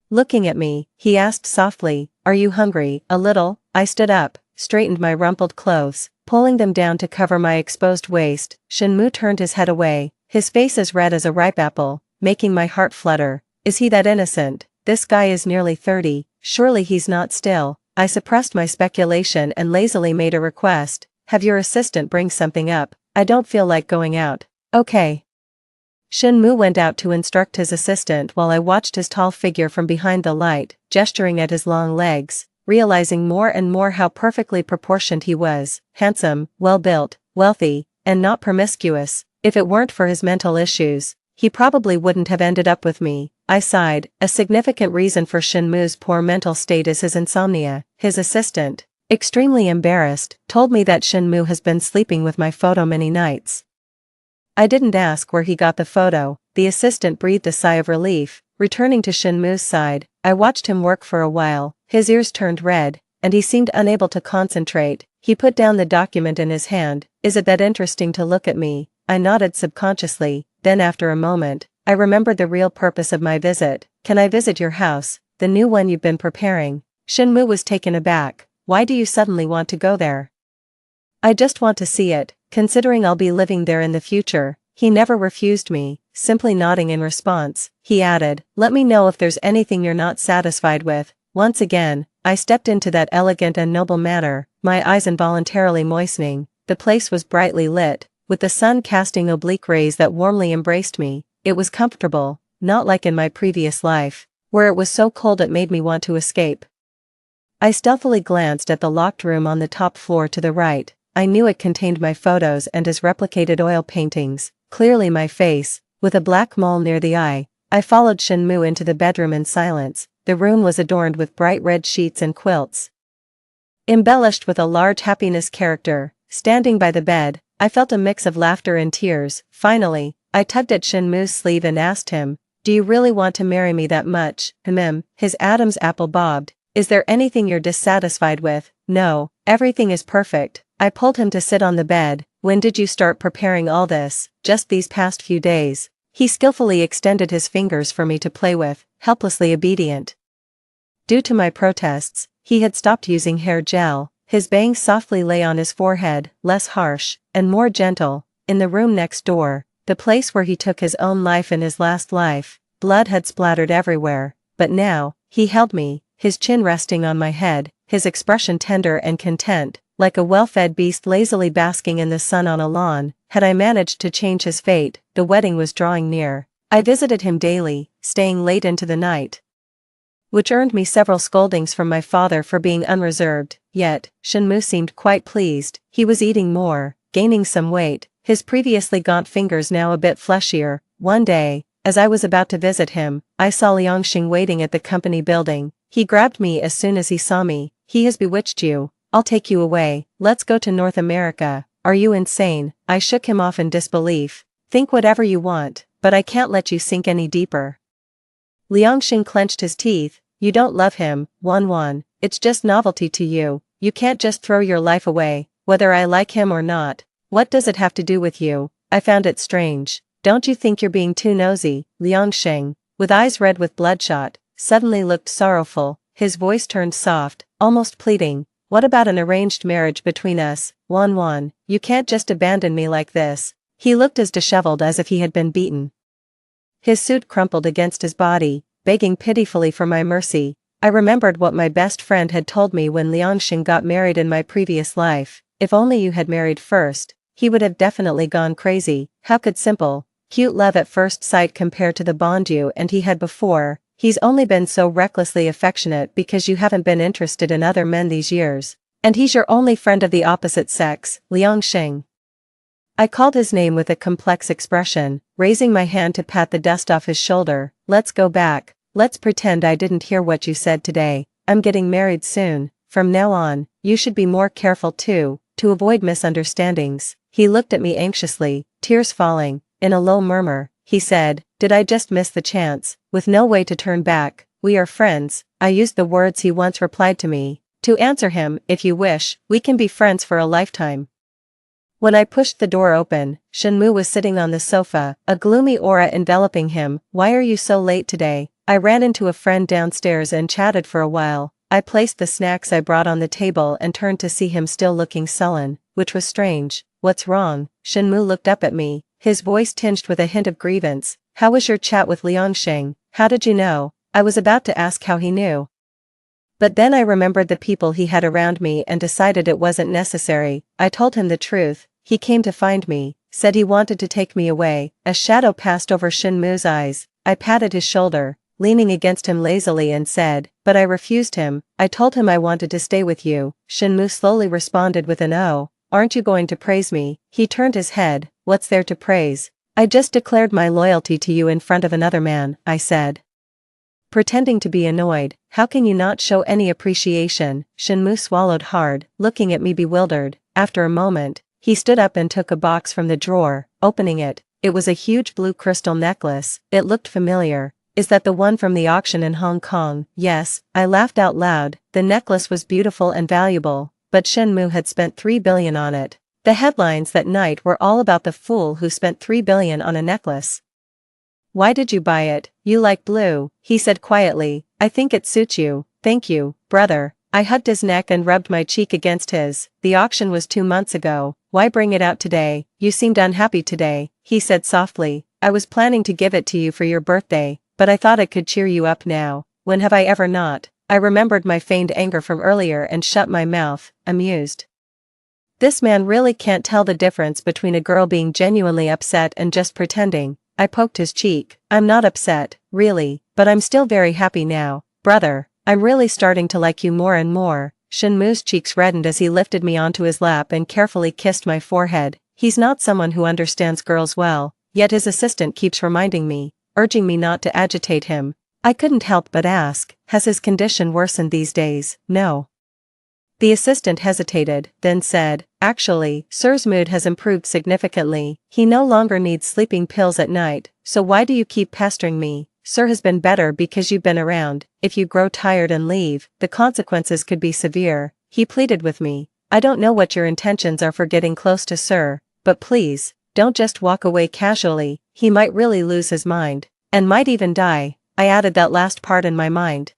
Looking at me, he asked softly, are you hungry? A little. I stood up, straightened my rumpled clothes, pulling them down to cover my exposed waist. Shinmu turned his head away, his face as red as a ripe apple, making my heart flutter. Is he that innocent? This guy is nearly 30, surely he's not still. I suppressed my speculation and lazily made a request. Have your assistant bring something up. I don't feel like going out. Okay. Shinmu went out to instruct his assistant while I watched his tall figure from behind the light, gesturing at his long legs, realizing more and more how perfectly proportioned he was, handsome, well-built, wealthy, and not promiscuous. If it weren't for his mental issues, he probably wouldn't have ended up with me. I sighed. A significant reason for Shinmu's poor mental state is his insomnia. His assistant, extremely embarrassed, told me that Shinmu has been sleeping with my photo many nights. I didn't ask where he got the photo. The assistant breathed a sigh of relief. Returning to Shinmu's side, I watched him work for a while. His ears turned red, and he seemed unable to concentrate. He put down the document in his hand. Is it that interesting to look at me? I nodded subconsciously. Then after a moment, I remembered the real purpose of my visit. Can I visit your house, the new one you've been preparing? Shinmu was taken aback. Why do you suddenly want to go there? I just want to see it, considering I'll be living there in the future. He never refused me, simply nodding in response. He added, let me know if there's anything you're not satisfied with. Once again, I stepped into that elegant and noble manner, my eyes involuntarily moistening. The place was brightly lit, with the sun casting oblique rays that warmly embraced me. It was comfortable, not like in my previous life, where it was so cold it made me want to escape. I stealthily glanced at the locked room on the top floor to the right. I knew it contained my photos and his replicated oil paintings, clearly my face, with a black mole near the eye. I followed Shinmu into the bedroom in silence. The room was adorned with bright red sheets and quilts, embellished with a large happiness character. Standing by the bed, I felt a mix of laughter and tears. Finally, I tugged at Shinmu's sleeve and asked him, do you really want to marry me that much? His Adam's apple bobbed. Is there anything you're dissatisfied with? No, everything is perfect. I pulled him to sit on the bed. When did you start preparing all this? Just these past few days. He skillfully extended his fingers for me to play with, helplessly obedient. Due to my protests, he had stopped using hair gel. His bangs softly lay on his forehead, less harsh, and more gentle. In the room next door, the place where he took his own life in his last life, blood had splattered everywhere, but now, he held me, his chin resting on my head, his expression tender and content, like a well-fed beast lazily basking in the sun on a lawn. Had I managed to change his fate? The wedding was drawing near. I visited him daily, staying late into the night, which earned me several scoldings from my father for being unreserved. Yet, Shinmu seemed quite pleased. He was eating more, gaining some weight, his previously gaunt fingers now a bit fleshier. One day, as I was about to visit him, I saw Liangxing waiting at the company building. He grabbed me as soon as he saw me. He has bewitched you. I'll take you away. Let's go to North America. Are you insane? I shook him off in disbelief. Think whatever you want, but I can't let you sink any deeper. Liangxing clenched his teeth. You don't love him, Wan. It's just novelty to you. You can't just throw your life away, whether I like him or not. What does it have to do with you? I found it strange. Don't you think you're being too nosy? Liangxing, with eyes red with bloodshot, suddenly looked sorrowful. His voice turned soft, almost pleading. What about an arranged marriage between us? Wan, you can't just abandon me like this. He looked as disheveled as if he had been beaten. His suit crumpled against his body, begging pitifully for my mercy. I remembered what my best friend had told me when Liangxing got married in my previous life. If only you had married first, he would have definitely gone crazy. How could simple, cute love at first sight compare to the bond you and he had before? He's only been so recklessly affectionate because you haven't been interested in other men these years. And he's your only friend of the opposite sex, Liangxing. I called his name with a complex expression, raising my hand to pat the dust off his shoulder. Let's go back. Let's pretend I didn't hear what you said today. I'm getting married soon. From now on, you should be more careful too, to avoid misunderstandings. He looked at me anxiously, tears falling. In a low murmur, he said, did I just miss the chance? With no way to turn back. We are friends. I used the words he once replied to me. To answer him, if you wish, we can be friends for a lifetime. When I pushed the door open, Shinmu was sitting on the sofa, a gloomy aura enveloping him. Why are you so late today? I ran into a friend downstairs and chatted for a while. I placed the snacks I brought on the table and turned to see him still looking sullen, which was strange. What's wrong? Shinmu looked up at me, his voice tinged with a hint of grievance. How was your chat with Liangxing? How did you know? I was about to ask how he knew, but then I remembered the people he had around me and decided it wasn't necessary. I told him the truth. He came to find me, said he wanted to take me away. A shadow passed over Shinmu's eyes. I patted his shoulder, leaning against him lazily and said, but I refused him. I told him I wanted to stay with you. Shinmu slowly responded with an oh. Aren't you going to praise me? He turned his head. What's there to praise? I just declared my loyalty to you in front of another man, I said, pretending to be annoyed. How can you not show any appreciation? Shinmu swallowed hard, looking at me bewildered. After a moment, he stood up and took a box from the drawer. Opening it, It was a huge blue crystal necklace. It looked familiar. Is that the one from the auction in Hong Kong? Yes, I laughed out loud. The necklace was beautiful and valuable, but Shenmue had spent 3 billion on it. The headlines that night were all about the fool who spent 3 billion on a necklace. Why did you buy it? You like blue, he said quietly. I think it suits you. Thank you, brother. I hugged his neck and rubbed my cheek against his. The auction was 2 months ago. Why bring it out today? You seemed unhappy today, he said softly. I was planning to give it to you for your birthday, but I thought it could cheer you up now. When have I ever not? I remembered my feigned anger from earlier and shut my mouth, amused. This man really can't tell the difference between a girl being genuinely upset and just pretending. I poked his cheek. I'm not upset, really, but I'm still very happy now, brother. I'm really starting to like you more and more. Shenmue's cheeks reddened as he lifted me onto his lap and carefully kissed my forehead. He's not someone who understands girls well, yet his assistant keeps reminding me, urging me not to agitate him. I couldn't help but ask, has his condition worsened these days? No. The assistant hesitated, then said, actually, Sir's mood has improved significantly. He no longer needs sleeping pills at night, so why do you keep pestering me? Sir has been better because you've been around. If you grow tired and leave, the consequences could be severe. He pleaded with me. I don't know what your intentions are for getting close to Sir, but please, don't just walk away casually. He might really lose his mind, and might even die. I added that last part in my mind.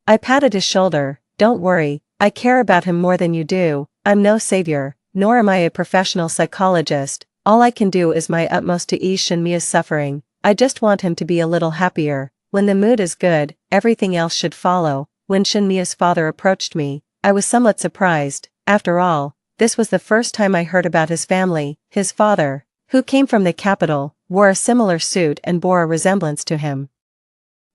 I patted his shoulder. Don't worry, I care about him more than you do. I'm no savior, nor am I a professional psychologist. All I can do is my utmost to ease Shenmue's suffering. I just want him to be a little happier. When the mood is good, everything else should follow. When Shenmue's father approached me, I was somewhat surprised. After all, this was the first time I heard about his family. His father, who came from the capital, wore a similar suit and bore a resemblance to him,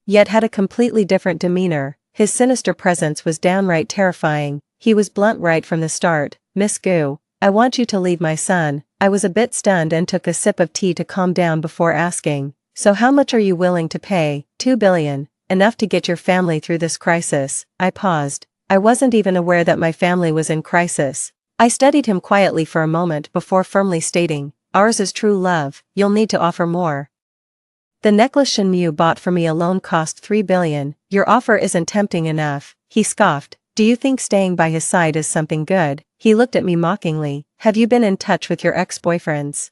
yet had a completely different demeanor. His sinister presence was downright terrifying. He was blunt right from the start. Miss Gu, I want you to leave my son. I was a bit stunned and took a sip of tea to calm down before asking, so how much are you willing to pay? 2 billion, enough to get your family through this crisis. I paused. I wasn't even aware that my family was in crisis. I studied him quietly for a moment before firmly stating, ours is true love. You'll need to offer more. The necklace Shenmue bought for me alone cost 3 billion, your offer isn't tempting enough, he scoffed. Do you think staying by his side is something good? He looked at me mockingly. Have you been in touch with your ex-boyfriends?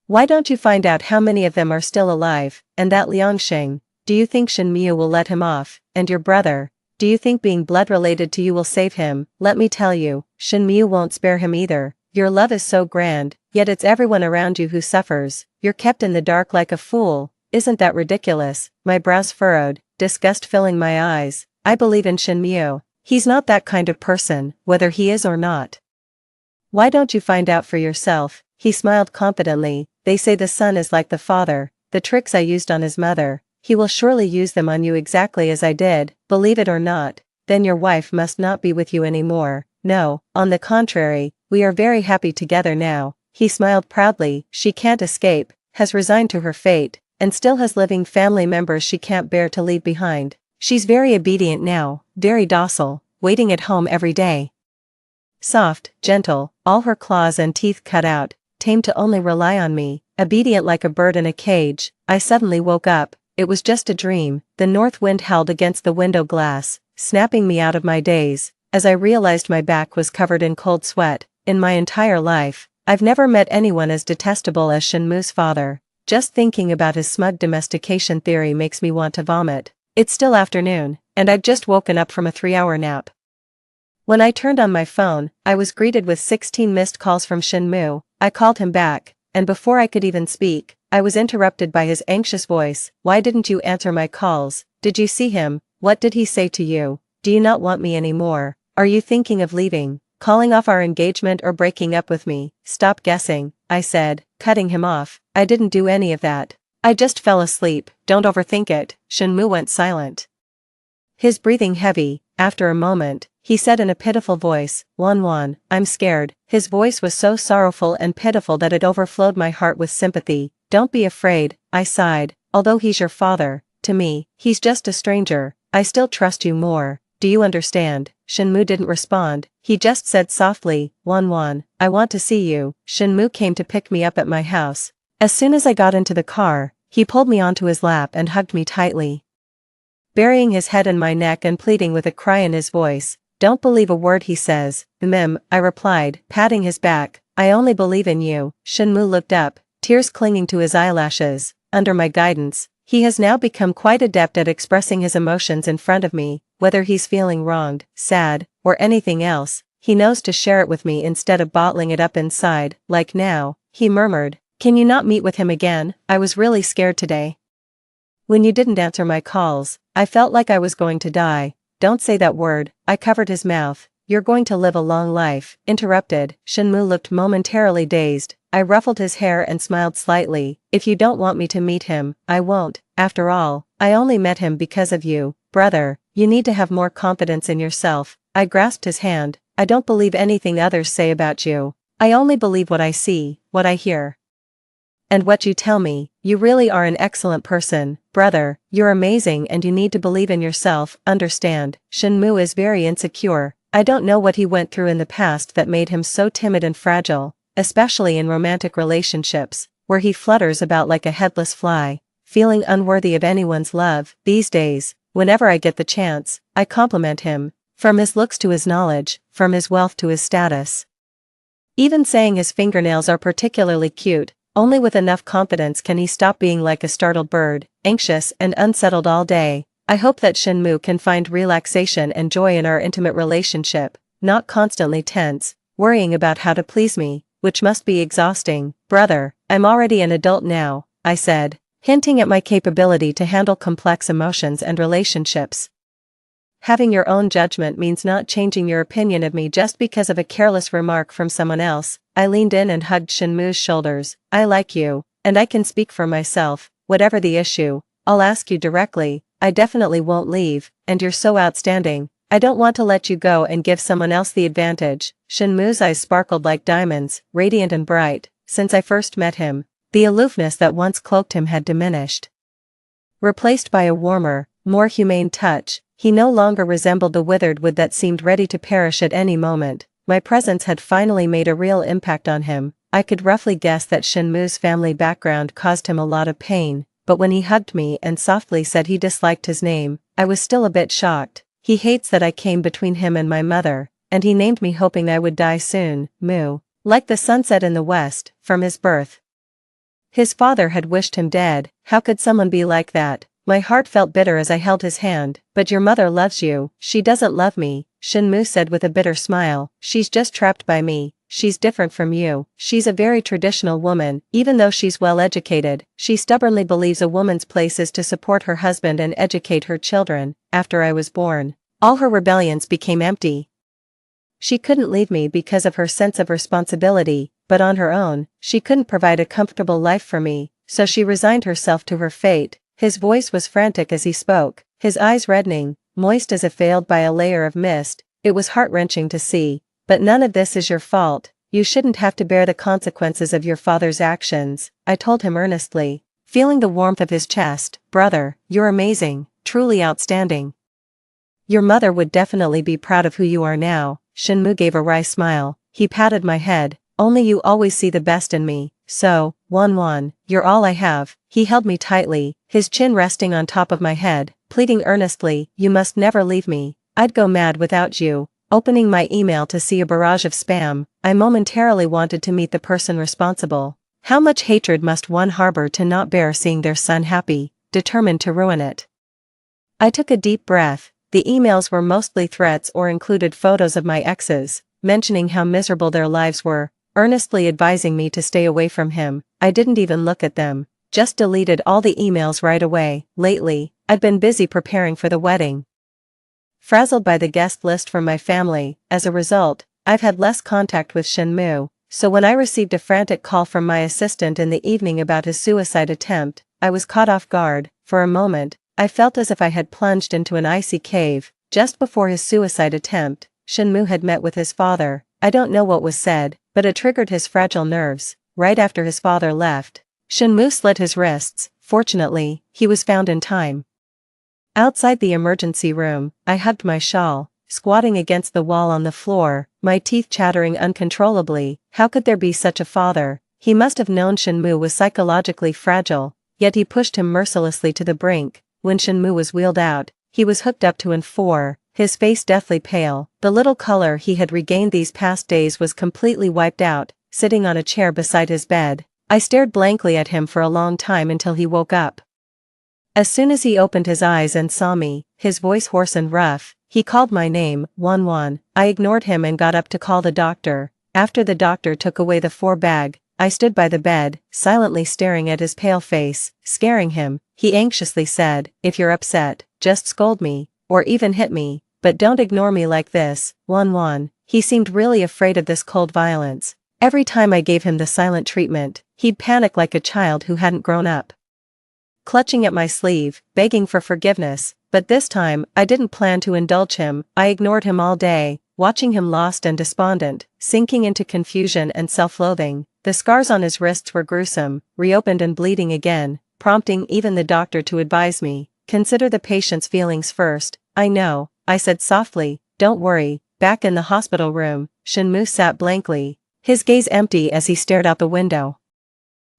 Why don't you find out how many of them are still alive? And that Liangsheng, do you think Shenmue will let him off? And your brother, do you think being blood-related to you will save him? Let me tell you, Shenmue won't spare him either. Your love is so grand, yet it's everyone around you who suffers. You're kept in the dark like a fool. Isn't that ridiculous? My brows furrowed, disgust filling my eyes. I believe in Shenmue. He's not that kind of person, whether he is or not. Why don't you find out for yourself? He smiled confidently. They say the son is like the father. The tricks I used on his mother, he will surely use them on you exactly as I did. Believe it or not, then your wife must not be with you anymore. No, on the contrary, we are very happy together now. He smiled proudly. She can't escape, has resigned to her fate, and still has living family members she can't bear to leave behind. She's very obedient now, very docile, waiting at home every day. Soft, gentle, all her claws and teeth cut out, tamed to only rely on me, obedient like a bird in a cage. I suddenly woke up. It was just a dream. The north wind howled against the window glass, snapping me out of my daze. As I realized my back was covered in cold sweat. In my entire life, I've never met anyone as detestable as Shenmue's father. Just thinking about his smug domestication theory makes me want to vomit. It's still afternoon, and I'd just woken up from a 3-hour nap. When I turned on my phone, I was greeted with 16 missed calls from Shenmue. I called him back, and before I could even speak, I was interrupted by his anxious voice. Why didn't you answer my calls? Did you see him? What did he say to you? Do you not want me anymore? Are you thinking of leaving, calling off our engagement or breaking up with me? Stop guessing, I said, cutting him off. I didn't do any of that. I just fell asleep. Don't overthink it. Shenmue went silent, his breathing heavy. After a moment, he said in a pitiful voice, Wan, I'm scared. His voice was so sorrowful and pitiful that it overflowed my heart with sympathy. Don't be afraid, I sighed. Although he's your father, to me, he's just a stranger. I still trust you more. Do you understand? Shenmue didn't respond. He just said softly, Wan, I want to see you. Shenmue came to pick me up at my house. As soon as I got into the car, he pulled me onto his lap and hugged me tightly, burying his head in my neck and pleading with a cry in his voice. "Don't believe a word he says, Mim," I replied, patting his back. "I only believe in you." Shenmue looked up, tears clinging to his eyelashes. Under my guidance, he has now become quite adept at expressing his emotions in front of me, whether he's feeling wronged, sad, or anything else. He knows to share it with me instead of bottling it up inside, like now. He murmured, "Can you not meet with him again? I was really scared today. When you didn't answer my calls, I felt like I was going to die." "Don't say that word," I covered his mouth. "You're going to live a long life," interrupted. Shenmue looked momentarily dazed. I ruffled his hair and smiled slightly. "If you don't want me to meet him, I won't. After all, I only met him because of you. Brother, you need to have more confidence in yourself." I grasped his hand. "I don't believe anything others say about you. I only believe what I see, what I hear, and what you tell me. You really are an excellent person, brother. You're amazing and you need to believe in yourself, understand?" Shenmue is very insecure. I don't know what he went through in the past that made him so timid and fragile, especially in romantic relationships, where he flutters about like a headless fly, feeling unworthy of anyone's love. These days, whenever I get the chance, I compliment him, from his looks to his knowledge, from his wealth to his status. Even saying his fingernails are particularly cute. Only with enough confidence can he stop being like a startled bird, anxious and unsettled all day. I hope that Shenmue can find relaxation and joy in our intimate relationship, not constantly tense, worrying about how to please me, which must be exhausting. "Brother, I'm already an adult now," I said, hinting at my capability to handle complex emotions and relationships. "Having your own judgment means not changing your opinion of me just because of a careless remark from someone else." I leaned in and hugged Shenmue's shoulders. "I like you, and I can speak for myself. Whatever the issue, I'll ask you directly. I definitely won't leave, and you're so outstanding. I don't want to let you go and give someone else the advantage." Shenmue's eyes sparkled like diamonds, radiant and bright. Since I first met him, the aloofness that once cloaked him had diminished, replaced by a warmer, more humane touch. He no longer resembled the withered wood that seemed ready to perish at any moment. My presence had finally made a real impact on him. I could roughly guess that Shenmue's family background caused him a lot of pain, but when he hugged me and softly said he disliked his name, I was still a bit shocked. He hates that I came between him and my mother, and he named me hoping I would die soon. Mu, like the sunset in the west, from his birth. His father had wished him dead. How could someone be like that? My heart felt bitter as I held his hand. "But your mother loves you." "She doesn't love me," Shenmue said with a bitter smile. "She's just trapped by me. She's different from you. She's a very traditional woman. Even though she's well educated, she stubbornly believes a woman's place is to support her husband and educate her children. After I was born, all her rebellions became empty. She couldn't leave me because of her sense of responsibility, but on her own, she couldn't provide a comfortable life for me, so she resigned herself to her fate." His voice was frantic as he spoke, his eyes reddening, moist as if veiled by a layer of mist. It was heart-wrenching to see. "But none of this is your fault. You shouldn't have to bear the consequences of your father's actions," I told him earnestly, feeling the warmth of his chest. "Brother, you're amazing, truly outstanding. Your mother would definitely be proud of who you are now." Shenmue gave a wry smile. He patted my head. "Only you always see the best in me. So, Wanwan, you're all I have." He held me tightly, his chin resting on top of my head, pleading earnestly, "You must never leave me. I'd go mad without you." Opening my email to see a barrage of spam, I momentarily wanted to meet the person responsible. How much hatred must one harbor to not bear seeing their son happy, determined to ruin it? I took a deep breath. The emails were mostly threats or included photos of my exes, mentioning how miserable their lives were, earnestly advising me to stay away from him. I didn't even look at them, just deleted all the emails right away. Lately, I'd been busy preparing for the wedding, frazzled by the guest list from my family. As a result, I've had less contact with Shenmue, so when I received a frantic call from my assistant in the evening about his suicide attempt, I was caught off guard. For a moment, I felt as if I had plunged into an icy cave. Just before his suicide attempt, Shenmue had met with his father. I don't know what was said, but it triggered his fragile nerves. Right after his father left, Shenmue slit his wrists. Fortunately, he was found in time. Outside the emergency room, I hugged my shawl, squatting against the wall on the floor, my teeth chattering uncontrollably. How could there be such a father? He must have known Shenmue was psychologically fragile, yet he pushed him mercilessly to the brink. When Shenmue was wheeled out, he was hooked up to and for, his face deathly pale. The little color he had regained these past days was completely wiped out, sitting on a chair beside his bed. I stared blankly at him for a long time until he woke up. As soon as he opened his eyes and saw me, his voice hoarse and rough, he called my name, Wan. I ignored him and got up to call the doctor. After the doctor took away the 4-bag, I stood by the bed, silently staring at his pale face, scaring him. He anxiously said, "If you're upset, just scold me, or even hit me, but don't ignore me like this, Wan." He seemed really afraid of this cold violence. Every time I gave him the silent treatment, he'd panic like a child who hadn't grown up. Clutching at my sleeve, begging for forgiveness, but this time, I didn't plan to indulge him. I ignored him all day, watching him lost and despondent, sinking into confusion and self-loathing. The scars on his wrists were gruesome, reopened and bleeding again, prompting even the doctor to advise me, "Consider the patient's feelings first." "I know," I said softly, "don't worry." Back in the hospital room, Shenmue sat blankly, his gaze empty as he stared out the window.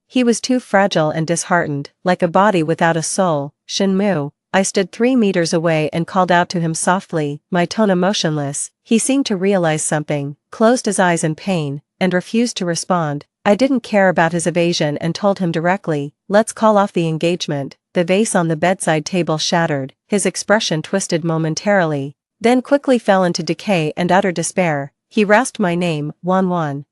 He was too fragile and disheartened, like a body without a soul. "Shenmue." I stood 3 meters away and called out to him softly, my tone emotionless. He seemed to realize something, closed his eyes in pain, and refused to respond. I didn't care about his evasion and told him directly, "Let's call off the engagement." The vase on the bedside table shattered, his expression twisted momentarily, then quickly fell into decay and utter despair. He rasped my name, Wan.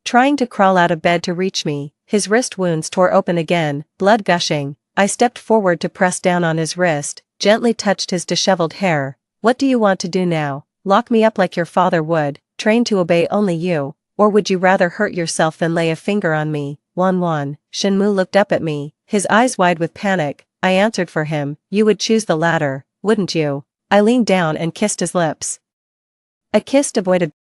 Trying to crawl out of bed to reach me, his wrist wounds tore open again, blood gushing. I stepped forward to press down on his wrist, gently touched his disheveled hair. "What do you want to do now? Lock me up like your father would, trained to obey only you, or would you rather hurt yourself than lay a finger on me?" Wan. Shenmue looked up at me, his eyes wide with panic. I answered for him, "You would choose the latter, wouldn't you?" I leaned down and kissed his lips. A kiss devoid of